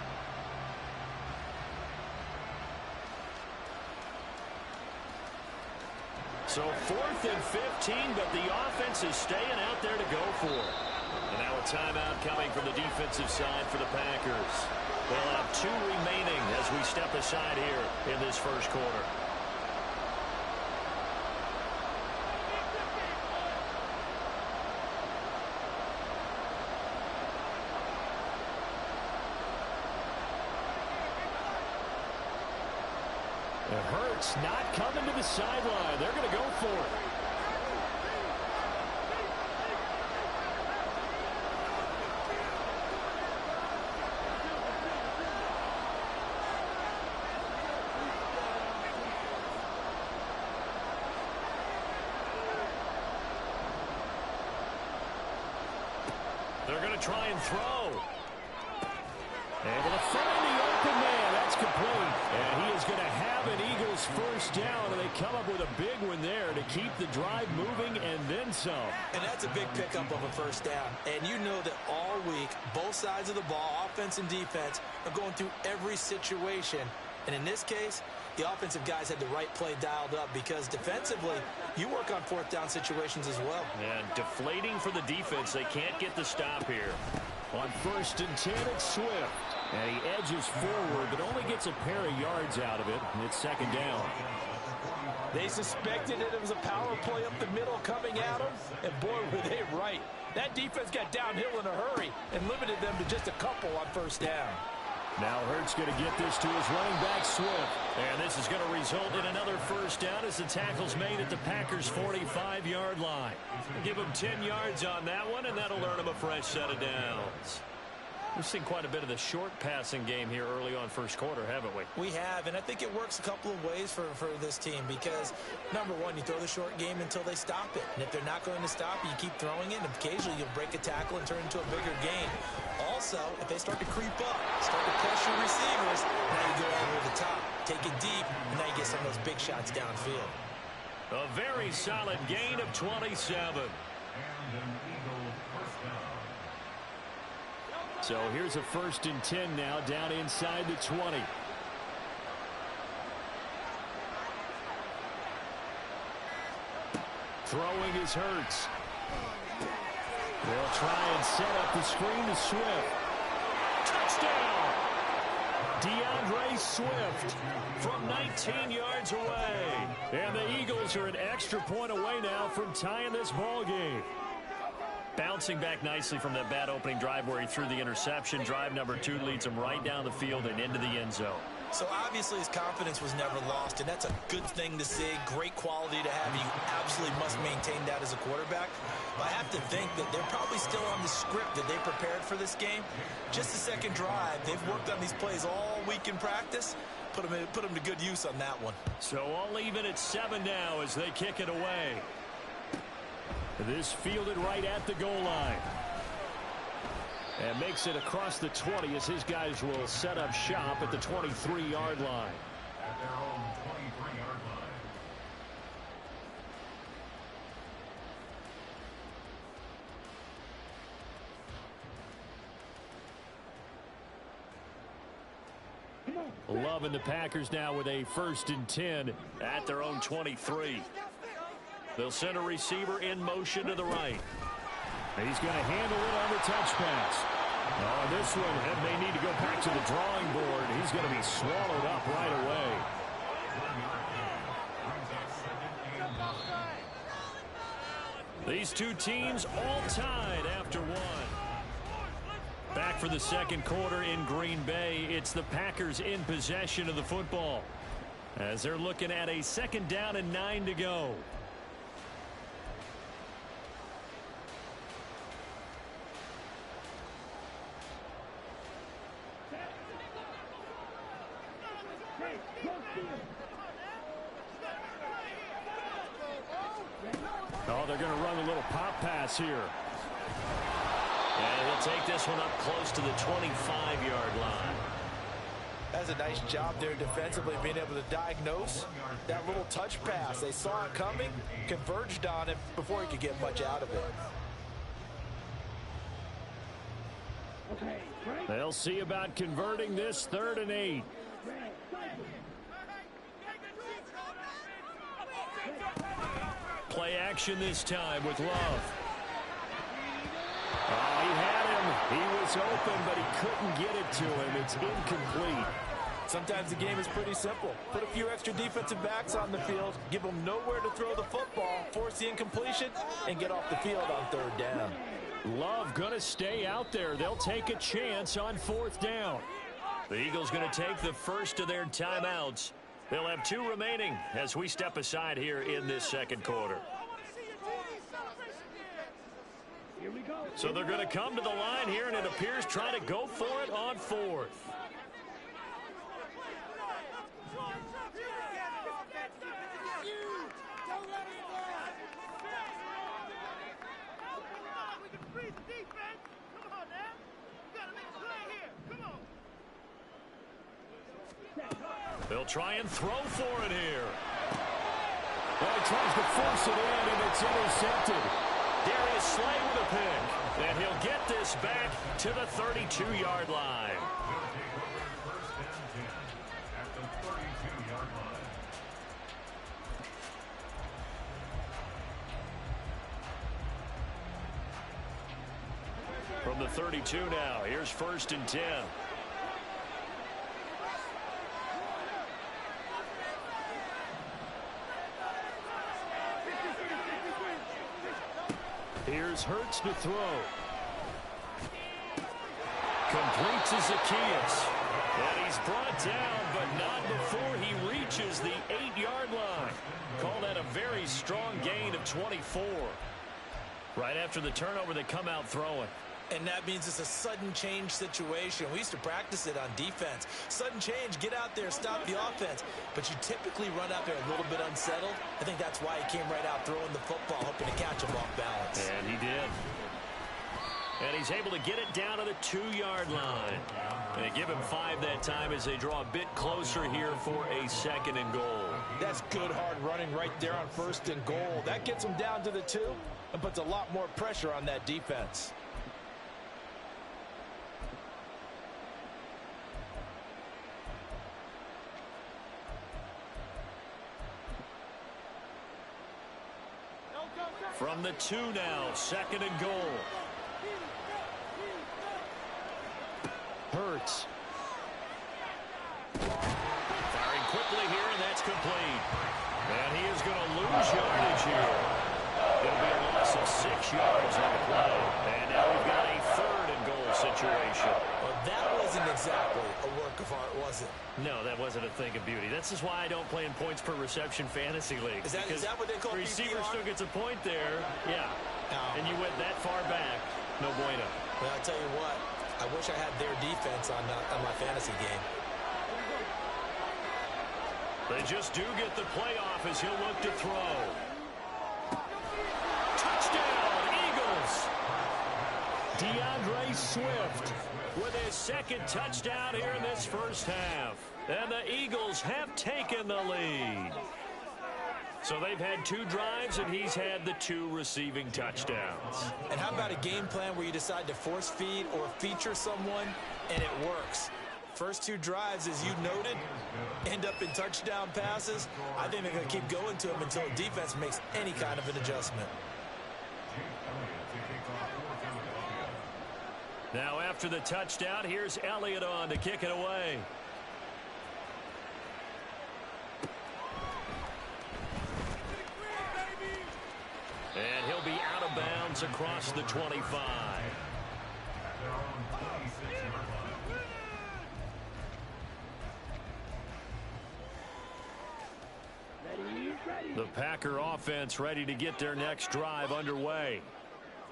So 4th and 15, but the offense is staying out there to go for it. And now a timeout coming from the defensive side for the Packers. They'll have 2 remaining as we step aside here in this first quarter. It hurts not coming to the sideline. They're going to go for it. They're going to try and throw. Able to find the open man. That's complete. And he is going to have an Eagles first down, and they come up with a big one there to keep the drive moving and then some. And that's a big pickup of a first down. And you know that all week, both sides of the ball, offense and defense, are going through every situation. And in this case, the offensive guys had the right play dialed up because defensively, you work on 4th down situations as well. And deflating for the defense. They can't get the stop here. On 1st and 10, it's Swift. And he edges forward, but only gets a pair of yards out of it. And it's 2nd down. They suspected it was a power play up the middle coming at them. And boy, were they right. That defense got downhill in a hurry and limited them to just a couple on 1st down. Now Hurts going to get this to his running back, Swift. And this is going to result in another first down as the tackle's made at the Packers' 45-yard line. Give him 10 yards on that one, and that'll earn him a fresh set of downs. We've seen quite a bit of the short passing game here early on first quarter, haven't we? We have, and I think it works a couple of ways for this team because, number one, you throw the short game until they stop it. And if they're not going to stop it, you keep throwing it, and occasionally you'll break a tackle and turn it into a bigger game. Also, if they start to creep up, start to pressure receivers, now you go over the top, take it deep, and now you get some of those big shots downfield. A very solid gain of 27. And an Eagle first down. So here's a 1st and 10 now down inside the 20. Throwing is Hurts. They'll try and set up the screen to Swift. Touchdown! DeAndre Swift from 19 yards away. And the Eagles are an extra point away now from tying this ball game. Bouncing back nicely from that bad opening drive where he threw the interception. Drive number 2 leads him right down the field and into the end zone. So obviously his confidence was never lost, and that's a good thing to see. Great quality to have. You absolutely must maintain that as a quarterback. But I have to think that they're probably still on the script that they prepared for this game. Just the second drive. They've worked on these plays all week in practice. Put them to good use on that one. So all even at 7 now as they kick it away. This fielded right at the goal line. And makes it across the 20 as his guys will set up shop at the 23-yard line. At their own 23-yard line. Loving the Packers now with a 1st and 10 at their own 23. They'll send a receiver in motion to the right. He's going to handle it on the touch pass. On this one, they need to go back to the drawing board. He's going to be swallowed up right away. These two teams all tied after one. Back for the second quarter in Green Bay. It's the Packers in possession of the football as they're looking at a 2nd down and 9 to go. Oh, they're going to run a little pop pass here. And he'll take this one up close to the 25-yard line. That's a nice job there defensively, being able to diagnose that little touch pass. They saw it coming, converged on it before he could get much out of it. They'll see about converting this 3rd and 8. Play action this time with Love. Oh, he had him. He was open, but he couldn't get it to him. It's incomplete. Sometimes the game is pretty simple. Put a few extra defensive backs on the field, give them nowhere to throw the football, force the incompletion, and get off the field on 3rd down. Love going to stay out there. They'll take a chance on 4th down. The Eagles going to take the first of their timeouts. They'll have 2 remaining as we step aside here in this second quarter. So they're going to come to the line here, and it appears trying to go for it on 4th. They'll try and throw for it here. Well, he tries to force it in, and it's intercepted. Darius Slay with a pick. And he'll get this back to the 32-yard line. At the 32-yard line. From the 32 now, here's 1st and 10. Here's Hurts to throw. Complete to Zacchaeus. And he's brought down, but not before he reaches the 8-yard line. Call that a very strong gain of 24. Right after the turnover, they come out throwing. And that means it's a sudden change situation. We used to practice it on defense. Sudden change, get out there, stop the offense. But you typically run out there a little bit unsettled. I think that's why he came right out throwing the football, hoping to catch him off balance. And he did. And he's able to get it down to the 2-yard line. And they give him 5 that time as they draw a bit closer here for a 2nd and goal. That's good hard running right there on 1st and goal. That gets him down to the 2 and puts a lot more pressure on that defense. From the 2 now, 2nd and goal. Hurts. Firing quickly here, and that's complete. And he is going to lose yardage here. It'll be a loss of 6 yards on the play. And now we've got a 3rd and goal situation. Well, that wasn't exactly a work of of art, was it? No, that wasn't a thing of beauty. This is why I don't play in points per reception fantasy league. Is that what they call receiver PPR? still gets a point there. Yeah. And you went that far back. No bueno. Well, I'll tell you what. I wish I had their defense on my fantasy game. They just do get the playoff as he'll look to throw. Touchdown, Eagles! DeAndre Swift with his second touchdown here in this first half. And the Eagles have taken the lead. So they've had 2 drives, and he's had the 2 receiving touchdowns. And how about a game plan where you decide to force feed or feature someone, and it works? First 2 drives, as you noted, end up in touchdown passes. I think they're going to keep going to them until defense makes any kind of an adjustment. Now after the touchdown, here's Elliott on to kick it away. And he'll be out of bounds across the 25. The Packer offense ready to get their next drive underway.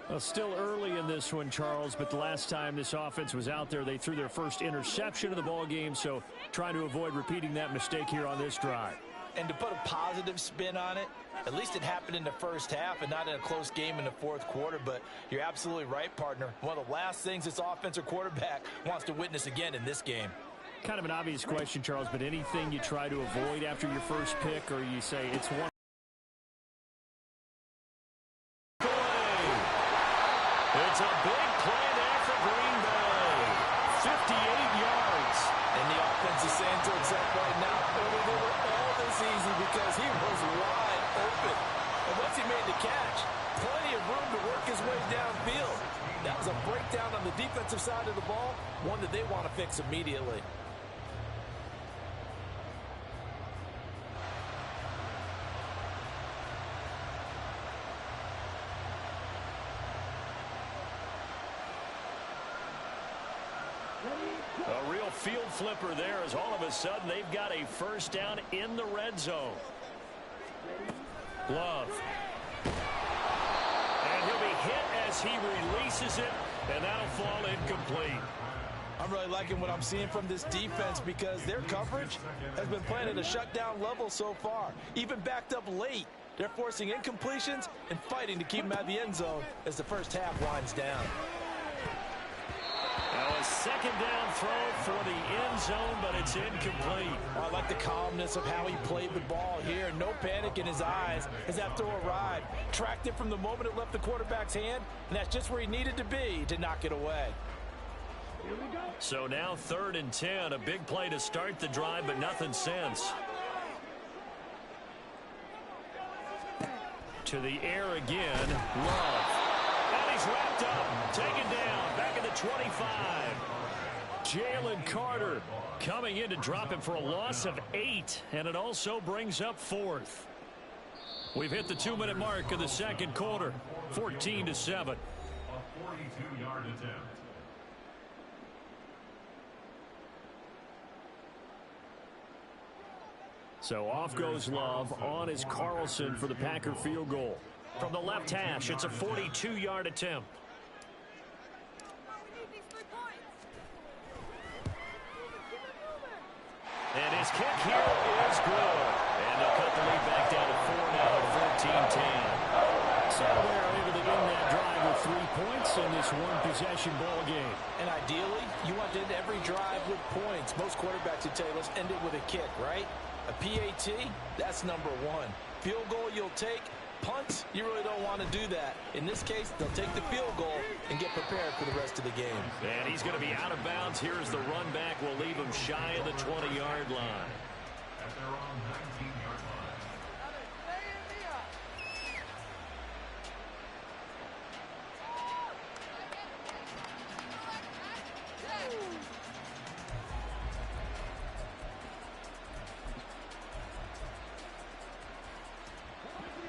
Well, still early in this one, Charles, but the last time this offense was out there, they threw their first interception of the ball game, so trying to avoid repeating that mistake here on this drive. And to put a positive spin on it, at least it happened in the first half and not in a close game in the fourth quarter. But you're absolutely right, partner. One of the last things this offensive quarterback wants to witness again in this game. Kind of an obvious question, Charles, but anything you try to avoid after your first pick, or you say it's one? It's a big play there for Green Bay. 58 yards. And the offense is saying to itself right now, they were all this easy because he was wide open. And once he made the catch, plenty of room to work his way downfield. That was a breakdown on the defensive side of the ball, one that they want to fix immediately. A real field flipper there as all of a sudden they've got a first down in the red zone. Love. And he'll be hit as he releases it, and that'll fall incomplete. I'm really liking what I'm seeing from this defense because their coverage has been playing at a shutdown level so far. Even backed up late, they're forcing incompletions and fighting to keep them out of the end zone as the first half winds down. Now a second down throw for the end zone, but it's incomplete. I like the calmness of how he played the ball here. No panic in his eyes as that throw arrived. Tracked it from the moment it left the quarterback's hand, and that's just where he needed to be to knock it away. So now 3rd and 10, a big play to start the drive, but nothing since. To the air again, Love. And he's wrapped up, taken down, back at the 25. Jalen Carter coming in to drop him for a loss of 8, and it also brings up 4th. We've hit the 2-minute mark of the second quarter, 14-7. A 42-yard attempt. So off goes Love. On is Carlson for the Packer field goal. From the left hash, it's a 42-yard attempt. And his kick here is good. And they'll cut the lead back down to 4 now at 14-10. So they're able to end that drive with 3 points in this one-possession ball game. And ideally, you want to end every drive with points. Most quarterbacks would tell you, let's end it with a kick, right? A PAT, that's number 1. Field goal you'll take. Punts, you really don't want to do that. In this case, they'll take the field goal and get prepared for the rest of the game. And he's going to be out of bounds. Here's the run back. We'll leave him shy of the 20-yard line. At their own 19-yard line.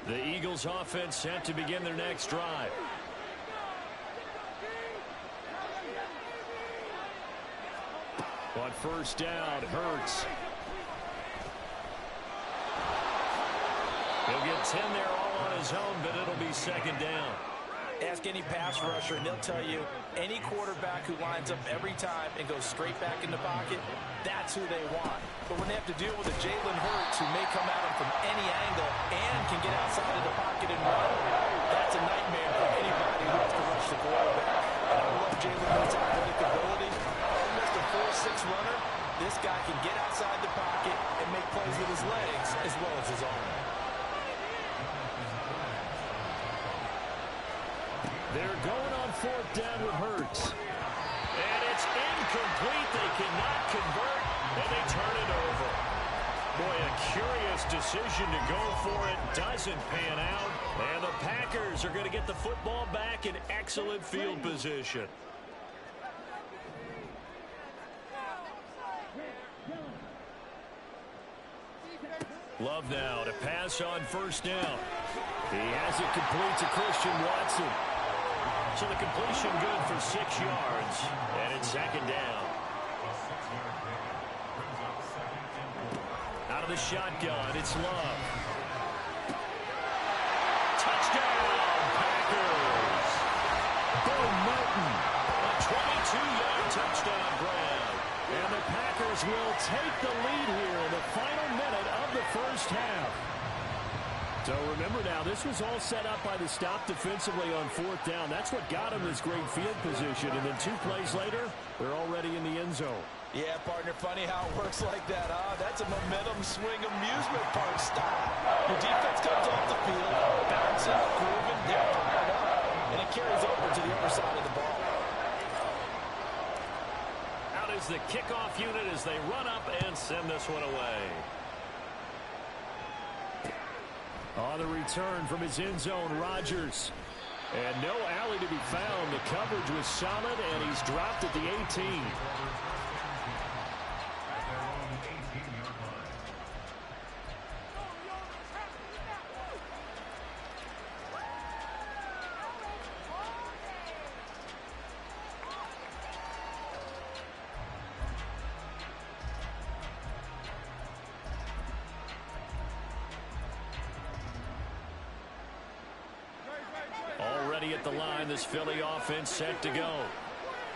The Eagles offense set to begin their next drive. On first down, Hurts. He'll get 10 there all on his own, but it'll be second down. Ask any pass rusher, and they'll tell you any quarterback who lines up every time and goes straight back in the pocket, that's who they want. But when they have to deal with a Jalen Hurts who may come at him from any angle and can get outside of the pocket and run, that's a nightmare for anybody who has to rush the quarterback. And I love Jalen Hurts' athletic ability. Almost a 4-6 runner. This guy can get outside the pocket and make plays with his legs as well as his arm. They're going on fourth down with Hurts. And it's incomplete. They cannot convert, and they turn it over. Boy, a curious decision to go for it. Doesn't pan out. And the Packers are going to get the football back in excellent field position. Love now to pass on first down. He has it complete to Christian Watson. So the completion good for 6 yards, and it's second down. Out of the shotgun, it's Love. Touchdown, Packers! Bo Melton, a 22-yard touchdown grab. And the Packers will take the lead here in the final minute of the first half. So remember now, this was all set up by the stop defensively on fourth down. That's what got him this great field position. And then 2 plays later, they're already in the end zone. Yeah, partner, funny how it works like that, huh? That's a momentum swing amusement park style. Your defense comes off the field, bouncing, grooving, they're fired up, and it carries over to the other side of the ball. Out is the kickoff unit as they run up and send this one away. On the return from his end zone, Rodgers. And no alley to be found. The coverage was solid, and he's dropped at the 18. Already at the line, this Philly offense set to go.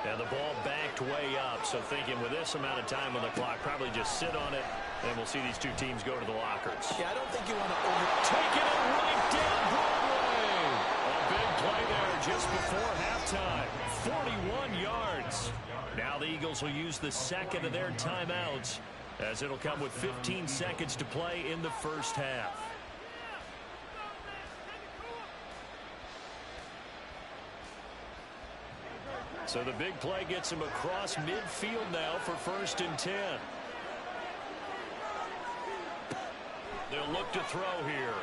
And the ball backed way up. So thinking with this amount of time on the clock, probably just sit on it, and we'll see these 2 teams go to the lockers. Yeah, I don't think you want to Taking it right down Broadway. A big play there just before halftime. 41 yards. Now the Eagles will use the second of their timeouts, as it'll come with 15 seconds to play in the first half. So the big play gets him across midfield now for first and 10. They'll look to throw here.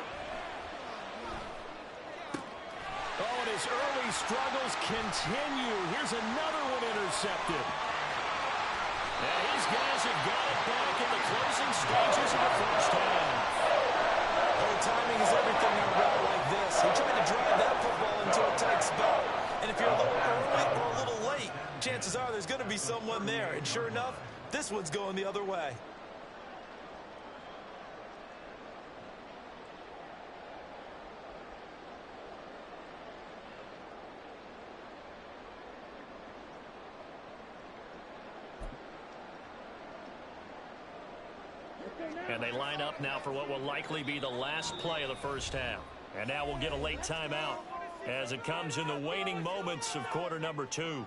Oh, and his early struggles continue. Here's another one intercepted. And these guys have got it back in the closing stages of the first half. Well, timing is everything on a route like this. He tried to drive that football into a tight spot. And if you're a little early or a little late, chances are there's going to be someone there. And sure enough, this one's going the other way. And they line up now for what will likely be the last play of the first half. And now we'll get a late timeout as it comes in the waning moments of quarter number 2.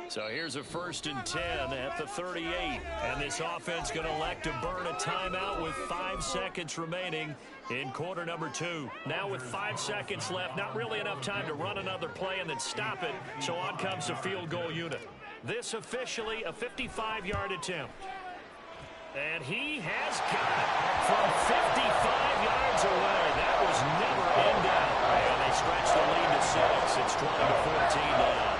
So here's a first and 10 at the 38. And this offense going to elect to burn a timeout with 5 seconds remaining in quarter number 2. Now with 5 seconds left, not really enough time to run another play and then stop it. So on comes the field goal unit. This officially a 55-yard attempt. And he has got it from 55 yards away. That was never in doubt. And they stretch the lead to 6. It's 20-14 now.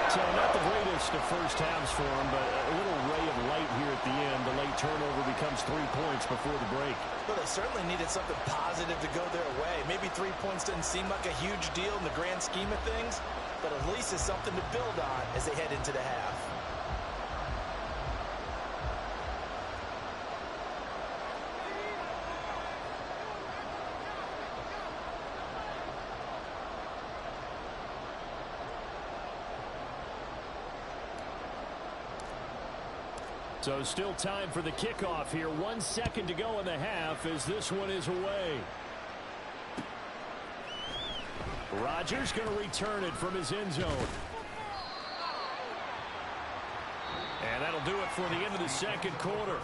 So not the greatest of first halves for him, but a little ray of light here at the end. The late turnover becomes 3 points before the break. Well, they certainly needed something positive to go their way. Maybe 3 points doesn't seem like a huge deal in the grand scheme of things, but at least it's something to build on as they head into the half. So still time for the kickoff here. 1 second to go in the half as this one is away. Rodgers going to return it from his end zone. And that'll do it for the end of the second quarter.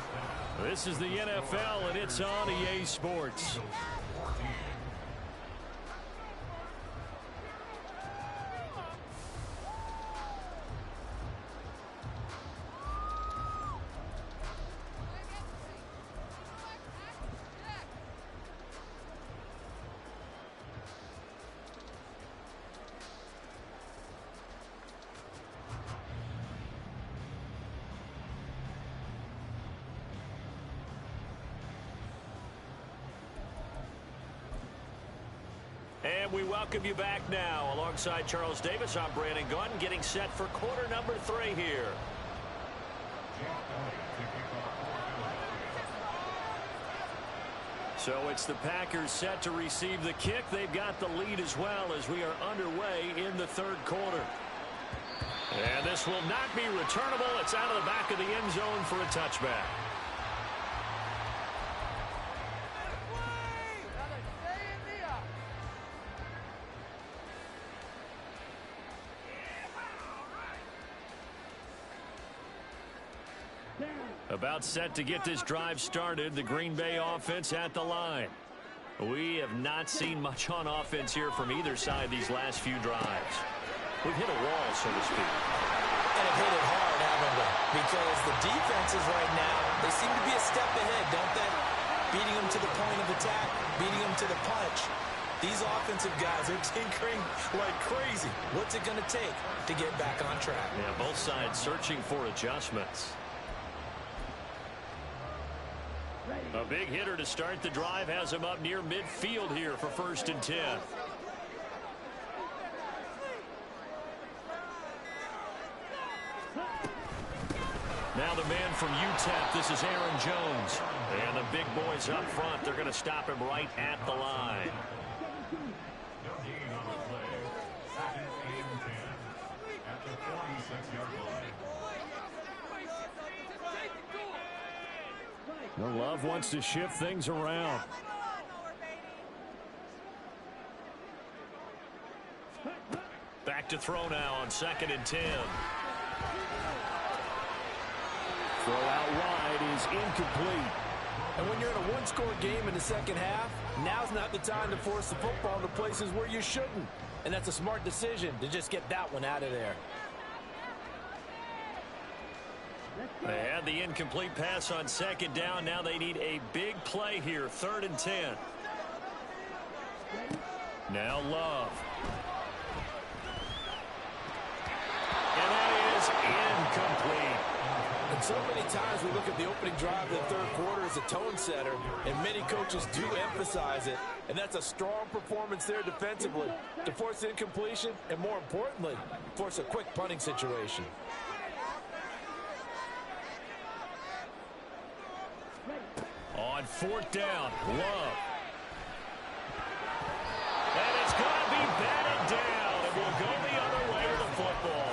This is the NFL, and it's on EA Sports. And we welcome you back now. Alongside Charles Davis, I'm Brandon Gunn, getting set for quarter number 3 here. So it's the Packers set to receive the kick. They've got the lead as well as we are underway in the third quarter. And this will not be returnable. It's out of the back of the end zone for a touchback. About set to get this drive started, the Green Bay offense at the line. We have not seen much on offense here from either side these last few drives. We've hit a wall, so to speak. And have hit it hard, haven't we? Because the defenses right now, they seem to be a step ahead, don't they? Beating them to the point of attack, beating them to the punch. These offensive guys are tinkering like crazy. What's it going to take to get back on track? Yeah, both sides searching for adjustments. A big hitter to start the drive has him up near midfield here for 1st and 10. Now the man from UTEP, this is Aaron Jones. And the big boys up front, they're going to stop him right at the line. No gain on the play. 2nd and 10 at the 46-yard line. Love wants to shift things around. Back to throw now on 2nd and 10. Throw out wide is incomplete. And when you're in a one-score game in the second half, now's not the time to force the football into places where you shouldn't. And that's a smart decision to just get that one out of there. They had the incomplete pass on 2nd down. Now they need a big play here. 3rd and 10. Now Love. And that is incomplete. And so many times we look at the opening drive of the third quarter as a tone setter, and many coaches do emphasize it. And that's a strong performance there defensively to force incompletion and, more importantly, force a quick punting situation. On 4th down, Love. And it's going to be batted down, and we'll go the other way with the football.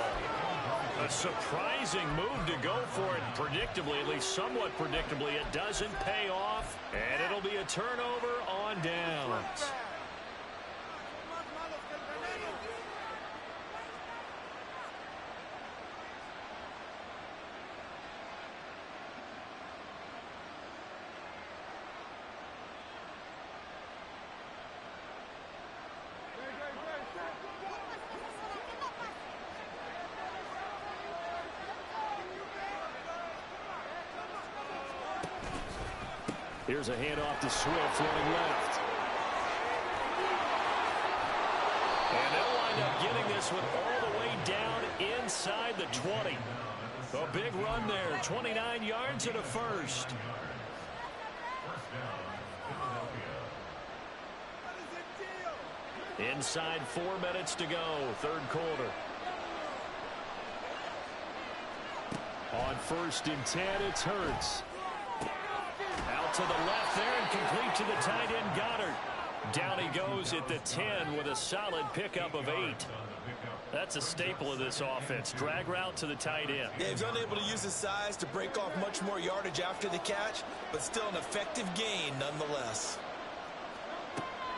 A surprising move to go for it, predictably, at least somewhat predictably. It doesn't pay off, and it'll be a turnover on downs. Here's a handoff to Swift running left. And they'll wind up getting this one all the way down inside the 20. A big run there, 29 yards and a first. Inside 4 minutes to go, third quarter. On 1st and 10, it's Hurts. Out to the left there and complete to the tight end Goddard. Down he goes at the 10 with a solid pickup of 8. That's a staple of this offense. Drag route to the tight end. Yeah, he's unable to use his size to break off much more yardage after the catch, but still an effective gain nonetheless.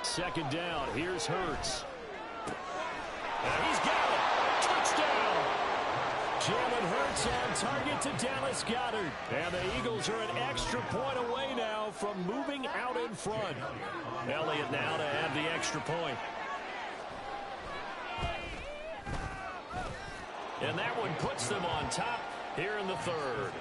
2nd down. Here's Hurts. And he's got it. Touchdown. Jalen Hurts on target to Dallas Goedert. And the Eagles are an extra point away now from moving out in front. Elliott now to add the extra point. And that one puts them on top here in the third.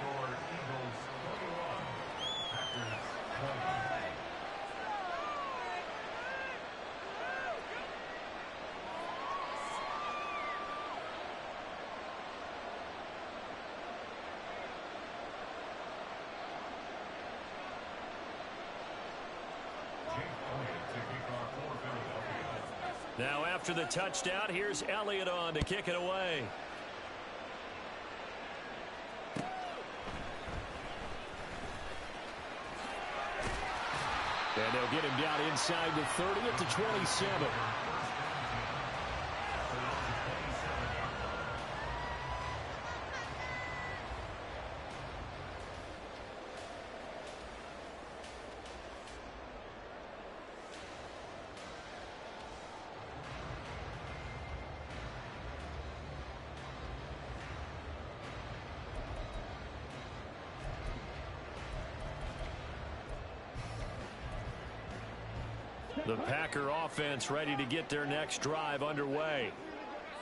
Now after the touchdown, here's Elliott on to kick it away. And they'll get him down inside the 30 at the 27. The Packer offense ready to get their next drive underway.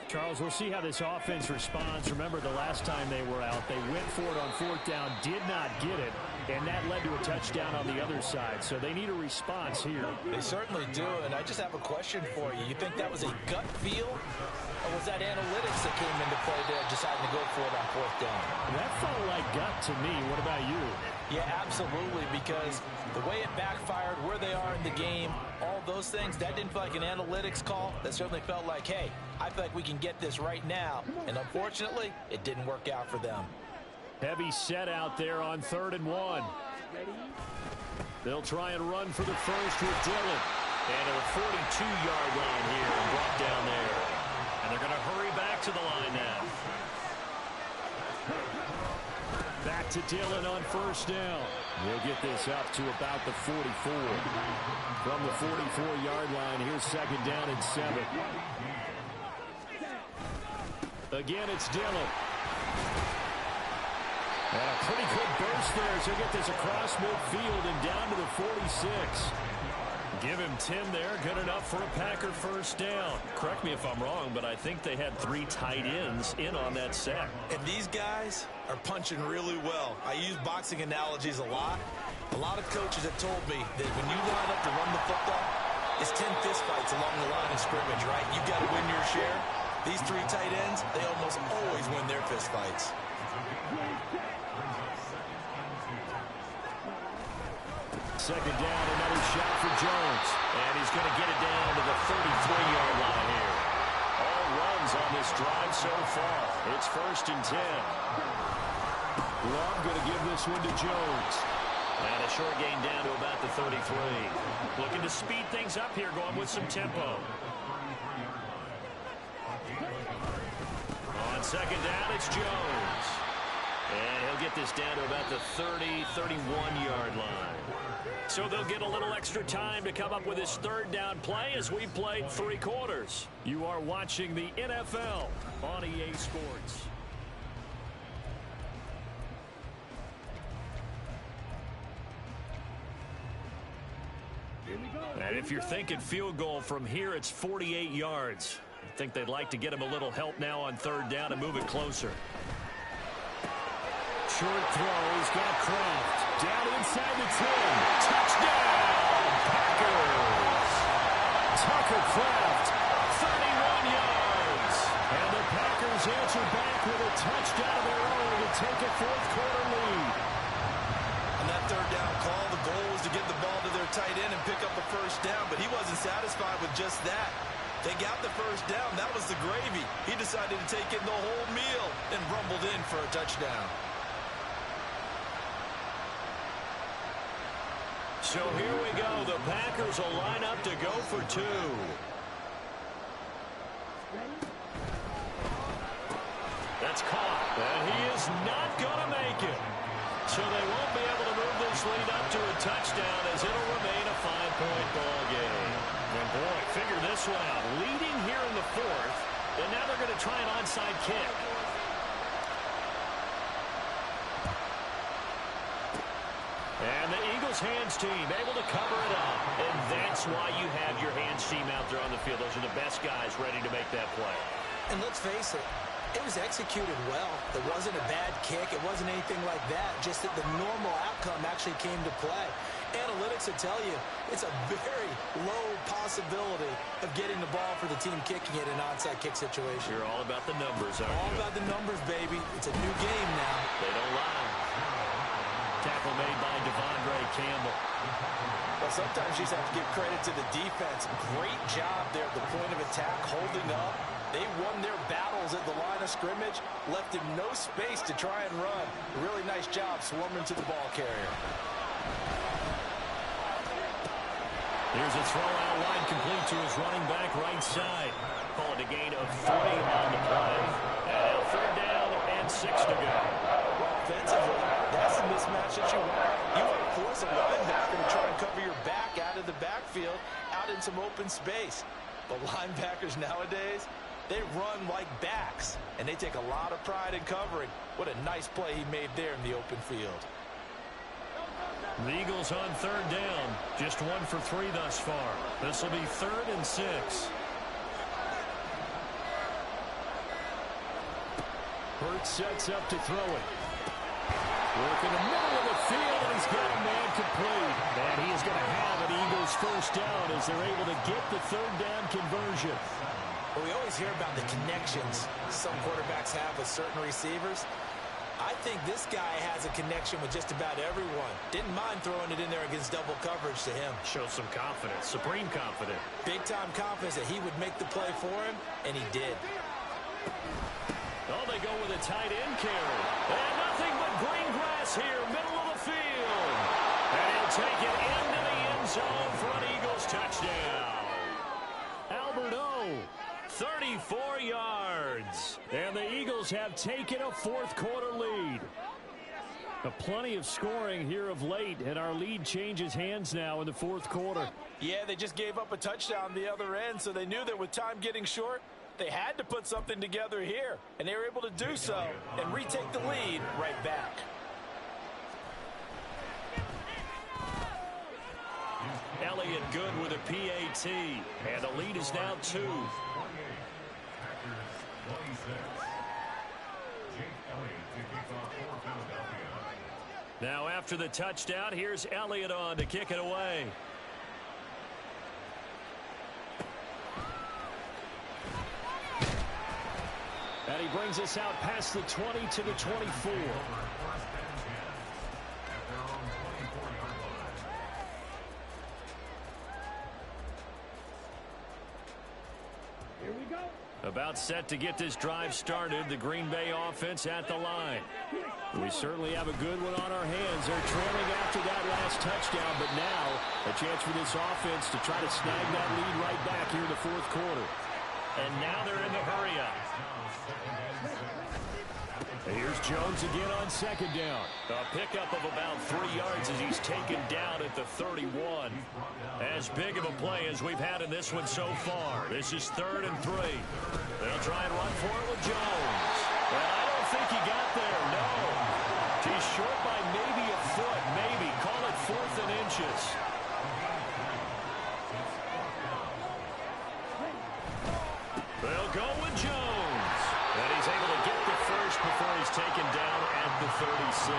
Charles, we'll see how this offense responds. Remember, the last time they were out, they went for it on 4th down, did not get it, and that led to a touchdown on the other side. So they need a response here. They certainly do, and I just have a question for you. You think that was a gut feel, or was that analytics that came into play there, deciding to go for it on 4th down? That felt like gut to me. What about you? Yeah, absolutely, because the way it backfired, where they are in the game, all those things, that didn't feel like an analytics call. That certainly felt like, hey, I feel like we can get this right now. And unfortunately, it didn't work out for them. Heavy set out there on 3rd and 1. They'll try and run for the first with Dillon. And a 42-yard line here and brought down there. And they're going to hurry back to the line now. Back to Dillon on 1st down. He'll get this up to about the 44. From the 44-yard line, here's 2nd down and 7. Again, it's Dillon. And a pretty good burst there as he'll get this across midfield and down to the 46. Give him 10 there. Good enough for a Packer 1st down. Correct me if I'm wrong, but I think they had 3 tight ends in on that set. And these guys are punching really well. I use boxing analogies a lot. A lot of coaches have told me that when you line up to run the football, it's 10 fistfights along the line of scrimmage, right? You've got to win your share. These 3 tight ends, they almost always win their fistfights. 2nd down, another shot for Jones. And he's going to get it down to the 33-yard line here. All runs on this drive so far. It's 1st and 10. Love going to give this one to Jones. And a short gain down to about the 33. Looking to speed things up here, going with some tempo. On 2nd down, it's Jones. And he'll get this down to about the 30, 31-yard line. So they'll get a little extra time to come up with his 3rd down play as we played 3 quarters. You are watching the NFL on EA Sports. And if you're thinking field goal from here, it's 48 yards. I think they'd like to get him a little help now on 3rd down and move it closer. Short throw, he's got Kraft. Down inside the 10. Touchdown, Packers. Tucker Kraft, 31 yards. And the Packers answer back with a touchdown of their own to take a 4th quarter lead. On that 3rd down call, the goal was to get the ball to their tight end and pick up a 1st down, but he wasn't satisfied with just that. They got the first down. That was the gravy. He decided to take in the whole meal and rumbled in for a touchdown. So here we go. The Packers will line up to go for two. That's caught. And he is not going to make it. So they won't be able to move this lead up to a touchdown as it'll remain a 5-point ball game. And boy, figure this one out. Leading here in the fourth, and now they're going to try an onside kick. And the Eagles hands team able to cover it up. And that's why you have your hands team out there on the field. Those are the best guys ready to make that play. And let's face it, it was executed well. It wasn't a bad kick. It wasn't anything like that. Just that the normal outcome actually came to play. Analytics will tell you it's a very low possibility of getting the ball for the team kicking it in an onside kick situation. You're all about the numbers, aren't you? All about the numbers, baby. It's a new game now. They don't lie. Tackle made by Devondre Campbell. Well, sometimes you just have to give credit to the defense. Great job there at the point of attack, holding up. They won their battles at the line of scrimmage, left him no space to try and run. A really nice job swarming to the ball carrier. Here's a throw out line complete to his running back right side. Call it a gain of 3 on the play. And now 3rd down and 6 to go. Offensively, that's the mismatch that you want. You want to force a linebacker to try and cover your back out of the backfield, out in some open space. But linebackers nowadays, they run like backs, and they take a lot of pride in covering. What a nice play he made there in the open field. The Eagles on 3rd down. Just 1 for 3 thus far. This will be 3rd and 6. Hurts sets up to throw it. Work in the middle of the field, and he's got a man complete. And he is going to have an Eagles first down as they're able to get the 3rd down conversion. Well, we always hear about the connections some quarterbacks have with certain receivers. I think this guy has a connection with just about everyone. Didn't mind throwing it in there against double coverage to him. Shows some confidence, supreme confidence. Big-time confidence that he would make the play for him, and he did. Oh, they go with a tight end carry. And nothing but green grass here, middle of the field. And he'll take it into the end zone for an Eagles touchdown. Albert O, 34 yards. And the Eagles have taken a 4th quarter lead. Plenty of scoring here of late, and our lead changes hands now in the 4th quarter. Yeah, they just gave up a touchdown the other end, so they knew that with time getting short, they had to put something together here, and they were able to do so and retake the lead right back. Elliott good with a PAT, and the lead is now 2. Now after the touchdown, here's Elliott on to kick it away. And he brings us out past the 20 to the 24. Here we go. About set to get this drive started. The Green Bay offense at the line. We certainly have a good one on our hands. They're trailing after that last touchdown, but now a chance for this offense to try to snag that lead right back here in the 4th quarter. And now they're in the hurry-up. Here's Jones again on 2nd down. A pickup of about 3 yards as he's taken down at the 31. As big of a play as we've had in this one so far. This is 3rd and 3. They'll try and run for it with Jones. And I don't think he got there, no. He's short by maybe a foot, maybe. Call it 4th and inches. They'll go with Jones. And he's able to get the first before he's taken down at the 36.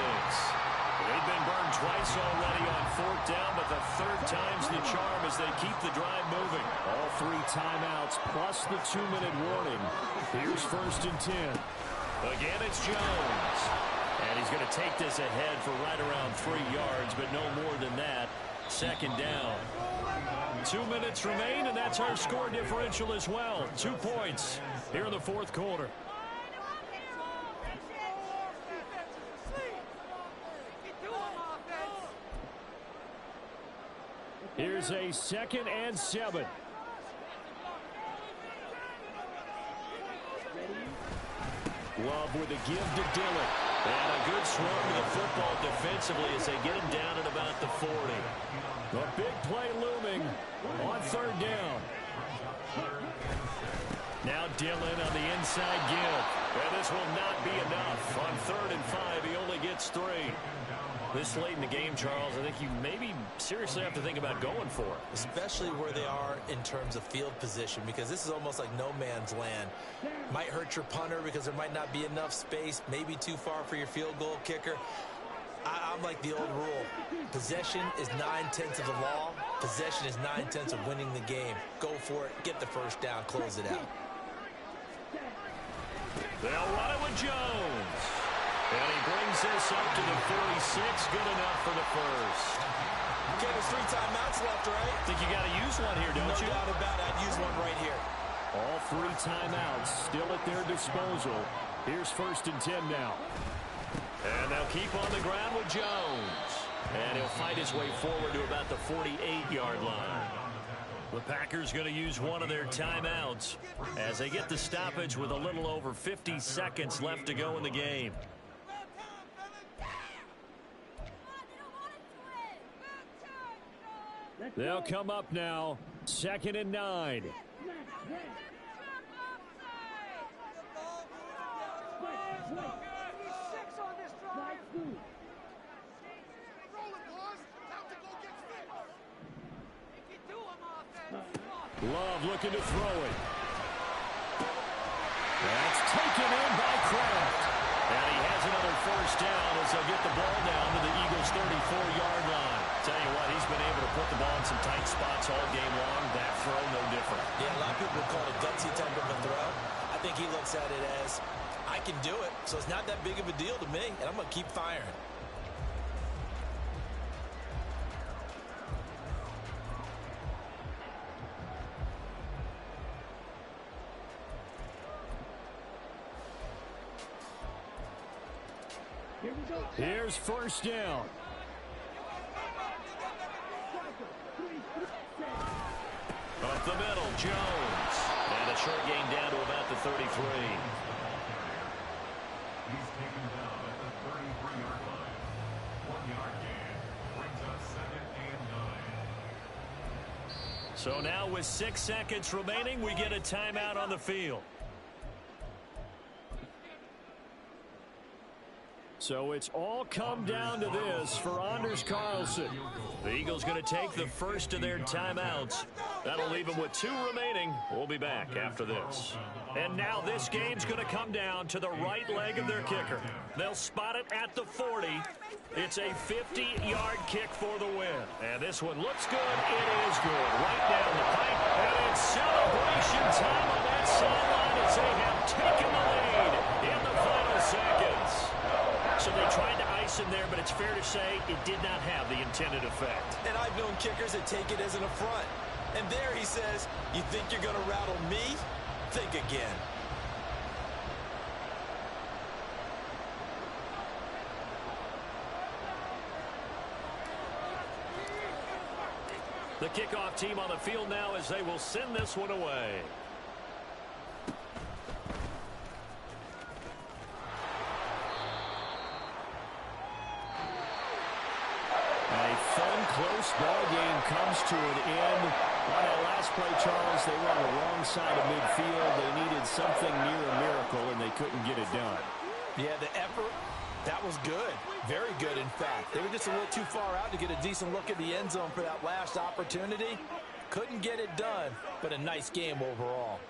They've been burned twice already on 4th down, but the 3rd time's the charm as they keep the drive moving. All 3 timeouts plus the 2-minute warning. Here's 1st and 10. Again, it's Jones. And he's going to take this ahead for right around 3 yards, but no more than that. 2nd down. 2 minutes remain, and that's our score differential as well. 2 points here in the fourth quarter. Here's a 2nd and 7. Love with a give to Dillon. And a good swing to the football defensively as they get him down at about the 40. A big play looming on 3rd down. Now Dillon on the inside give. And this will not be enough. On 3rd and 5, he only gets 3. This late in the game, Charles, I think you maybe seriously have to think about going for it. Especially where they are in terms of field position, because this is almost like no man's land. Might hurt your punter because there might not be enough space, maybe too far for your field goal kicker. I'm like the old rule. Possession is 9/10 of the law. Possession is 9/10 of winning the game. Go for it, get the first down, close it out. They'll run it with Jones. And he brings this up to the 46. Good enough for the first. Okay, there's 3 timeouts left, right? I think you got to use one here, don't you? No doubt about it. I'd use one right here. All 3 timeouts still at their disposal. Here's 1st and 10 now. And they'll keep on the ground with Jones. And he'll fight his way forward to about the 48-yard line. The Packers going to use one of their timeouts as they get the stoppage with a little over 50 seconds left to go in the game. They'll come up now. 2nd and 9. Love looking to throw it. That's taken in by Kraft. And he has another first down as they'll get the ball down to the Eagles' 34-yard line. Tell you what, he's been able to put the ball in some tight spots all game long. That throw, no different. Yeah, a lot of people would call it a gutsy type of a throw. I think he looks at it as, I can do it, so it's not that big of a deal to me, and I'm going to keep firing. Here's 1st down. Up the middle, Jones. And a short gain down to about the 33. He's taken down at the 33-yard line. 1-yard gain brings us 2nd and 9. So now with 6 seconds remaining, we get a timeout on the field. So it's all come down to this for Anders Carlson. The Eagles going to take the first of their timeouts. That'll leave them with 2 remaining. We'll be back after this. And now this game's going to come down to the right leg of their kicker. They'll spot it at the 40. It's a 50-yard kick for the win. And this one looks good. It is good. Right down the pipe. And it's celebration time on that sideline as they have taken the lead in the final seconds. So they tried to ice him there, but it's fair to say it did not have the intended effect. And I've known kickers that take it as an affront. And there he says, you think you're going to rattle me? Think again. The kickoff team on the field now as they will send this one away. Close ball game comes to an end. On that last play, Charles, they were on the wrong side of midfield. They needed something near a miracle, and they couldn't get it done. Yeah, the effort, that was good. Very good, in fact. They were just a little too far out to get a decent look at the end zone for that last opportunity. Couldn't get it done, but a nice game overall.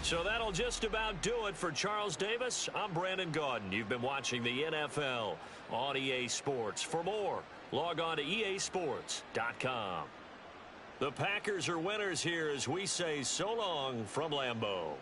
So that'll just about do it for Charles Davis. I'm Brandon Gaudin. You've been watching the NFL on EA Sports. For more, log on to easports.com. The Packers are winners here as we say so long from Lambeau.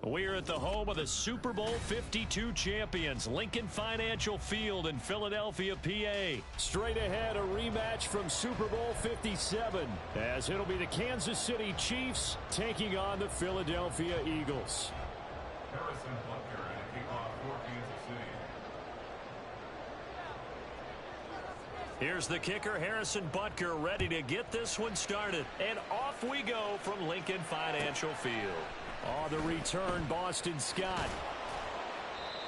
We're at the home of the Super Bowl 52 champions, Lincoln Financial Field in Philadelphia, PA. Straight ahead, a rematch from Super Bowl 57, as it'll be the Kansas City Chiefs taking on the Philadelphia Eagles. Harrison Butker and a kickoff for Kansas City. Here's the kicker, Harrison Butker, ready to get this one started. And off we go from Lincoln Financial Field. On the return, Boston Scott.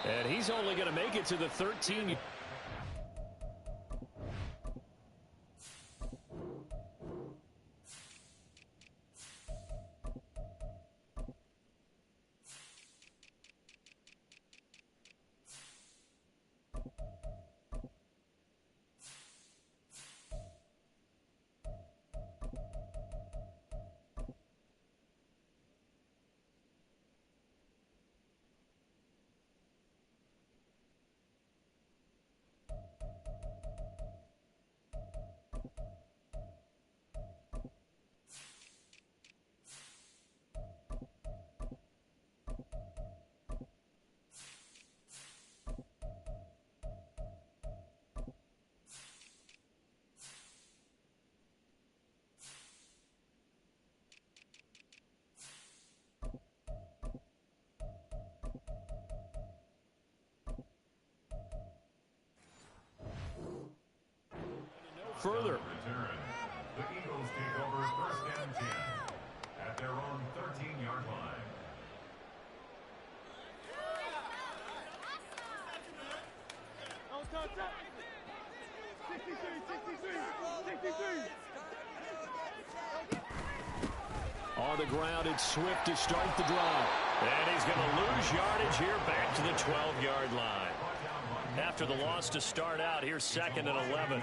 And he's only going to make it to the 13. Further. Return. The Eagles take over 1st and 10 at their own 13-yard line. On the ground, it's Swift to start the drive. And he's going to lose yardage here back to the 12-yard line. After the loss to start out, here's 2nd and 11.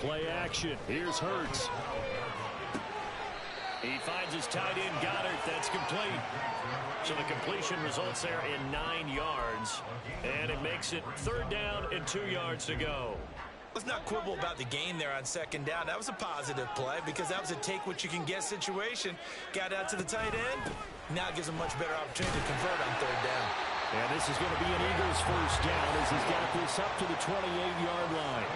Play action. Here's Hurts. He finds his tight end, Goddard. That's complete. So the completion results there in 9 yards. And it makes it 3rd down and 2 yards to go. Let's not quibble about the gain there on 2nd down. That was a positive play because that was a take-what-you-can-get situation. Got out to the tight end. Now it gives him much better opportunity to convert on 3rd down. And this is going to be an Eagles 1st down as he's got this up to the 28-yard line.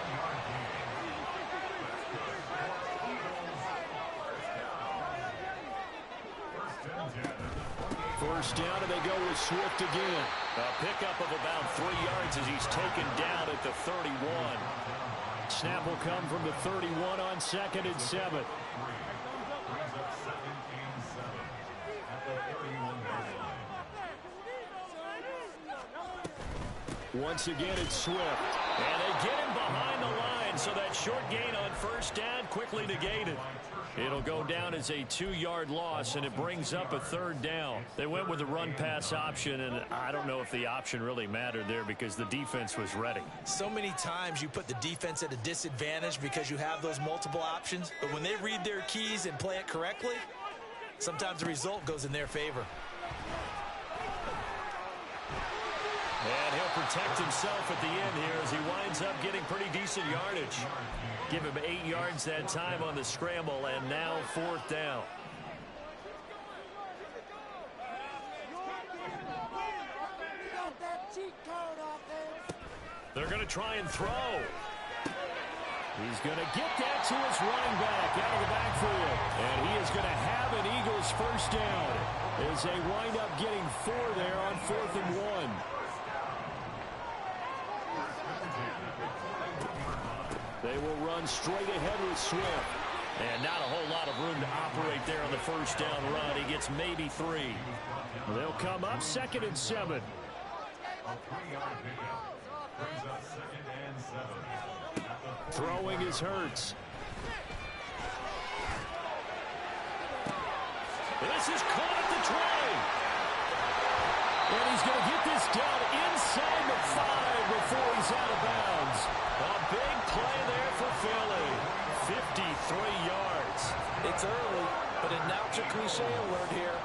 First down, and they go with Swift again. A pickup of about 3 yards as he's taken down at the 31. Snap will come from the 31 on 2nd and 7. Brings up 2nd and 7 at the 31-yard line. Once again, it's Swift. And they get him behind the line, so that short gain on 1st down quickly negated. It'll go down as a 2-yard loss, and it brings up a 3rd down. They went with the run-pass option, and I don't know if the option really mattered there because the defense was ready. So many times you put the defense at a disadvantage because you have those multiple options, but when they read their keys and play it correctly, sometimes the result goes in their favor. And he'll protect himself at the end here as he winds up getting pretty decent yardage. Give him 8 yards that time on the scramble, and now 4th down. They're going to try and throw. He's going to get that to his running back out of the backfield. And he is going to have an Eagles 1st down as they wind up getting 4 there on 4th and 1. They will run straight ahead with Swift. And not a whole lot of room to operate there on the 1st down run. He gets maybe 3. They'll come up 2nd and 7. A 3-yard pickup brings up 2nd and 7. Throwing is Hurts. This is caught at the 20. And he's going to get this down inside the 5 before he's out of bounds. A big play there for Philly. 53 yards. It's early, but announce a cliche alert here.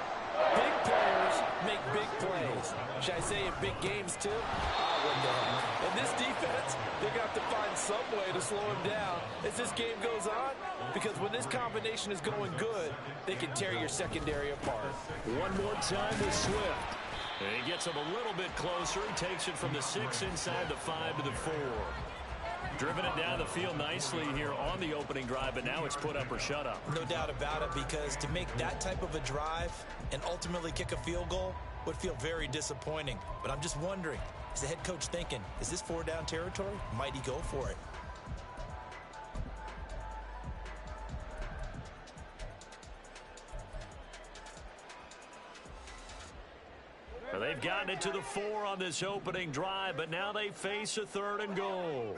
Big players make big plays. Should I say in big games, too? What the heck? And this defense, they're going to have to find some way to slow him down as this game goes on, because when this combination is going good, they can tear your secondary apart. One more time with Swift. And he gets him a little bit closer. He takes it from the 6 inside the 5 to the 4. Driven it down the field nicely here on the opening drive, but now it's put up or shut up. No doubt about it, because to make that type of a drive and ultimately kick a field goal would feel very disappointing. But I'm just wondering, is the head coach thinking, is this 4-down territory? Might he go for it? Well, they've gotten it to the 4 on this opening drive, but now they face a 3rd and goal.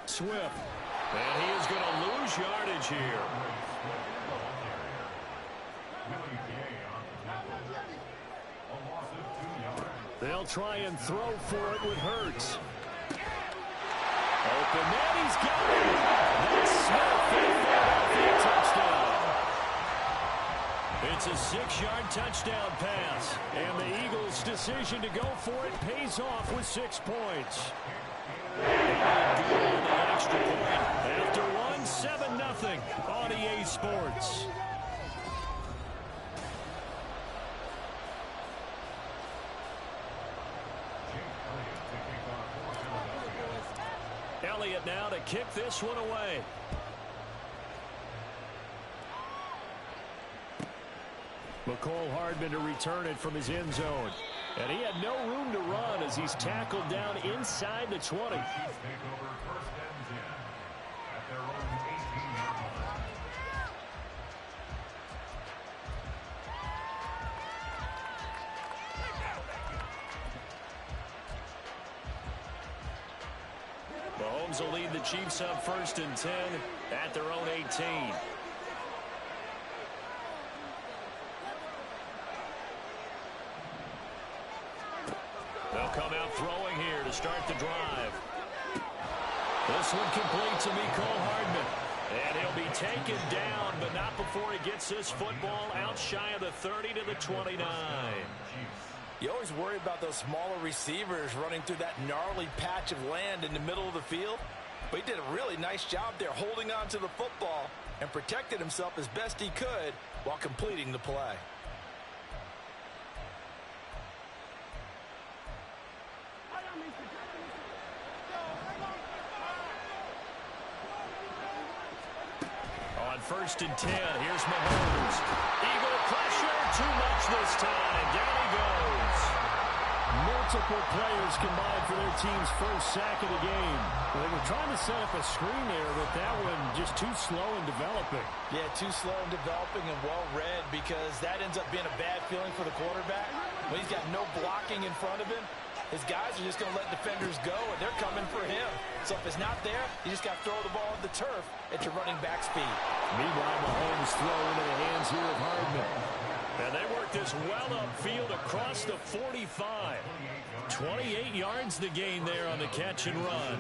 Swift. And he is going to lose yardage here. They'll try and throw for it with Hurts. Open man, he's got it. That's Smith for the Philadelphia touchdown. It's a 6-yard touchdown pass, and the Eagles' decision to go for it pays off with 6 points. The extra point after one, 7-0 on EA Sports. Elliott now to kick this one away. McCole Hardman to return it from his end zone. And he had no room to run as he's tackled down inside the 20. Mahomes will lead the Chiefs up 1st and 10 at their own 18. They'll come out throwing here to start the drive. This one complete to Mecole Hardman. And he'll be taken down, but not before he gets this football out shy of the 30 to the 29. You always worry about those smaller receivers running through that gnarly patch of land in the middle of the field. But he did a really nice job there holding on to the football and protected himself as best he could while completing the play. On 1st and 10, here's Mahomes. Eagle pressure, too much this time. Down he goes. Multiple players combined for their team's first sack of the game. Well, they were trying to set up a screen there, but that one just too slow in developing. Yeah, too slow in developing and well read, because that ends up being a bad feeling for the quarterback. When he's got no blocking in front of him, his guys are just going to let defenders go, and they're coming for him. So if it's not there, you just got to throw the ball at the turf at your running back speed. Meanwhile, Mahomes throw into the hands here of Hardman. And they work this well upfield across the 45. 28 yards the gain there on the catch and run.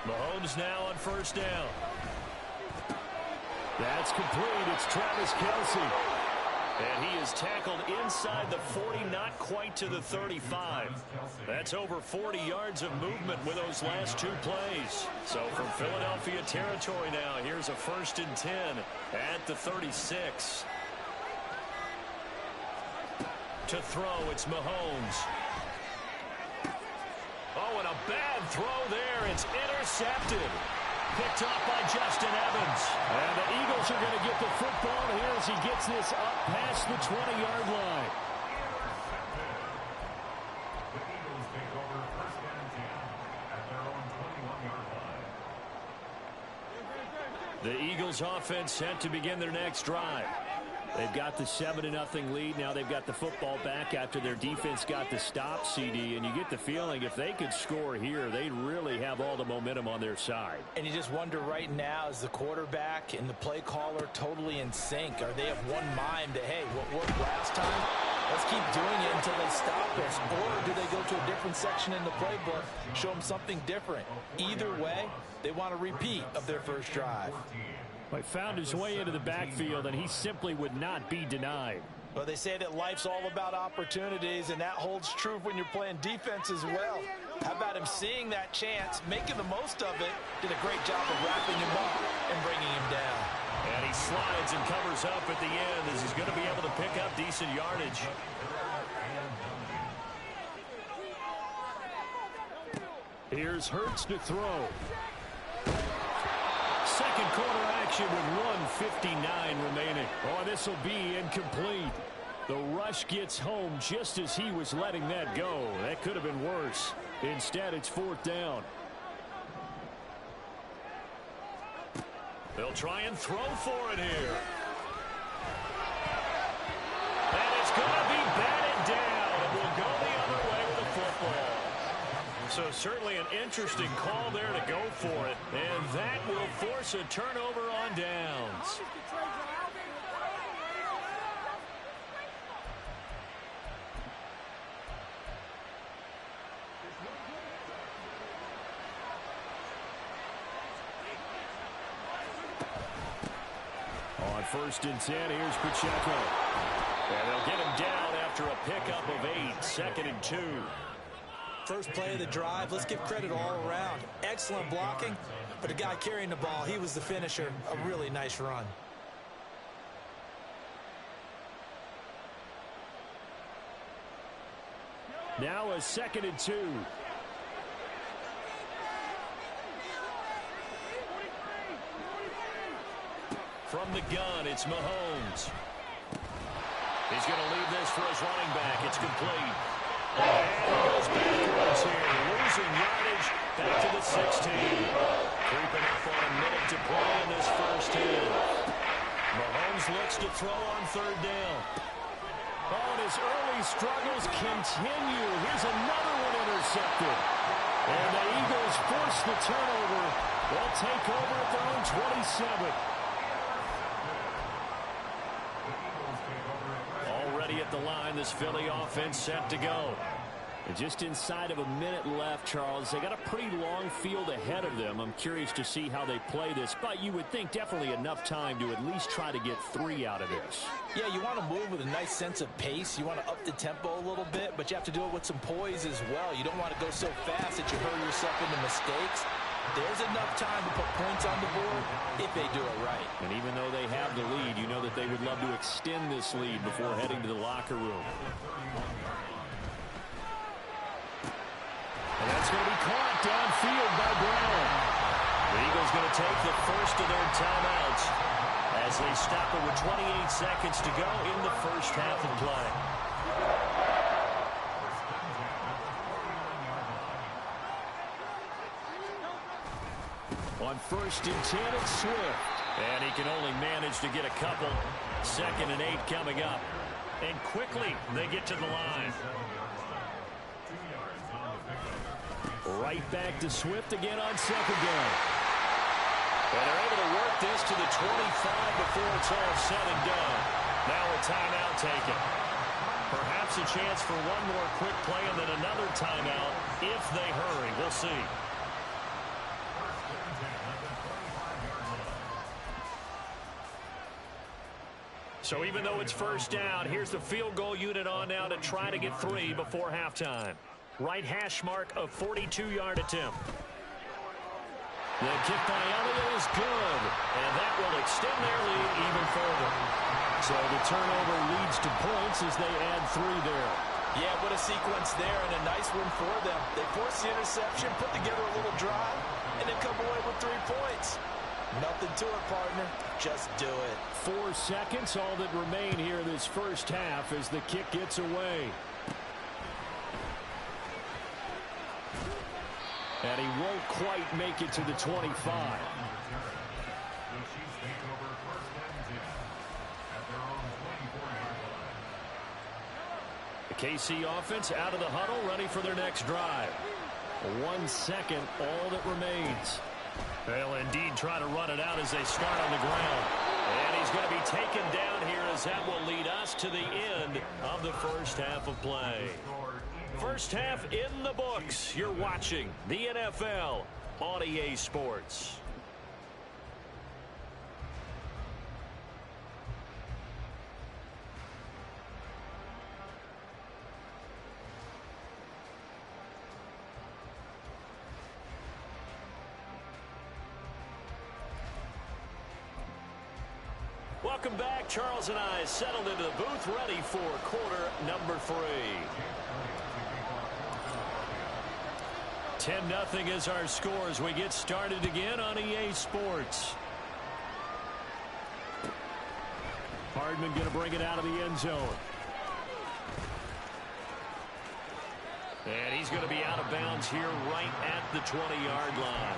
Mahomes now on 1st down. That's complete. It's Travis Kelce. And he is tackled inside the 40, not quite to the 35. That's over 40 yards of movement with those last 2 plays. So from Philadelphia territory now, here's a 1st and 10 at the 36. To throw, it's Mahomes. Oh, and a bad throw there. It's intercepted. Picked off by Justin Evans. And the Eagles are going to get the football here as he gets this up past the 20-yard line. The Eagles take over 1st and 10 at their own 21-yard line. The Eagles offense set to begin their next drive. They've got the 7-0 lead. Now they've got the football back after their defense got the stop, CD. And you get the feeling if they could score here, they'd really have all the momentum on their side. And you just wonder right now, is the quarterback and the play caller totally in sync? Are they of one mind that, hey, what worked last time? Let's keep doing it until they stop us. Or do they go to a different section in the playbook, show them something different? Either way, they want a repeat of their first drive. He found his way into the backfield, and he simply would not be denied. Well, they say that life's all about opportunities, and that holds true when you're playing defense as well. How about him seeing that chance, making the most of it, did a great job of wrapping him up and bringing him down. And he slides and covers up at the end as he's going to be able to pick up decent yardage. Here's Hurts to throw. Second quarter action with 1:59 remaining. Oh, this will be incomplete. The rush gets home just as he was letting that go. That could have been worse. Instead, it's 4th down. They'll try and throw for it here. And it's going to be batted down. It will go the other way with the football. So certainly an interesting call there to go for it. And that will force a turnover on downs. On 1st and 10, here's Pacheco. And they'll get him down after a pickup of 8. 2nd and 2. First play of the drive, let's give credit all around. Excellent blocking, but the guy carrying the ball, he was the finisher. A really nice run. Now a 2nd and 2. From the gun, it's Mahomes. He's going to leave this for his running back. It's complete. And he goes backwards here, losing yardage back to the 16. Creeping up on a minute to play in this first half. Mahomes looks to throw on 3rd down. Oh, and his early struggles continue. Here's another one intercepted. And the Eagles force the turnover. They'll take over at their own 27. Already at the line, this Philly offense set to go. And just inside of a minute left, Charles. They got a pretty long field ahead of them. I'm curious to see how they play this, but you would think definitely enough time to at least try to get 3 out of this. Yeah, you want to move with a nice sense of pace. You want to up the tempo a little bit, but you have to do it with some poise as well. You don't want to go so fast that you hurry yourself into mistakes. There's enough time to put points on the board if they do it right. And even though they have the lead, you know that they would love to extend this lead before heading to the locker room. And that's going to be caught downfield by Brown. The Eagles going to take the first of their timeouts as they stop it with 28 seconds to go in the first half of play. On 1st and 10, it's Swift. And he can only manage to get a couple. 2nd and 8 coming up. And quickly, they get to the line. Right back to Swift again on 2nd down. And they're able to work this to the 25 before it's all said and done. Now a timeout taken. Perhaps a chance for one more quick play and then another timeout if they hurry. We'll see. So even though it's 1st down, here's the field goal unit on now to try to get 3 before halftime. Right hash mark of 42-yard attempt. The kick by Elliott is good, and that will extend their lead even further. So the turnover leads to points as they add 3 there. Yeah, what a sequence there, and a nice one for them. They force the interception, put together a little drive, and then come away with 3 points. Nothing to it, partner. Just do it. 4 seconds, all that remain here this first half as the kick gets away. And he won't quite make it to the 25. KC offense out of the huddle, ready for their next drive. 1 second, all that remains. They'll indeed try to run it out as they start on the ground. And he's going to be taken down here as that will lead us to the end of the first half of play. First half in the books. You're watching the NFL on EA Sports. Welcome back. Charles and I settled into the booth, ready for quarter number 3. 10-0 is our score as we get started again on EA Sports. Hardman going to bring it out of the end zone. And he's going to be out of bounds here right at the 20-yard line.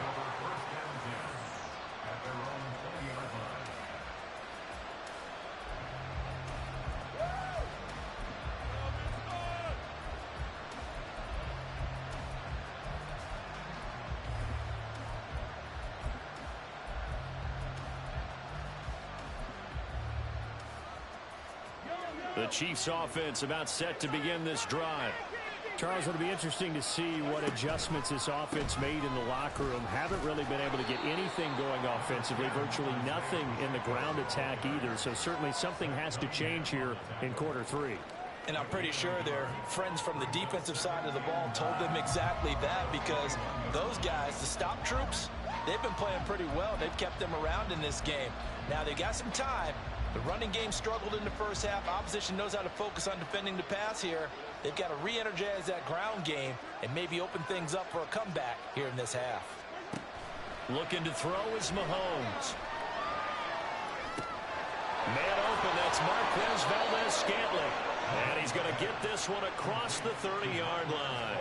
The Chiefs offense about set to begin this drive. Charles, it'll be interesting to see what adjustments this offense made in the locker room. Haven't really been able to get anything going offensively, virtually nothing in the ground attack either. So certainly something has to change here in quarter 3. And I'm pretty sure their friends from the defensive side of the ball told them exactly that, because those guys, the stop troops, they've been playing pretty well. They've kept them around in this game. Now they got some time. The running game struggled in the first half. Opposition knows how to focus on defending the pass here. They've got to re-energize that ground game and maybe open things up for a comeback here in this half. Looking to throw is Mahomes. Man open, that's Marquez Valdez-Scantling. And he's going to get this one across the 30-yard line.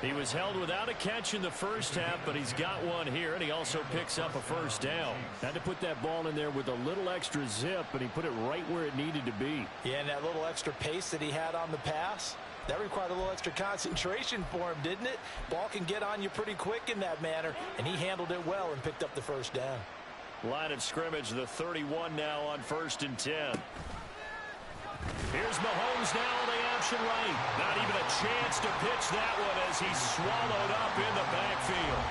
He was held without a catch in the first half, but he's got one here, and he also picks up a first down. Had to put that ball in there with a little extra zip, and he put it right where it needed to be. Yeah, and that little extra pace that he had on the pass, that required a little extra concentration for him, didn't it? Ball can get on you pretty quick in that manner, and he handled it well and picked up the first down. Line of scrimmage, the 31 now on 1st and 10. Here's Mahomes now on the option right. Not even a chance to pitch that one as he's swallowed up in the backfield.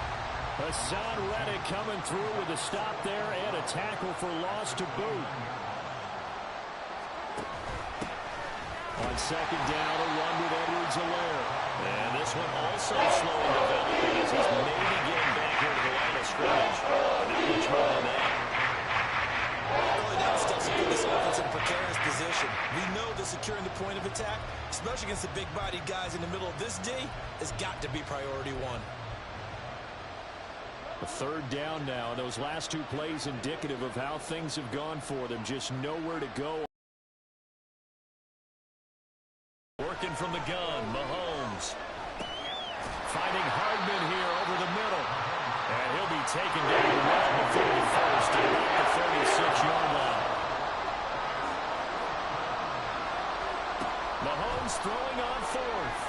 Hassan Reddick coming through with a stop there and a tackle for loss to boot. On second down, a run with Edwards-Helaire. And this one also slowly developing as he's maybe getting back here to the line of scrimmage. But not much more than that. Early down stuff's put this offense in a precarious position. We know that securing the point of attack, especially against the big-bodied guys in the middle of this D, has got to be priority 1. A third down now. Those last 2 plays indicative of how things have gone for them. Just nowhere to go. Working from the gun, Mahomes. Finding Hardman here over the middle. And he'll be taken down well before the first at the 36-yard line. Mahomes throwing on 4th.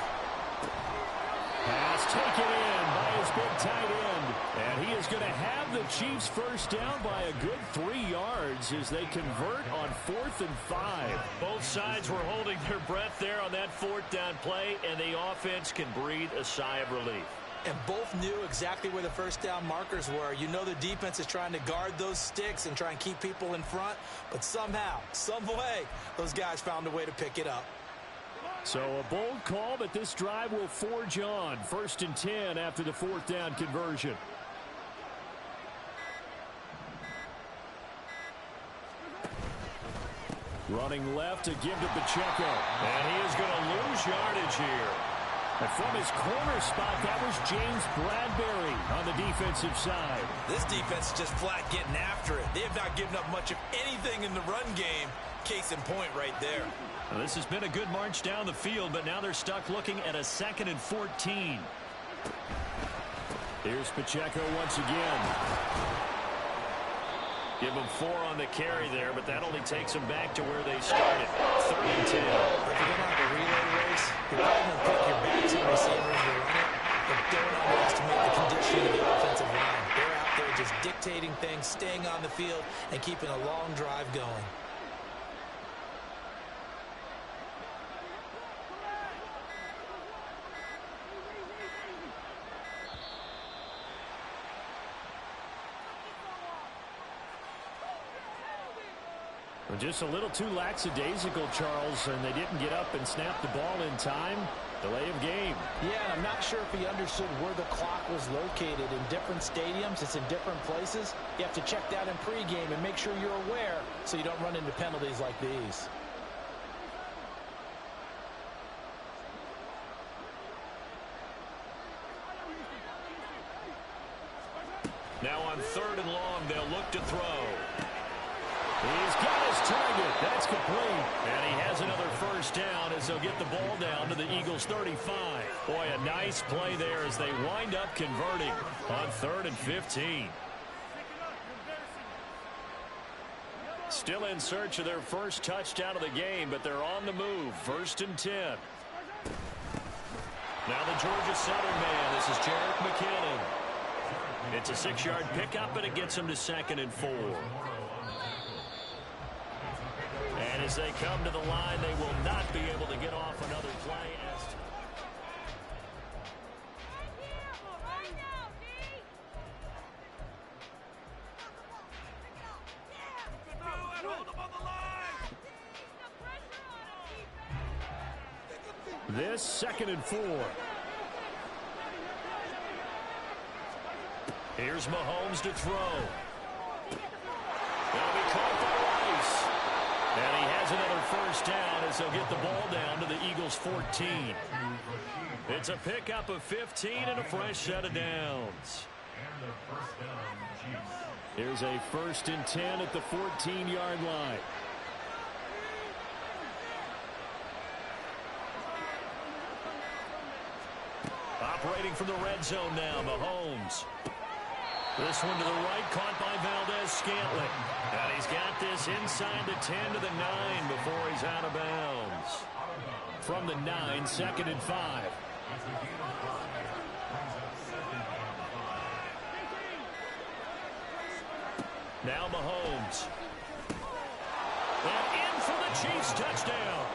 Pass taken in by his big tight end. And he is going to have the Chiefs first down by a good 3 yards as they convert on 4th and 5. Both sides were holding their breath there on that 4th down play, and the offense can breathe a sigh of relief. And both knew exactly where the first down markers were. You know the defense is trying to guard those sticks and try and keep people in front, but somehow, some way, those guys found a way to pick it up. So a bold call, but this drive will forge on. 1st and 10 after the 4th down conversion. Running left to give to Pacheco. And he is going to lose yardage here. And from his corner spot, that was James Bradbury on the defensive side. This defense is just flat getting after it. They have not given up much of anything in the run game. Case in point right there. Well, this has been a good march down the field, but now they're stuck looking at a 2nd and 14. Here's Pacheco once again. Give them 4 on the carry there, but that only takes them back to where they started. 3rd and 10. If you're going to have a relay race, you're probably going to pick your backs and receivers to run it, but don't underestimate the conditioning of the offensive line. They're out there just dictating things, staying on the field, and keeping a long drive going. Just a little too lackadaisical, Charles, and they didn't get up and snap the ball in time. Delay of game. Yeah, and I'm not sure if he understood where the clock was located. In different stadiums, it's in different places. You have to check that in pregame and make sure you're aware so you don't run into penalties like these. Now on 3rd and long, they'll look to throw. He's got his target. That's complete. And he has another first down as they'll get the ball down to the Eagles' 35. Boy, a nice play there as they wind up converting on 3rd and 15. Still in search of their first touchdown of the game, but they're on the move. 1st and 10. Now the Georgia Southern man. This is Jarek McKinnon. It's a 6-yard pickup, and it gets him to 2nd and 4. And as they come to the line, they will not be able to get off another play. This 2nd and 4. Here's Mahomes to throw. They'll be caught by Rice. And he has another first down as they'll get the ball down to the Eagles' 14. It's a pickup of 15 and a fresh set of downs. Here's a 1st and 10 at the 14-yard line. Operating from the red zone now, Mahomes. This one to the right, caught by Valdez-Scantling. And he's got this inside the 10 to the 9 before he's out of bounds. From the 9, 2nd and 5. Now Mahomes. And in for the Chiefs touchdown.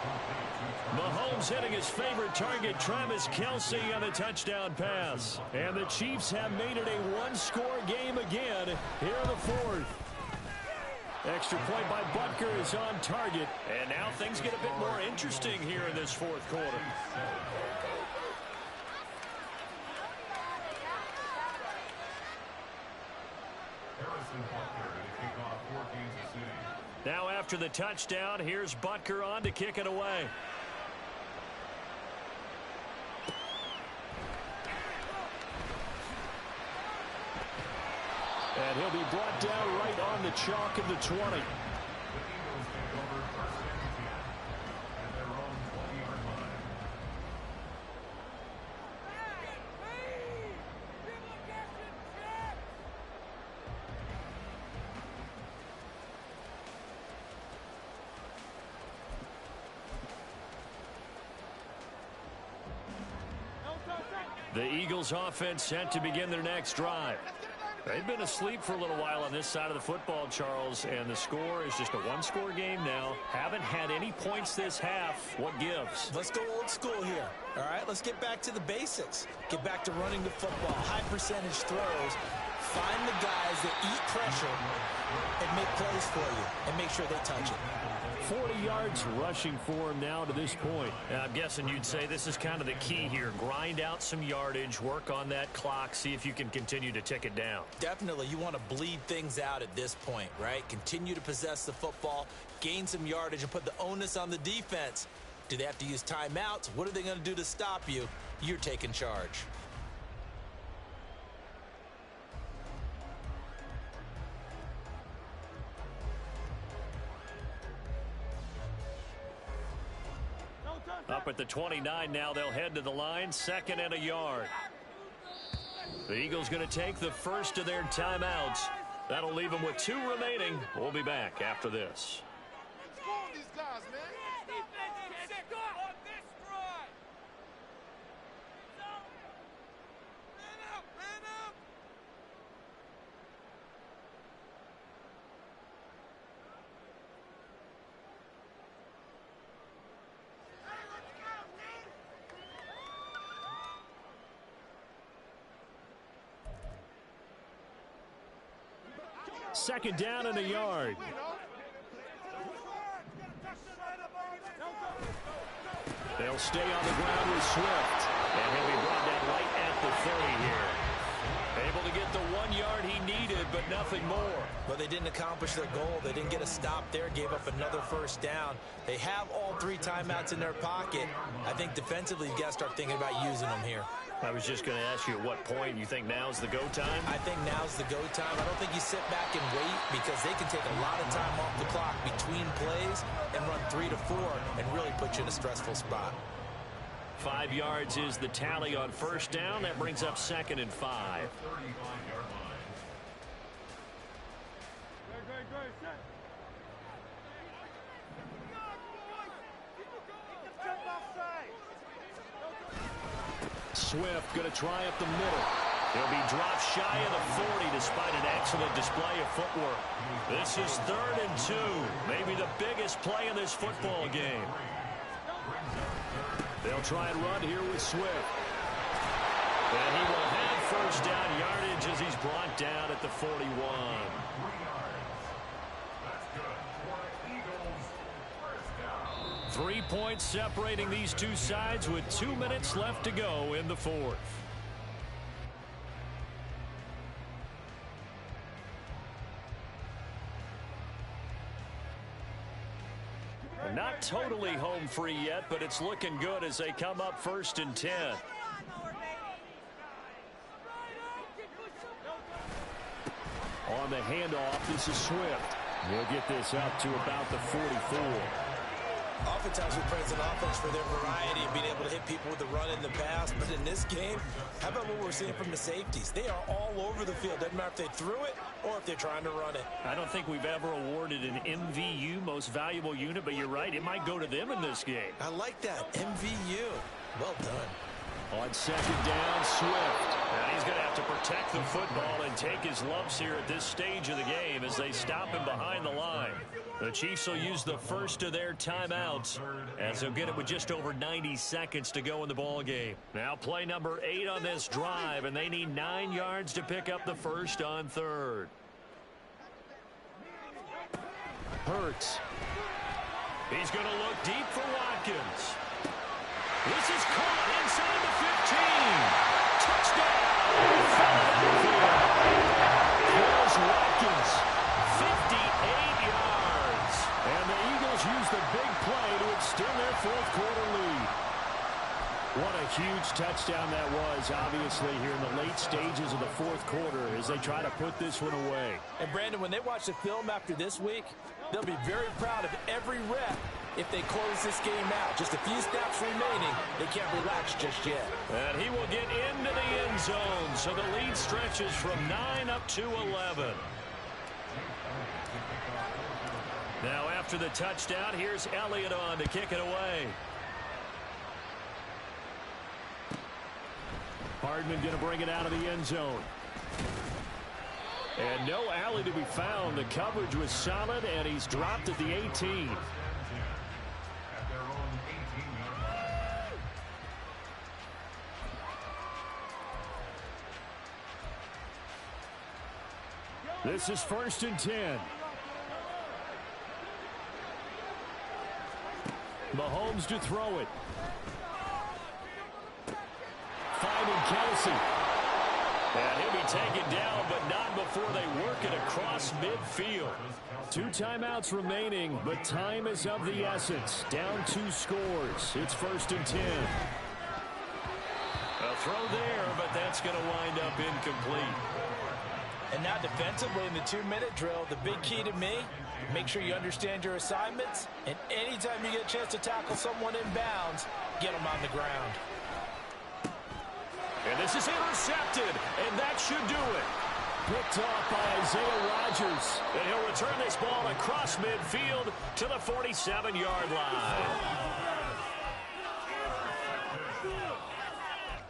Mahomes hitting his favorite target, Travis Kelce, on a touchdown pass. And the Chiefs have made it a one-score game again here in the 4th. Extra point by Butker is on target. And now things get a bit more interesting here in this 4th quarter. Now after the touchdown, here's Butker on to kick it away. And he'll be brought down right on the chalk of the 20. The Eagles offense set to begin their next drive. They've been asleep for a little while on this side of the football, Charles, and the score is just a one-score game now. Haven't had any points this half. What gives? Let's go old school here. All right, let's get back to the basics. Get back to running the football, high percentage throws. Find the guys that eat pressure and make plays for you and make sure they touch it. 40 yards rushing for him now to this point. I'm guessing you'd say this is kind of the key here. Grind out some yardage, work on that clock, see if you can continue to tick it down. Definitely, you want to bleed things out at this point, right? Continue to possess the football, gain some yardage, and put the onus on the defense. Do they have to use timeouts? What are they going to do to stop you? You're taking charge. Up at the 29 now, they'll head to the line, 2nd and a yard. The Eagles going to take the first of their timeouts. That'll leave them with 2 remaining. We'll be back after this. Score these guys, man. Defense is sick on this drive. Man up, man up. Hey, let's go, man. Second down and a yard. They'll stay on the ground with Swift. And he'll be brought down right at the 30 here. Able to get the 1 yard he needed, but nothing more. But they didn't accomplish their goal. They didn't get a stop there, gave up another first down. They have all 3 timeouts in their pocket. I think defensively, you've got to start thinking about using them here. I was just going to ask you at what point you think now's the go time? I think now's the go time. I don't think you sit back and wait because they can take a lot of time off the clock between plays and run 3 to 4 and really put you in a stressful spot. 5 yards is the tally on first down. That brings up 2nd and 5. Swift going to try up the middle. He'll be dropped shy of the 40 despite an excellent display of footwork. This is 3rd and 2. Maybe the biggest play in this football game. They'll try and run here with Swift. And he will have first down yardage as he's brought down at the 41. 3 points separating these two sides with 2 minutes left to go in the 4th. Not totally home free yet, but it's looking good as they come up 1st and 10. On the handoff, this is Swift. He'll get this up to about the 44. Oftentimes we praise an offense for their variety and being able to hit people with the run in the pass. But in this game, how about what we're seeing from the safeties? They are all over the field. Doesn't matter if they threw it or if they're trying to run it. I don't think we've ever awarded an MVU, most valuable unit, but you're right. It might go to them in this game. I like that. MVU. Well done. On 2nd down, Swift. And he's going to have to protect the football and take his lumps here at this stage of the game as they stop him behind the line. The Chiefs will use the first of their timeouts as they'll get it with just over 90 seconds to go in the ball game. Now play number 8 on this drive, and they need 9 yards to pick up the first on 3rd. Hurts. He's going to look deep for Watkins. This is caught inside the 15. Touchdown, Philadelphia. Here's Watkins, 58 yards. And the Eagles use the big play to extend their 4th quarter lead. What a huge touchdown that was, obviously, here in the late stages of the 4th quarter as they try to put this one away. And, Brandon, when they watch the film after this week, they'll be very proud of every rep if they close this game out. Just a few snaps remaining. They can't relax just yet. And he will get into the end zone, so the lead stretches from 9 up to 11. Now after the touchdown, here's Elliott on to kick it away. Hardman going to bring it out of the end zone. And no alley to be found. The coverage was solid, and he's dropped at the 18. This is 1st and 10. Mahomes to throw it. Finding Kelsey. And he'll be taken down, but not before they work it across midfield. 2 timeouts remaining, but time is of the essence. Down 2 scores. It's 1st and 10. A throw there, but that's going to wind up incomplete. And now defensively in the 2-minute drill, the big key to me, make sure you understand your assignments, and anytime you get a chance to tackle someone in bounds, get them on the ground. And this is intercepted, and that should do it. picked off by Isaiah Rodgers. And he'll return this ball across midfield to the 47-yard line.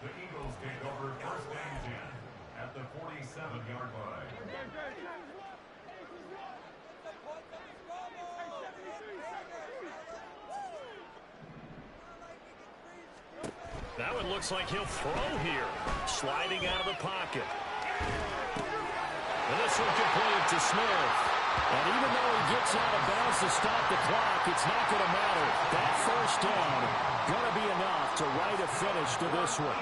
The Eagles take over first and 10 at the 47-yard line. Now it looks like he'll throw here. Sliding out of the pocket. And this one complete to Smith. And even though he gets out of bounds to stop the clock, it's not going to matter. That first down going to be enough to write a finish to this one.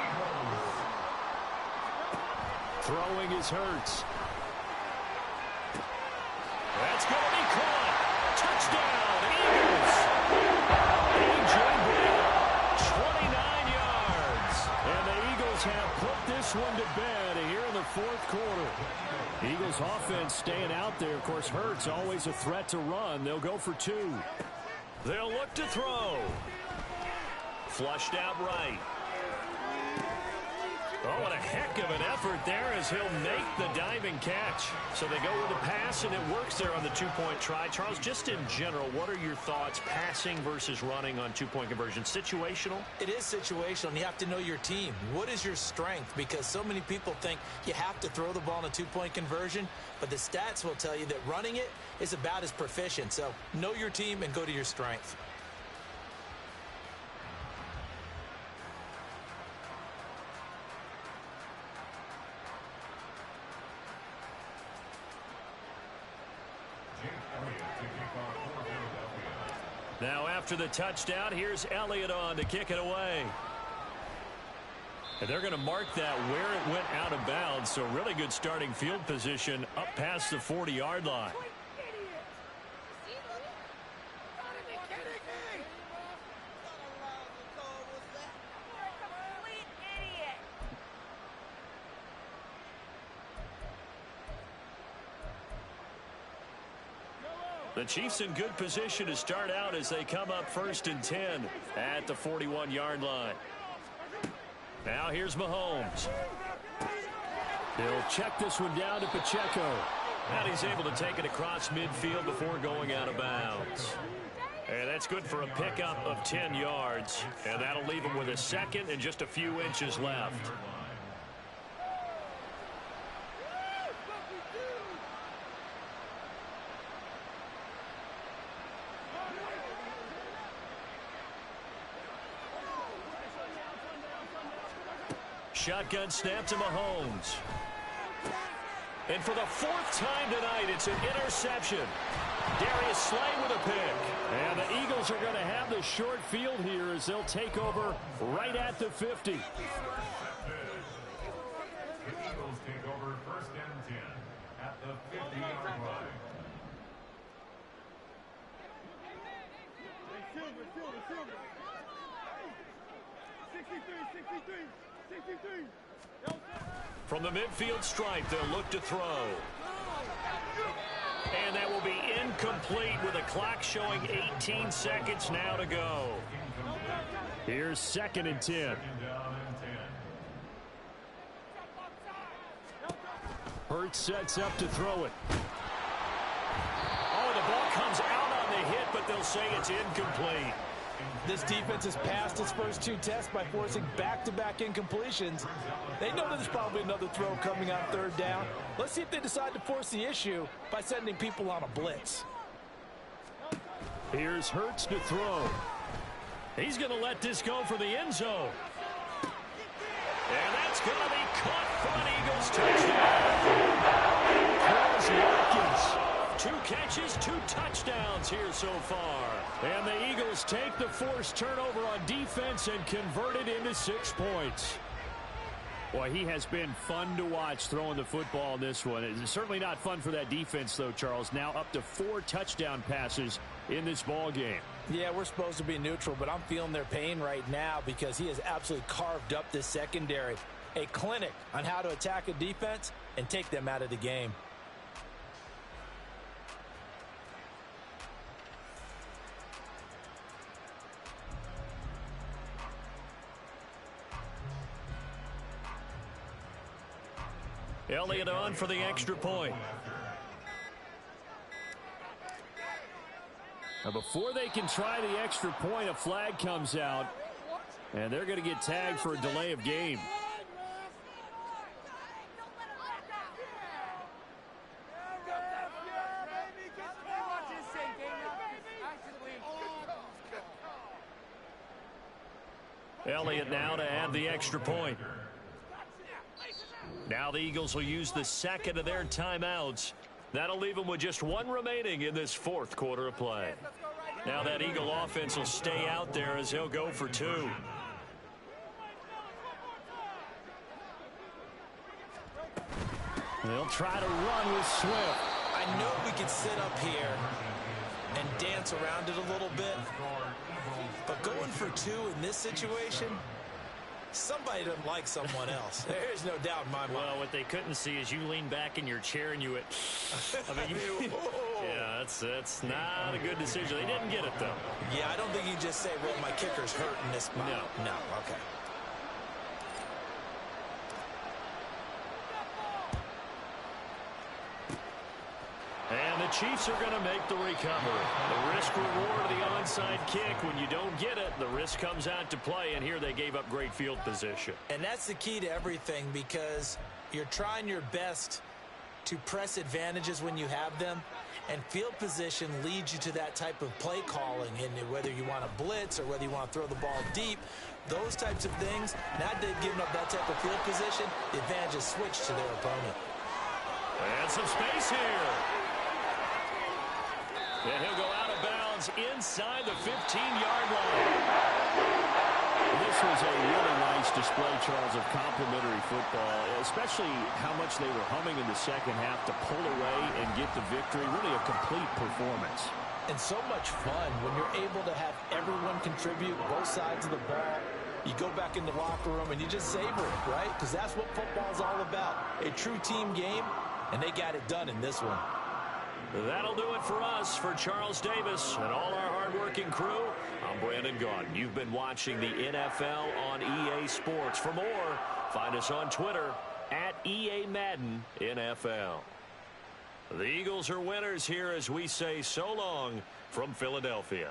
Throwing is Hurts. That's going to be caught. Touchdown, Eagles. A.J. Brown, 29 yards. And the Eagles have put this one to bed here in the fourth quarter. Eagles offense staying out there. Of course, Hurts always a threat to run. They'll go for two. They'll look to throw. Flushed out right. Oh, what a heck of an effort there as he'll make the diving catch. So they go with the pass, and it works there on the two-point try. Charles, just in general, what are your thoughts passing versus running on two-point conversion? Situational? It is situational, and you have to know your team. What is your strength? Because so many people think you have to throw the ball in a two-point conversion, but the stats will tell you that running it is about as proficient. So know your team and go to your strength. Now after the touchdown, here's Elliott on to kick it away. And they're going to mark that where it went out of bounds. So really good starting field position up past the 40-yard line. The Chiefs in good position to start out as they come up first and 10 at the 41-yard line. Now here's Mahomes. He'll check this one down to Pacheco. And he's able to take it across midfield before going out of bounds. And that's good for a pickup of 10 yards. And that'll leave him with a second and just a few inches left. Shotgun snap to Mahomes. And for the fourth time tonight, it's an interception. Darius Slay with a pick. And the Eagles are going to have the short field here as they'll take over right at the 50. The Eagles take over first and 10 at the 50-yard line. From the midfield stripe, they'll look to throw. And that will be incomplete with the clock showing 18 seconds now to go. Here's second and 10. Second down and 10. Hurts sets up to throw it. Oh, the ball comes out on the hit, but they'll say it's incomplete. This defense has passed its first two tests by forcing back-to-back incompletions. They know that there's probably another throw coming on third down. Let's see if they decide to force the issue by sending people on a blitz. Here's Hurts to throw. He's going to let this go for the end zone. And that's going to be caught for an Eagles touchdown. Watkins. 2 catches, 2 touchdowns here so far. And the Eagles take the forced turnover on defense and convert it into 6 points. Boy, he has been fun to watch throwing the football in this one. It's certainly not fun for that defense, though, Charles. Now up to 4 touchdown passes in this ball game. Yeah, we're supposed to be neutral, but I'm feeling their pain right now because he has absolutely carved up this secondary. A clinic on how to attack a defense and take them out of the game. Elliott on for the extra point. Now before they can try the extra point, a flag comes out, and they're going to get tagged for a delay of game. Elliott now to add the extra point. Now the Eagles will use the second of their timeouts. That'll leave them with just one remaining in this fourth quarter of play. Now that Eagle offense will stay out there as he'll go for two. They'll try to run with Swift. I know we could sit up here and dance around it a little bit, but going for two in this situation, somebody doesn't like someone else. There's no doubt in my mind. Well, what they couldn't see is you lean back in your chair and you went, I mean, yeah, that's not a good decision. They didn't get it, though. Yeah, I don't think you just say, well, my kicker's hurt in this spot. No, okay. And the Chiefs are going to make the recovery. The risk-reward of the onside kick. When you don't get it, the risk comes out to play, and here they gave up great field position. And that's the key to everything, because you're trying your best to press advantages when you have them, and field position leads you to that type of play calling. And whether you want to blitz or whether you want to throw the ball deep, those types of things, now that they've given up that type of field position, the advantage is switched to their opponent. And some space here. And he'll go out of bounds inside the 15-yard line. This was a really nice display, Charles, of complimentary football, especially how much they were humming in the second half to pull away and get the victory. Really a complete performance. And so much fun when you're able to have everyone contribute, both sides of the ball. You go back in the locker room and you just savor it, right? Because that's what football's all about. A true team game, and they got it done in this one. That'll do it for us. For Charles Davis and all our hardworking crew, I'm Brandon Gaudin. You've been watching the NFL on EA Sports. For more, find us on Twitter at EA Madden NFL. The Eagles are winners here as we say so long from Philadelphia.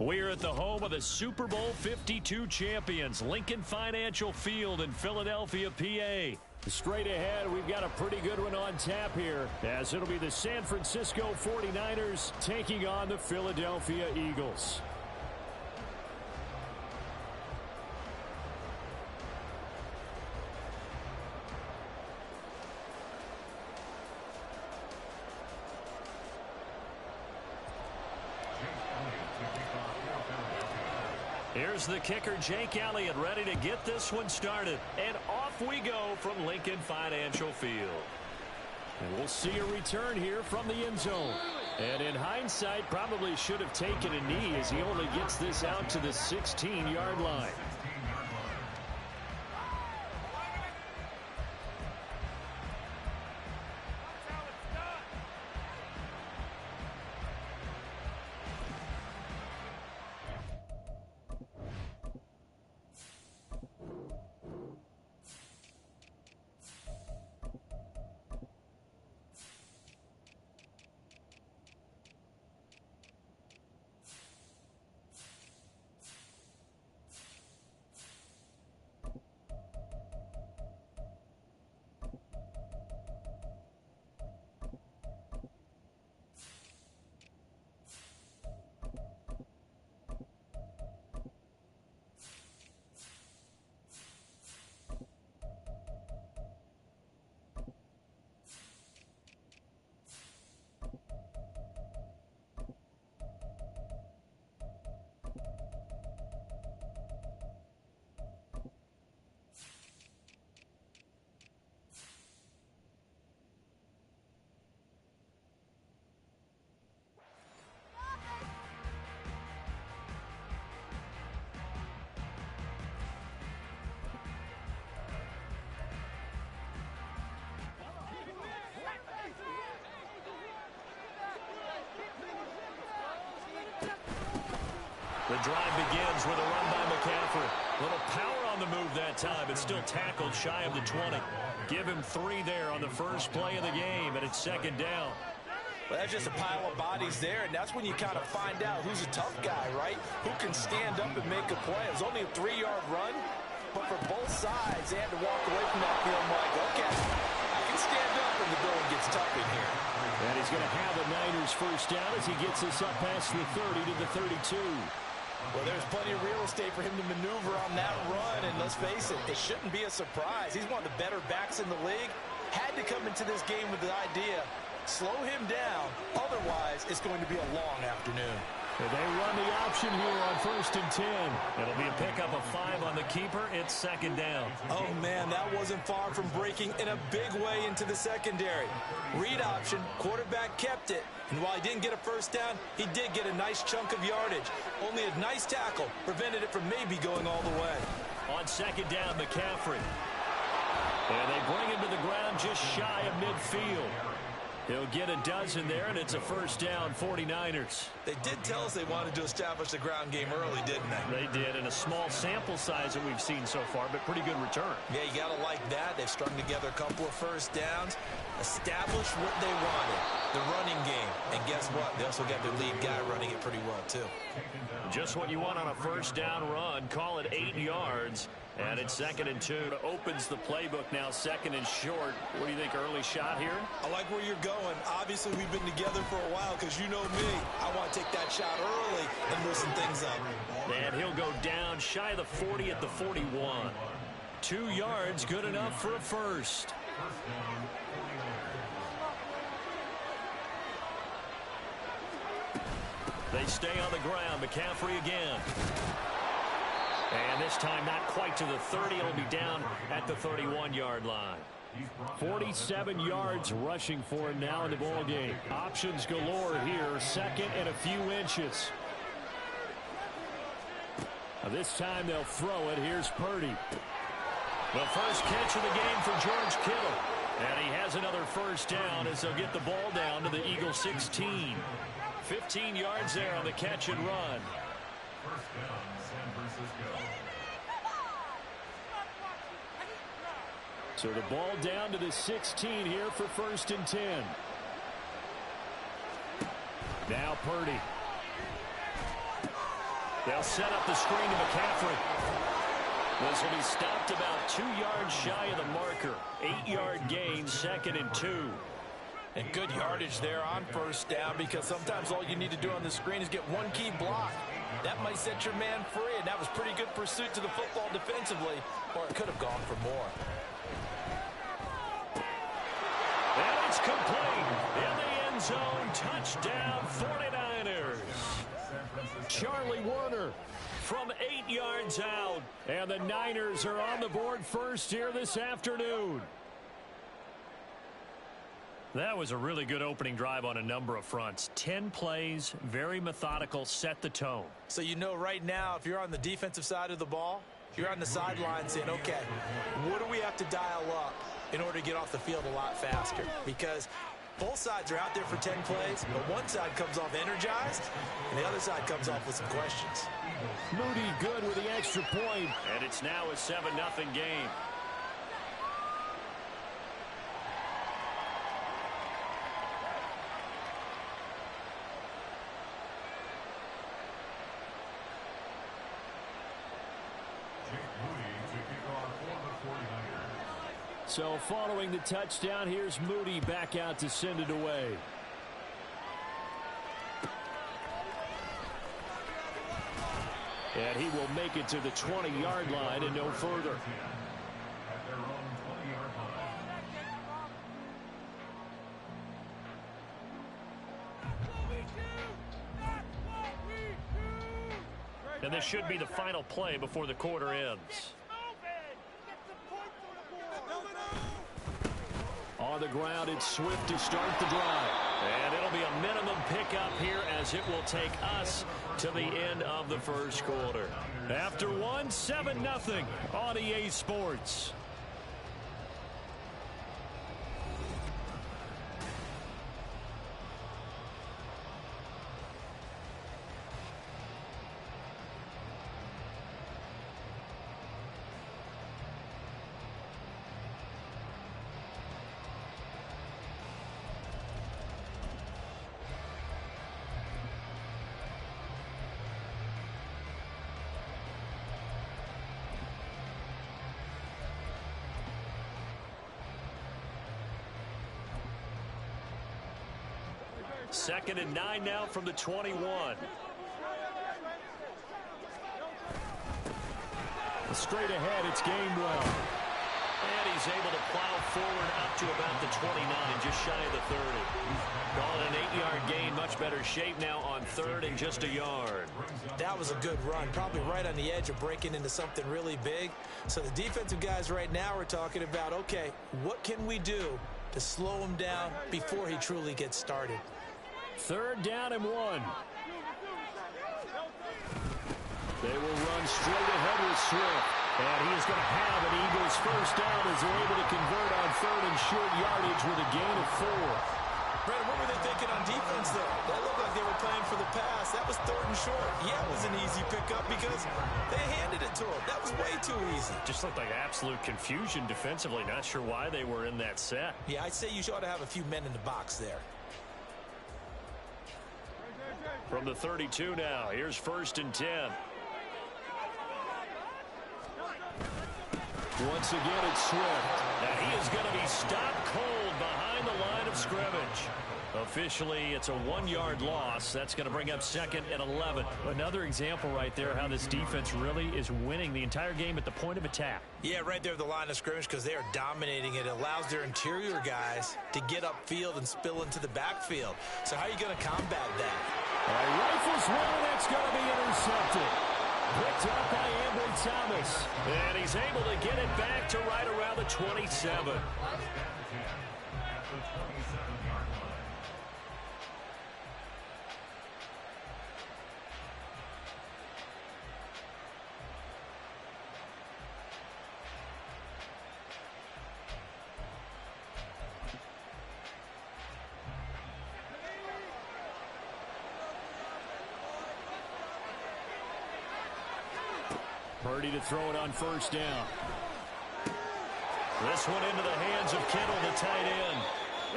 We're at the home of the Super Bowl 52 champions, Lincoln Financial Field in Philadelphia, PA. Straight ahead, we've got a pretty good one on tap here, as it'll be the San Francisco 49ers taking on the Philadelphia Eagles. Here's the kicker, Jake Elliott, ready to get this one started. And off we go from Lincoln Financial Field. And we'll see a return here from the end zone. And in hindsight, probably should have taken a knee as he only gets this out to the 16-yard line. The drive begins with a run by McCaffrey. Little power on the move that time, but still tackled shy of the 20. Give him 3 there on the first play of the game, and it's second down. Well, that's just a pile of bodies there, and that's when you kind of find out who's a tough guy, right? Who can stand up and make a play. It was only a 3-yard run, but for both sides, they had to walk away from that feeling like, okay, I can stand up when the going gets tough in here. And he's going to have a Niners first down as he gets us up past the 30 to the 32. Well, there's plenty of real estate for him to maneuver on that run, and let's face it, it shouldn't be a surprise. He's one of the better backs in the league. Had to come into this game with the idea, slow him down, otherwise it's going to be a long afternoon. And they run the option here on 1st and 10. It'll be a pickup of 5 on the keeper. It's second down. Oh, man, that wasn't far from breaking in a big way into the secondary. Read option, quarterback kept it. And while he didn't get a first down, he did get a nice chunk of yardage. Only a nice tackle prevented it from maybe going all the way. On second down, McCaffrey. And they bring him to the ground just shy of midfield. He'll get a dozen there, and it's a first down, 49ers. They did tell us they wanted to establish the ground game early, didn't they? They did, in a small sample size that we've seen so far, but pretty good return. Yeah, you got to like that. They've strung together a couple of first downs, established what they wanted, the running game. And guess what? They also got their lead guy running it pretty well, too. Just what you want on a first down run. Call it 8 yards. And it's 2nd and 2. Opens the playbook now, 2nd and short. What do you think, early shot here? I like where you're going. Obviously, we've been together for a while because you know me. I want to take that shot early and loosen things up. And he'll go down shy of the 40 at the 41. 2 yards, good enough for a first. They stay on the ground. McCaffrey again. And this time not quite to the 30. It'll be down at the 31-yard line. 47 yards rushing for him now in the ball game. Options galore here. 2nd and a few inches. Now this time they'll throw it. Here's Purdy. The first catch of the game for George Kittle. And he has another first down as they'll get the ball down to the Eagles 16. 15 yards there on the catch and run. First down, San Francisco. So the ball down to the 16 here for 1st and 10. Now Purdy. They'll set up the screen to McCaffrey. This will be stopped about 2 yards shy of the marker. 8-yard gain, 2nd and 2. And good yardage there on first down, because sometimes all you need to do on the screen is get one key block. That might set your man free, and that was pretty good pursuit to the football defensively, or it could have gone for more. And it's complete in the end zone. Touchdown, 49ers. Charlie Warner from 8 yards out. And the Niners are on the board first here this afternoon. That was a really good opening drive on a number of fronts. 10 plays, very methodical, set the tone. So you know right now, if you're on the defensive side of the ball, you're on the sideline saying, okay, what do we have to dial up in order to get off the field a lot faster? Because both sides are out there for 10 plays, but one side comes off energized, and the other side comes off with some questions. Moody good with the extra point. And it's now a 7-0 game. So following the touchdown, here's Moody back out to send it away. And he will make it to the 20-yard line and no further. At their own 20-yard line. And this should be the final play before the quarter ends. On the ground, it's Swift to start the drive. And it'll be a minimum pickup here as it will take us to the end of the first quarter. After one, 7-0 on EA Sports. Second and 9 now from the 21. Straight ahead, it's Gainwell. And he's able to plow forward up to about the 29, just shy of the 30. Calling an 8-yard gain, much better shape now on third and just a yard. That was a good run, probably right on the edge of breaking into something really big. So the defensive guys right now are talking about, okay, what can we do to slow him down before he truly gets started? Third down and 1. They will run straight ahead with Swift. And he is going to have an Eagles first down as they're able to convert on third and short yardage with a gain of 4. Brandon, what were they thinking on defense there? That looked like they were playing for the pass. That was third and short. Yeah, it was an easy pickup because they handed it to him. That was way too easy. Just looked like absolute confusion defensively. Not sure why they were in that set. Yeah, I'd say you ought to have a few men in the box there. From the 32 now, here's 1st and 10. Once again, it's Swift. And he is going to be stopped cold behind the line of scrimmage. Officially, it's a 1-yard loss. That's going to bring up 2nd and 11. Another example right there how this defense really is winning the entire game at the point of attack. Yeah, right there at the line of scrimmage because they are dominating it. It allows their interior guys to get upfield and spill into the backfield. So how are you going to combat that? Rifles one, that's going to be intercepted. Picked up by Ambry Thomas. And he's able to get it back to right around the 27. Purdy to throw it on first down. This one into the hands of Kittle, the tight end.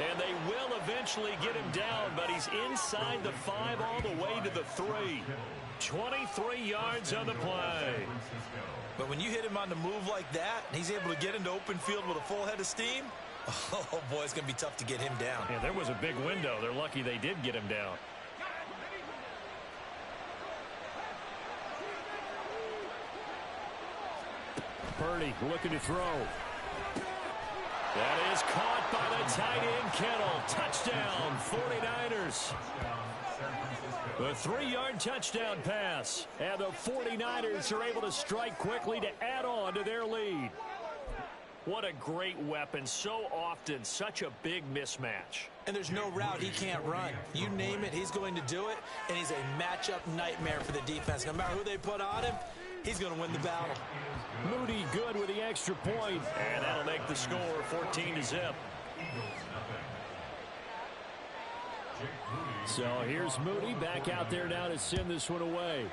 And they will eventually get him down, but he's inside the 5 all the way to the 3. 23 yards on the play. But when you hit him on the move like that, and he's able to get into open field with a full head of steam, oh, boy, it's going to be tough to get him down. Yeah, there was a big window. They're lucky they did get him down. Purdy looking to throw. That is caught by the tight end, Kittle. Touchdown, 49ers. The 3-yard touchdown pass. And the 49ers are able to strike quickly to add on to their lead. What a great weapon. So often, such a big mismatch. And there's no route he can't run. You name it, he's going to do it. And he's a matchup nightmare for the defense. No matter who they put on him, he's going to win the battle. Moody good with the extra point. And that'll make the score 14-0. So here's Moody back out there now to send this one away.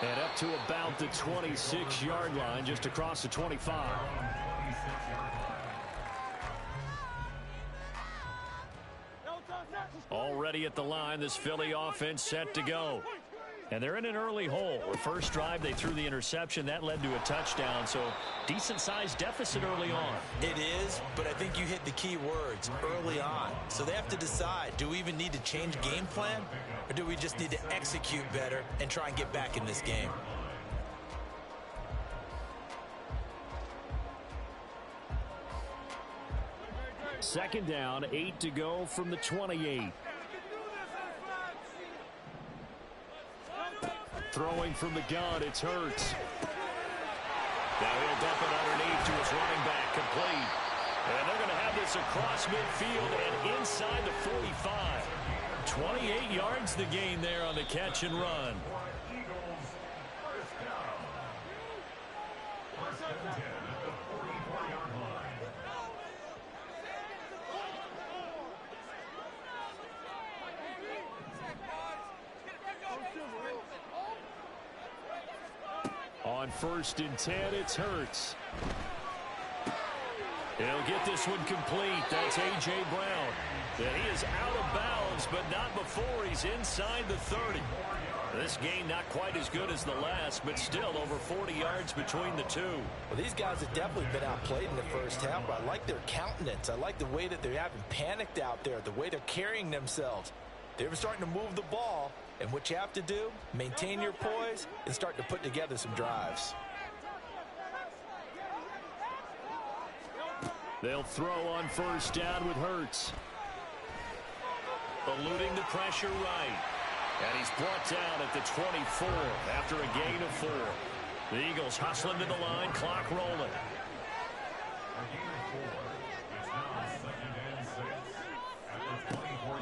And up to about the 26-yard line, just across the 25. Already at the line, this Philly offense set to go. And they're in an early hole. The first drive, they threw the interception. That led to a touchdown, so decent-sized deficit early on. It is, but I think you hit the key words, early on. So they have to decide, do we even need to change game plan, or do we just need to execute better and try and get back in this game? Second down, 8 to go from the 28. Throwing from the gun, it's Hurts. Now he'll dump it underneath to his running back, complete. And they're going to have this across midfield and inside the 45. 28 yards the gain there on the catch and run. On 1st and 10, it's Hurts. He'll get this one complete. That's A.J. Brown. And he is out of bounds, but not before he's inside the 30. This game not quite as good as the last, but still over 40 yards between the two. Well, these guys have definitely been outplayed in the first half, but I like their countenance. I like the way that they haven't panicked out there, the way they're carrying themselves. They're starting to move the ball, and what you have to do, maintain your poise and start to put together some drives. They'll throw on 1st down with Hurts. Eluding the pressure right. And he's brought down at the 24 after a gain of 4. The Eagles hustling to the line, clock rolling.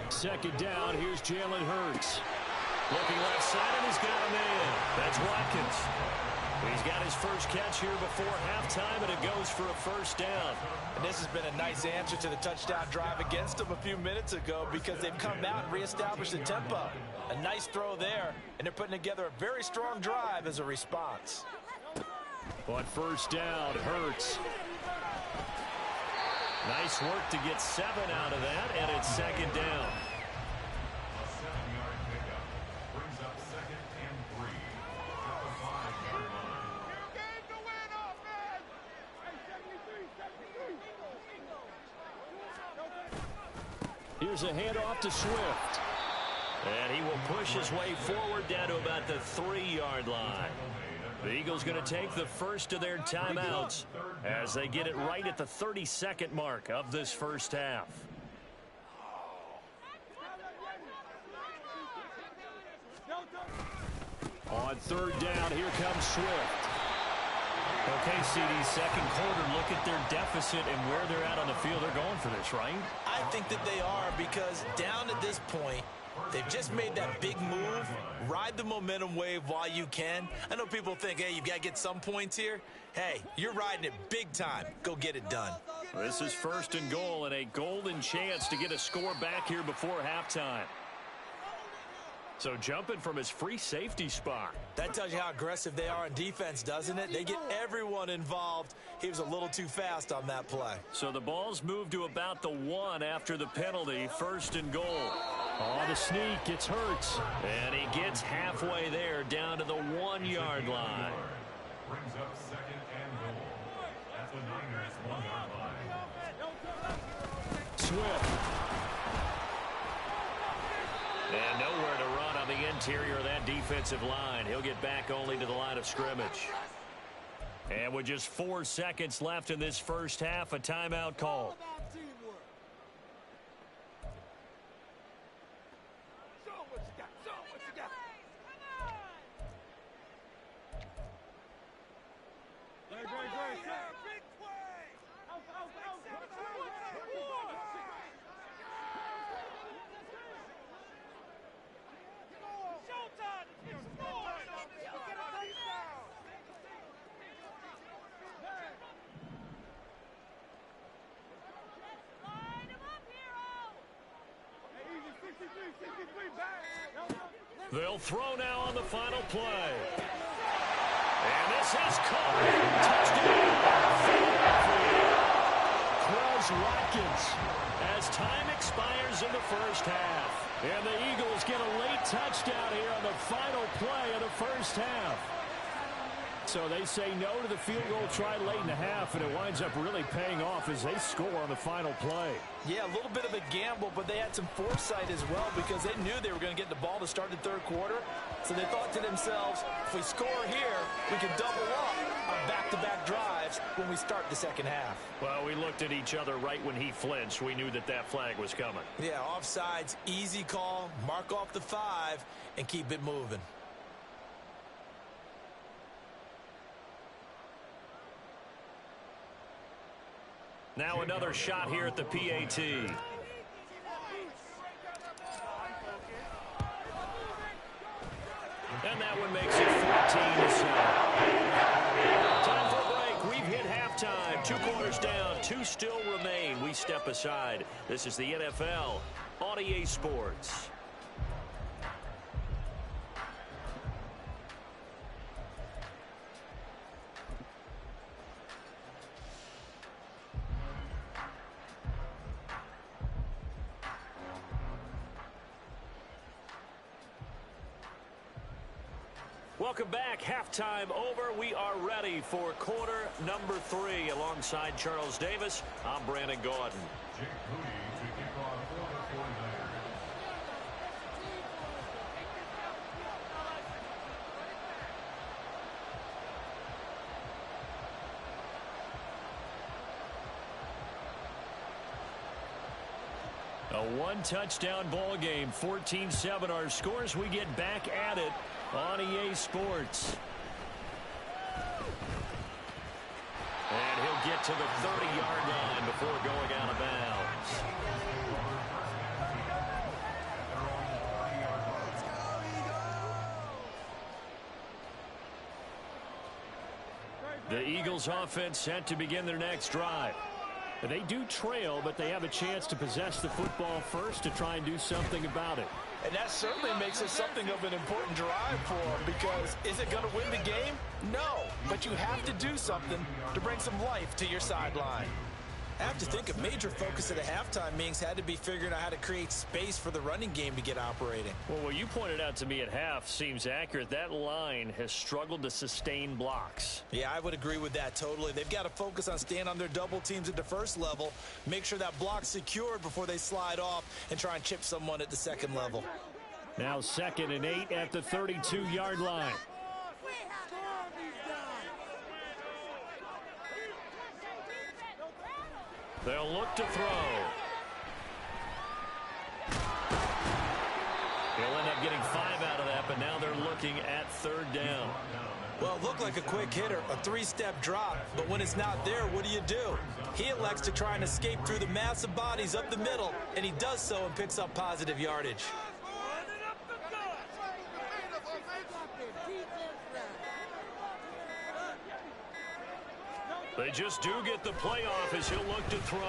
Second down, here's Jalen Hurts. Looking left side, and he's got a man. That's Watkins. He's got his first catch here before halftime, and it goes for a 1st down. And this has been a nice answer to the touchdown drive against them a few minutes ago because they've come out and reestablished the tempo. A nice throw there, and they're putting together a very strong drive as a response. On 1st down, Hurts. Nice work to get 7 out of that, and it's 2nd down. A 7-yard pickup brings up 2nd and 3 at the 5-yard line. Here's a handoff to Swift. And he will push his way forward down to about the 3-yard line. The Eagles going to take the first of their timeouts as they get it right at the 32nd mark of this first half. On 3rd down, here comes Swift. Okay, CD, second quarter, look at their deficit and where they're at on the field. They're going for this, right? I think that they are because down at this point, they've just made that big move. Ride the momentum wave while you can. I know people think, hey, you've got to get some points here. Hey, you're riding it big time. Go get it done. This is 1st and goal and a golden chance to get a score back here before halftime. So jumping from his free safety spot. That tells you how aggressive they are on defense, doesn't it? They get everyone involved. He was a little too fast on that play. So the ball's moved to about the 1 after the penalty. 1st and goal. Oh, the sneak gets Hurts. And he gets halfway there down to the 1-yard line. Brings up 2nd and goal. At the Niners' 1-yard line. Swift. And nowhere to run on the interior of that defensive line. He'll get back only to the line of scrimmage. And with just 4 seconds left in this first half, a timeout call. They'll throw now on the final play. And this is caught. Quez Watkins as time expires in the first half. And the Eagles get a late touchdown here on the final play of the first half. So they say no to the field goal try late in the half, and it winds up really paying off as they score on the final play. Yeah, a little bit of a gamble, but they had some foresight as well because they knew they were going to get the ball to start the third quarter. So they thought to themselves, if we score here, we can double up on back-to-back drives when we start the second half. Well, we looked at each other right when he flinched. We knew that that flag was coming. Yeah, offsides, easy call, mark off the 5, and keep it moving. Now another shot here at the PAT. And that one makes it 14-7. Time for a break. We've hit halftime. 2 quarters down. 2 still remain. We step aside. This is the NFL on EA Sports. Welcome back. Halftime over. We are ready for quarter number 3. Alongside Charles Davis, I'm Brandon Gordon. Jake Moody to kick off quarter 49ers. A 1-touchdown ball game, 14-7 our scores. We get back at it on EA Sports. And he'll get to the 30-yard line before going out of bounds. The Eagles offense set to begin their next drive. They do trail, but they have a chance to possess the football first to try and do something about it. And that certainly makes it something of an important drive for them because is it going to win the game? No, but you have to do something to bring some life to your sideline. I have to think a major focus of the halftime meetings had to be figuring out how to create space for the running game to get operating. Well, what you pointed out to me at half seems accurate. That line has struggled to sustain blocks. Yeah, I would agree with that totally. They've got to focus on staying on their double teams at the first level, make sure that block's secured before they slide off and try and chip someone at the second level. Now 2nd and 8 at the 32-yard line. They'll look to throw. He'll end up getting 5 out of that, but now they're looking at 3rd down. Well, it looked like a quick hitter, a 3-step drop, but when it's not there, what do? He elects to try and escape through the massive bodies up the middle, and he does so and picks up positive yardage. They just do get the playoff as he'll look to throw.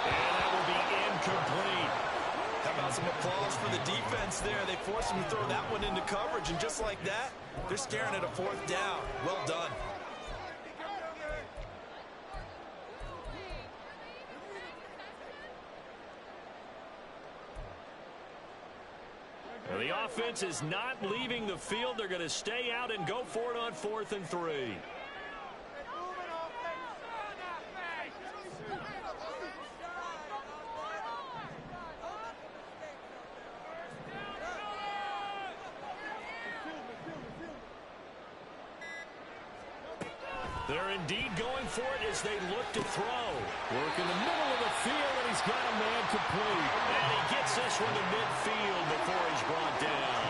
And that will be incomplete. How about Some applause for the defense there. They forced him to throw that one into coverage, and just like that, they're staring at a 4th down. Well done. Well, the offense is not leaving the field. They're going to stay out and go for it on 4th and 3. They're indeed going for it as they look to throw. Work in the middle of the field, and he's got a man complete. And he gets this one to midfield before he's brought down.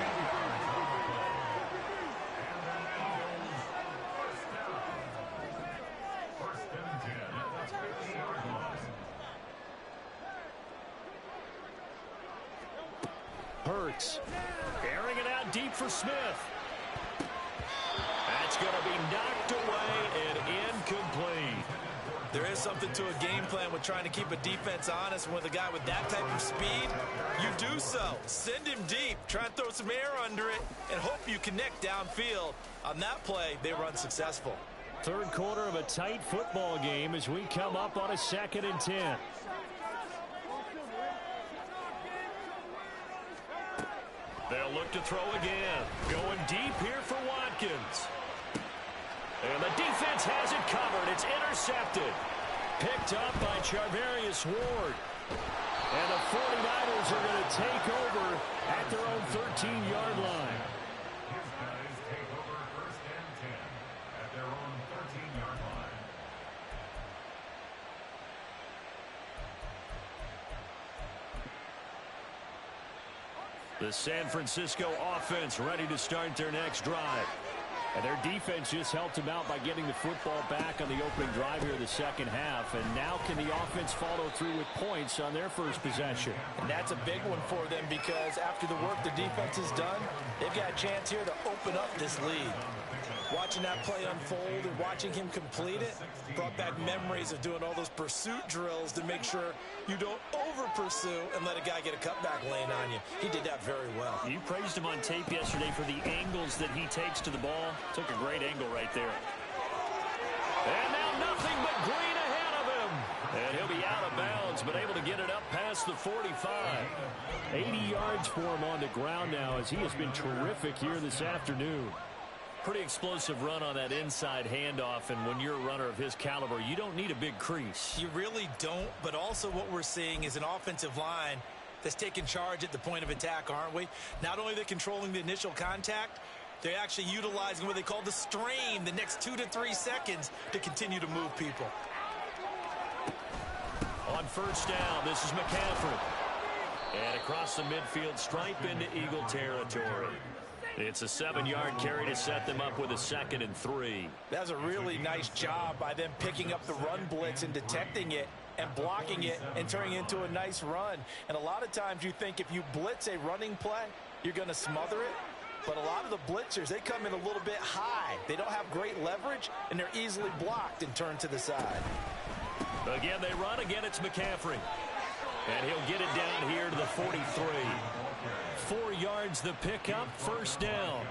First and 10 at the 50-yard line. Hurts. Airing it out deep for Smith. That's going to be knocked away and incomplete. There is something to a game plan with trying to keep a defense honest. And with a guy with that type of speed, you do so. Send him deep. Try and throw some air under it and hope you connect downfield. On that play, they run successful. Third quarter of a tight football game as we come up on a 2nd and 10. They'll look to throw again. Going deep here for Watkins. And the defense has it covered. It's intercepted. Picked up by Charvarius Ward. And the 49ers are going to take over at their own 13-yard line. His guys take over first and 10 at their own 13-yard line. The San Francisco offense ready to start their next drive. And their defense just helped them out by getting the football back on the opening drive here in the second half. And now can the offense follow through with points on their first possession? And that's a big one for them because after the work the defense has done, they've got a chance here to open up this lead. Watching that play unfold and watching him complete it brought back memories of doing all those pursuit drills to make sure you don't over-pursue and let a guy get a cutback lane on you. He did that very well. You praised him on tape yesterday for the angles that he takes to the ball. Took a great angle right there. And now nothing but green ahead of him. And he'll be out of bounds, but able to get it up past the 45. 80 yards for him on the ground now as he has been terrific here this afternoon. Pretty explosive run on that inside handoff, and when you're a runner of his caliber, you don't need a big crease. You really don't, but also what we're seeing is an offensive line that's taking charge at the point of attack, aren't we? Not only are they controlling the initial contact, they're actually utilizing what they call the strain the next 2 to 3 seconds to continue to move people. On first down, this is McCaffrey. And across the midfield stripe into Eagle territory. It's a 7-yard carry to set them up with a 2nd and 3. That's a really nice job by them picking up the run blitz and detecting it and blocking it and turning it into a nice run. And a lot of times you think if you blitz a running play, you're going to smother it. But a lot of the blitzers, they come in a little bit high. They don't have great leverage, and they're easily blocked and turned to the side. Again, they run. Again, it's McCaffrey. And he'll get it down here to the 43. 4 yards the pickup, first down.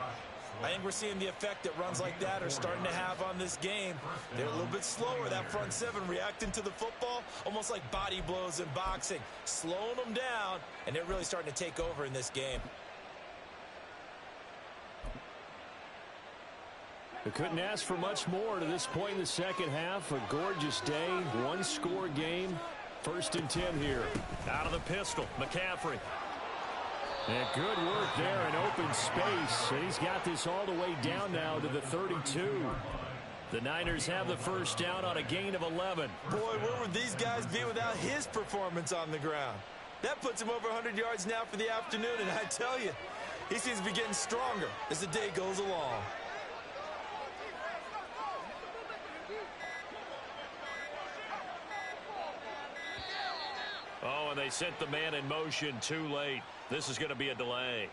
I think we're seeing the effect that runs like that are starting to have on this game. They're a little bit slower, that front seven, reacting to the football, almost like body blows in boxing, slowing them down, and they're really starting to take over in this game. They couldn't ask for much more to this point in the second half. A gorgeous day, one-score game. 1st and 10 here. Out of the pistol, McCaffrey. And good work there in open space. And he's got this all the way down now to the 32. The Niners have the first down on a gain of 11. Boy, where would these guys be without his performance on the ground? That puts him over 100 yards now for the afternoon, and I tell you, he seems to be getting stronger as the day goes along. Oh, and they sent the man in motion too late. This is going to be a delay.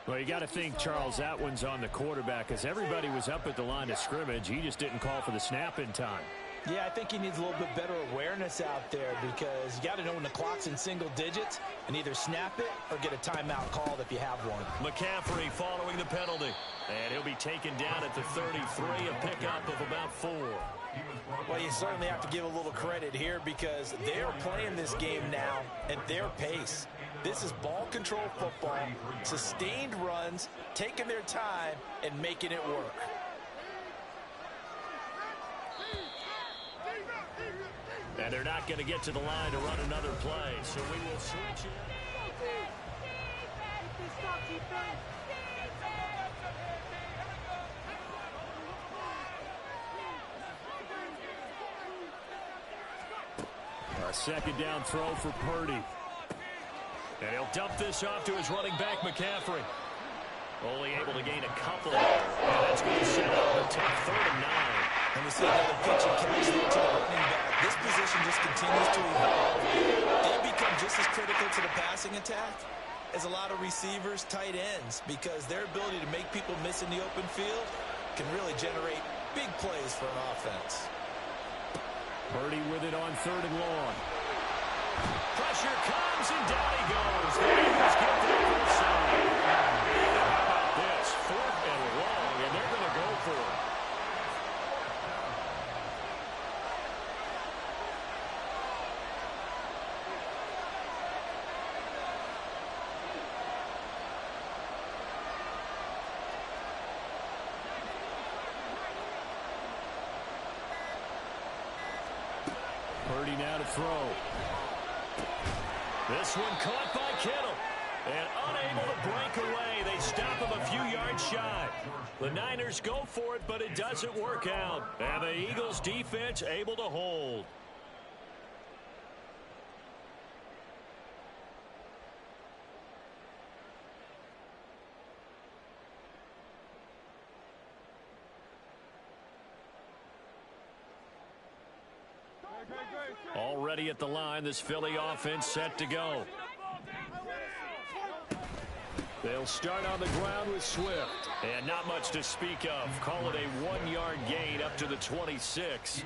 Well, you got to think Charles, that one's on the quarterback, as everybody was up at the line of scrimmage. He just didn't call for the snap in time. Yeah, I think he needs a little bit better awareness out there because you got to know when the clock's in single digits and either snap it or get a timeout called if you have one. McCaffrey following the penalty. And he'll be taken down at the 33, a pickup of about 4. Well, you certainly have to give a little credit here because they're playing this game now at their pace. This is ball control football, sustained runs, taking their time, and making it work. And they're not going to get to the line to run another play, so we will switch it. A second down throw for Purdy. And he'll dump this off to his running back, McCaffrey. Only able to gain a couple there. And that's going to set up a tough 3rd and 9. And we see another pitch and catch there to the running back. This position just continues to evolve. They become just as critical to the passing attack as a lot of receivers, tight ends, because their ability to make people miss in the open field can really generate big plays for an offense. Purdy with it on 3rd and long. Pressure comes, and down he goes. The Eagles get the first side. How about this? 4th and long, and they're going to go for it. Purdy now to throw. This one caught by Kittle. And unable to break away. They stop him a few yards shy. The Niners go for it, but it doesn't work out. And the Eagles defense able to hold. Already at the line, this Philly offense set to go. They'll start on the ground with Swift. And not much to speak of. Call it a 1-yard gain up to the 26.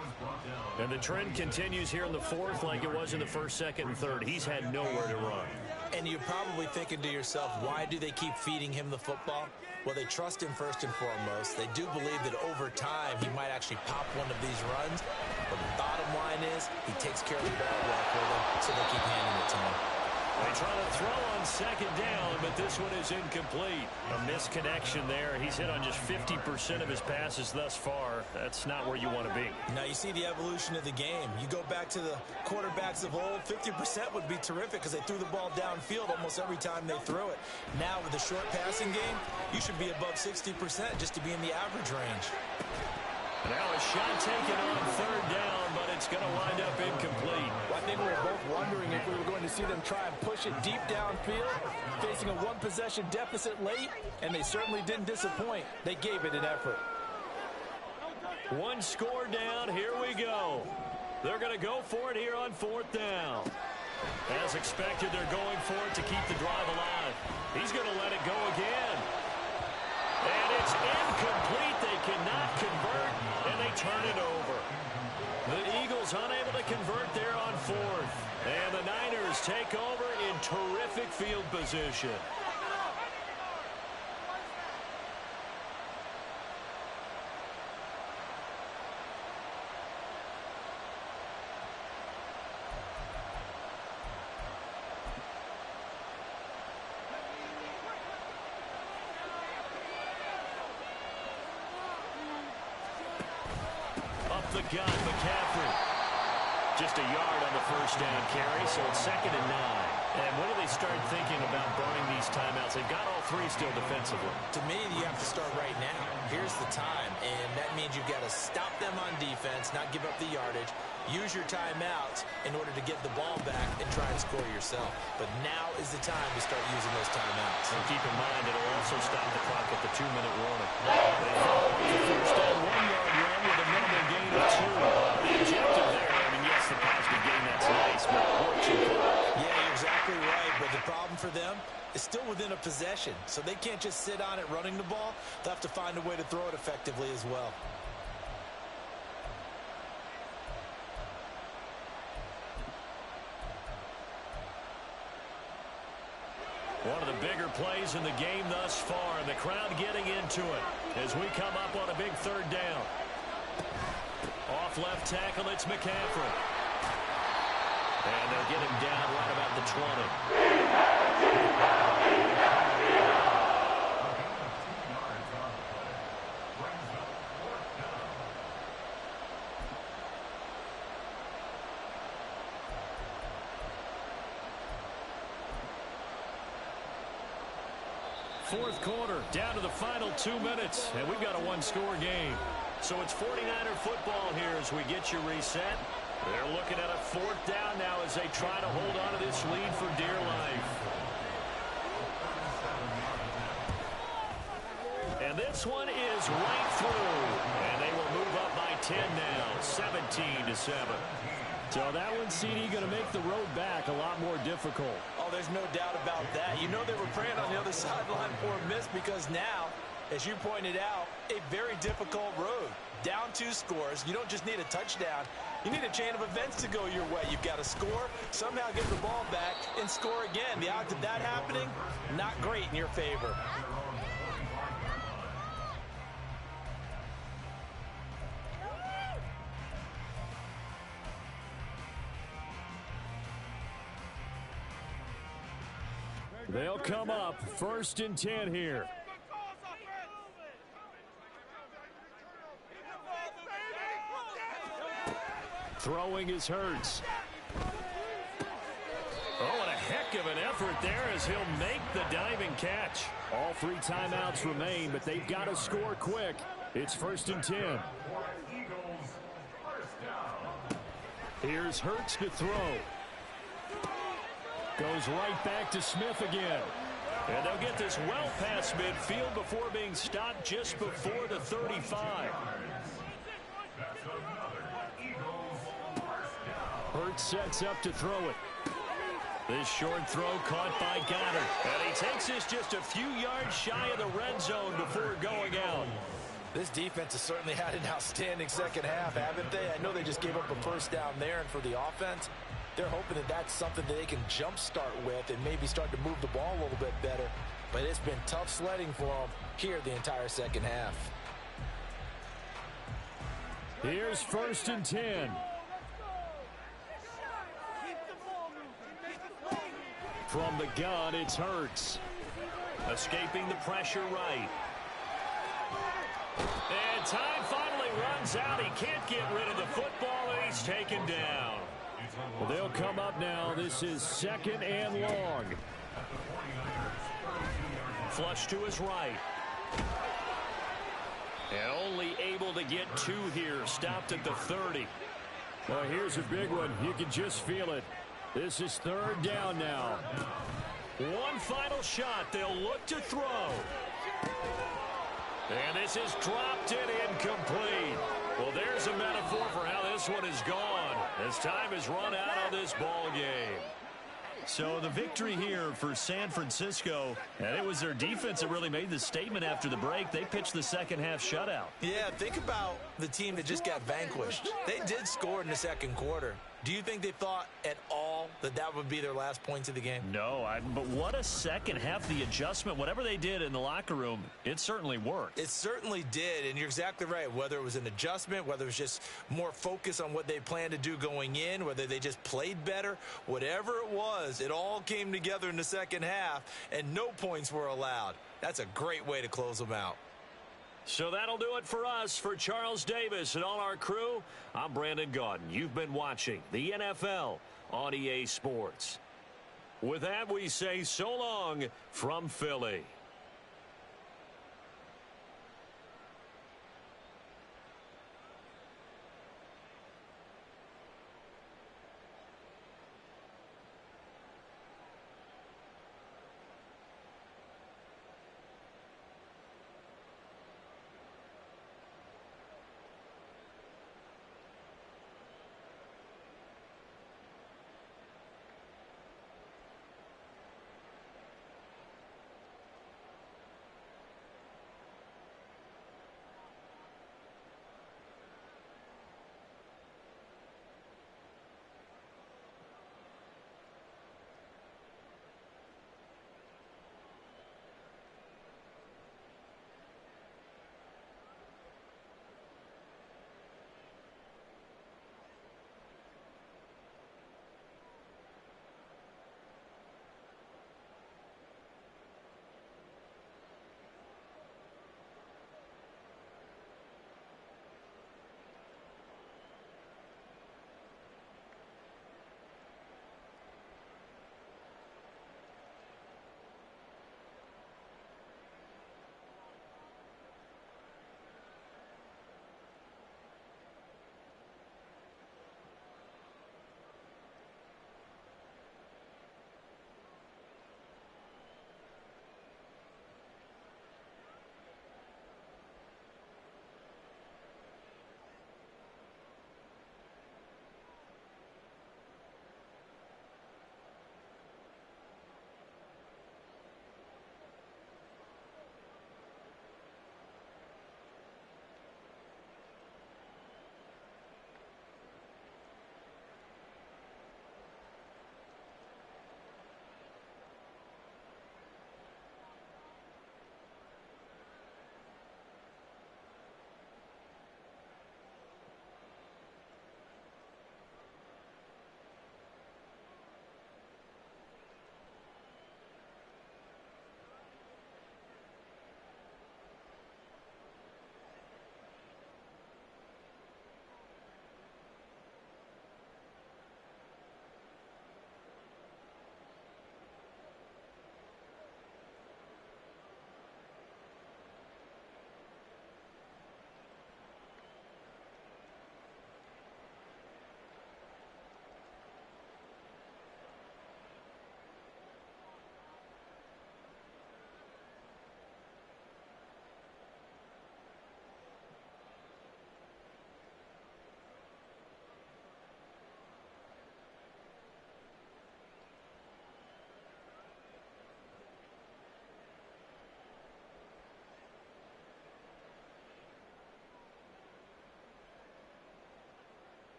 And the trend continues here in the 4th like it was in the 1st, 2nd, and 3rd. He's had nowhere to run. And you're probably thinking to yourself, why do they keep feeding him the football? Well, they trust him first and foremost. They do believe that over time he might actually pop one of these runs. But the bottom line is he takes care of the ball well for them, so they keep handing it to him. They try to throw on 2nd down, but this one is incomplete. A misconnection there. He's hit on just 50% of his passes thus far. That's not where you want to be. Now you see the evolution of the game. You go back to the quarterbacks of old, 50% would be terrific because they threw the ball downfield almost every time they threw it. Now with the short passing game, you should be above 60% just to be in the average range. Now a shot taken on 3rd down, but it's going to wind up incomplete. Well, I think we were both wondering if we were going to see them try and push it deep downfield, facing a 1-possession deficit late, and they certainly didn't disappoint. They gave it an effort. 1 score down, here we go. They're going to go for it here on 4th down. As expected, they're going for it to keep the drive alive. He's going to let it go again. And it's incomplete. They cannot convert, and they turn it over. The Eagles unable to convert there on 4th. And the Niners take over in terrific field position. The gun, McCaffrey. Just a yard on the 1st down carry, so it's 2nd and 9. And when do they start thinking about burning these timeouts? They've got all 3 still defensively. To me, you have to start right now. Here's the time, and that means you've got to stop them on defense, not give up the yardage, use your timeouts in order to get the ball back and try and score yourself. But now is the time to start using those timeouts. And keep in mind, it'll also stop the clock at the 2-minute warning. They follow the 1st down 1-yard run with a minimal gain of 2. The objective there, I mean, yes, the positive gain, that's nice, but work too quick. Yeah, you're exactly right, but the problem for them is still within a possession, so they can't just sit on it running the ball. They'll have to find a way to throw it effectively as well. better plays in the game thus far, and the crowd getting into it as we come up on a big third down. Off left tackle, it's McCaffrey. And they'll get him down right about the 20. Fourth quarter, down to the final 2 minutes, and we've got a one-score game. So it's 49er football here as we get you reset. They're looking at a fourth down now as they try to hold on to this lead for dear life. And this one is right through, and they will move up by 10 now, 17-7. So that one, CD, going to make the road back a lot more difficult. Oh, there's no doubt about that. You know they were praying on the other sideline for a miss because now, as you pointed out, a very difficult road. Down 2 scores. You don't just need a touchdown. You need a chain of events to go your way. You've got to score, somehow get the ball back, and score again. The odds of that happening, not great in your favor. They'll come up 1st and 10 here. Throwing is Hurts. Oh, and a heck of an effort there as he'll make the diving catch. All 3 timeouts remain, but they've got to score quick. It's 1st and 10. Here's Hurts to throw. Goes right back to Smith again. And they'll get this well past midfield before being stopped just before the 35. Hurts sets up to throw it. This short throw caught by Goddard. And he takes this just a few yards shy of the red zone before going out. This defense has certainly had an outstanding second half, haven't they? I know they just gave up a first down there, and for the offense, they're hoping that that's something that they can jumpstart with and maybe start to move the ball a little bit better. But it's been tough sledding for them here the entire second half. Here's 1st and 10. From the gun, it's Hurts. Escaping the pressure right. And time finally runs out. He can't get rid of the football, and he's taken down. Well, they'll come up now. This is 2nd and long. Flush to his right. And only able to get 2 here. Stopped at the 30. Well, here's a big one. You can just feel it. This is 3rd down now. One final shot. They'll look to throw. And this is dropped in incomplete. Well, there's a metaphor for how this one is gone as time has run out on this ball game. So the victory here for San Francisco, and it was their defense that really made the statement after the break. They pitched the second half shutout. Yeah, think about the team that just got vanquished. They did score in the second quarter. Do you think they thought at all that that would be their last points of the game? No, but what a second half. The adjustment, whatever they did in the locker room, it certainly worked. It certainly did, and you're exactly right. Whether it was an adjustment, whether it was just more focus on what they planned to do going in, whether they just played better, whatever it was, it all came together in the second half, and no points were allowed. That's a great way to close them out. So that'll do it for us. For Charles Davis and all our crew, I'm Brandon Gaudin. You've been watching the NFL on EA Sports. With that, we say so long from Philly.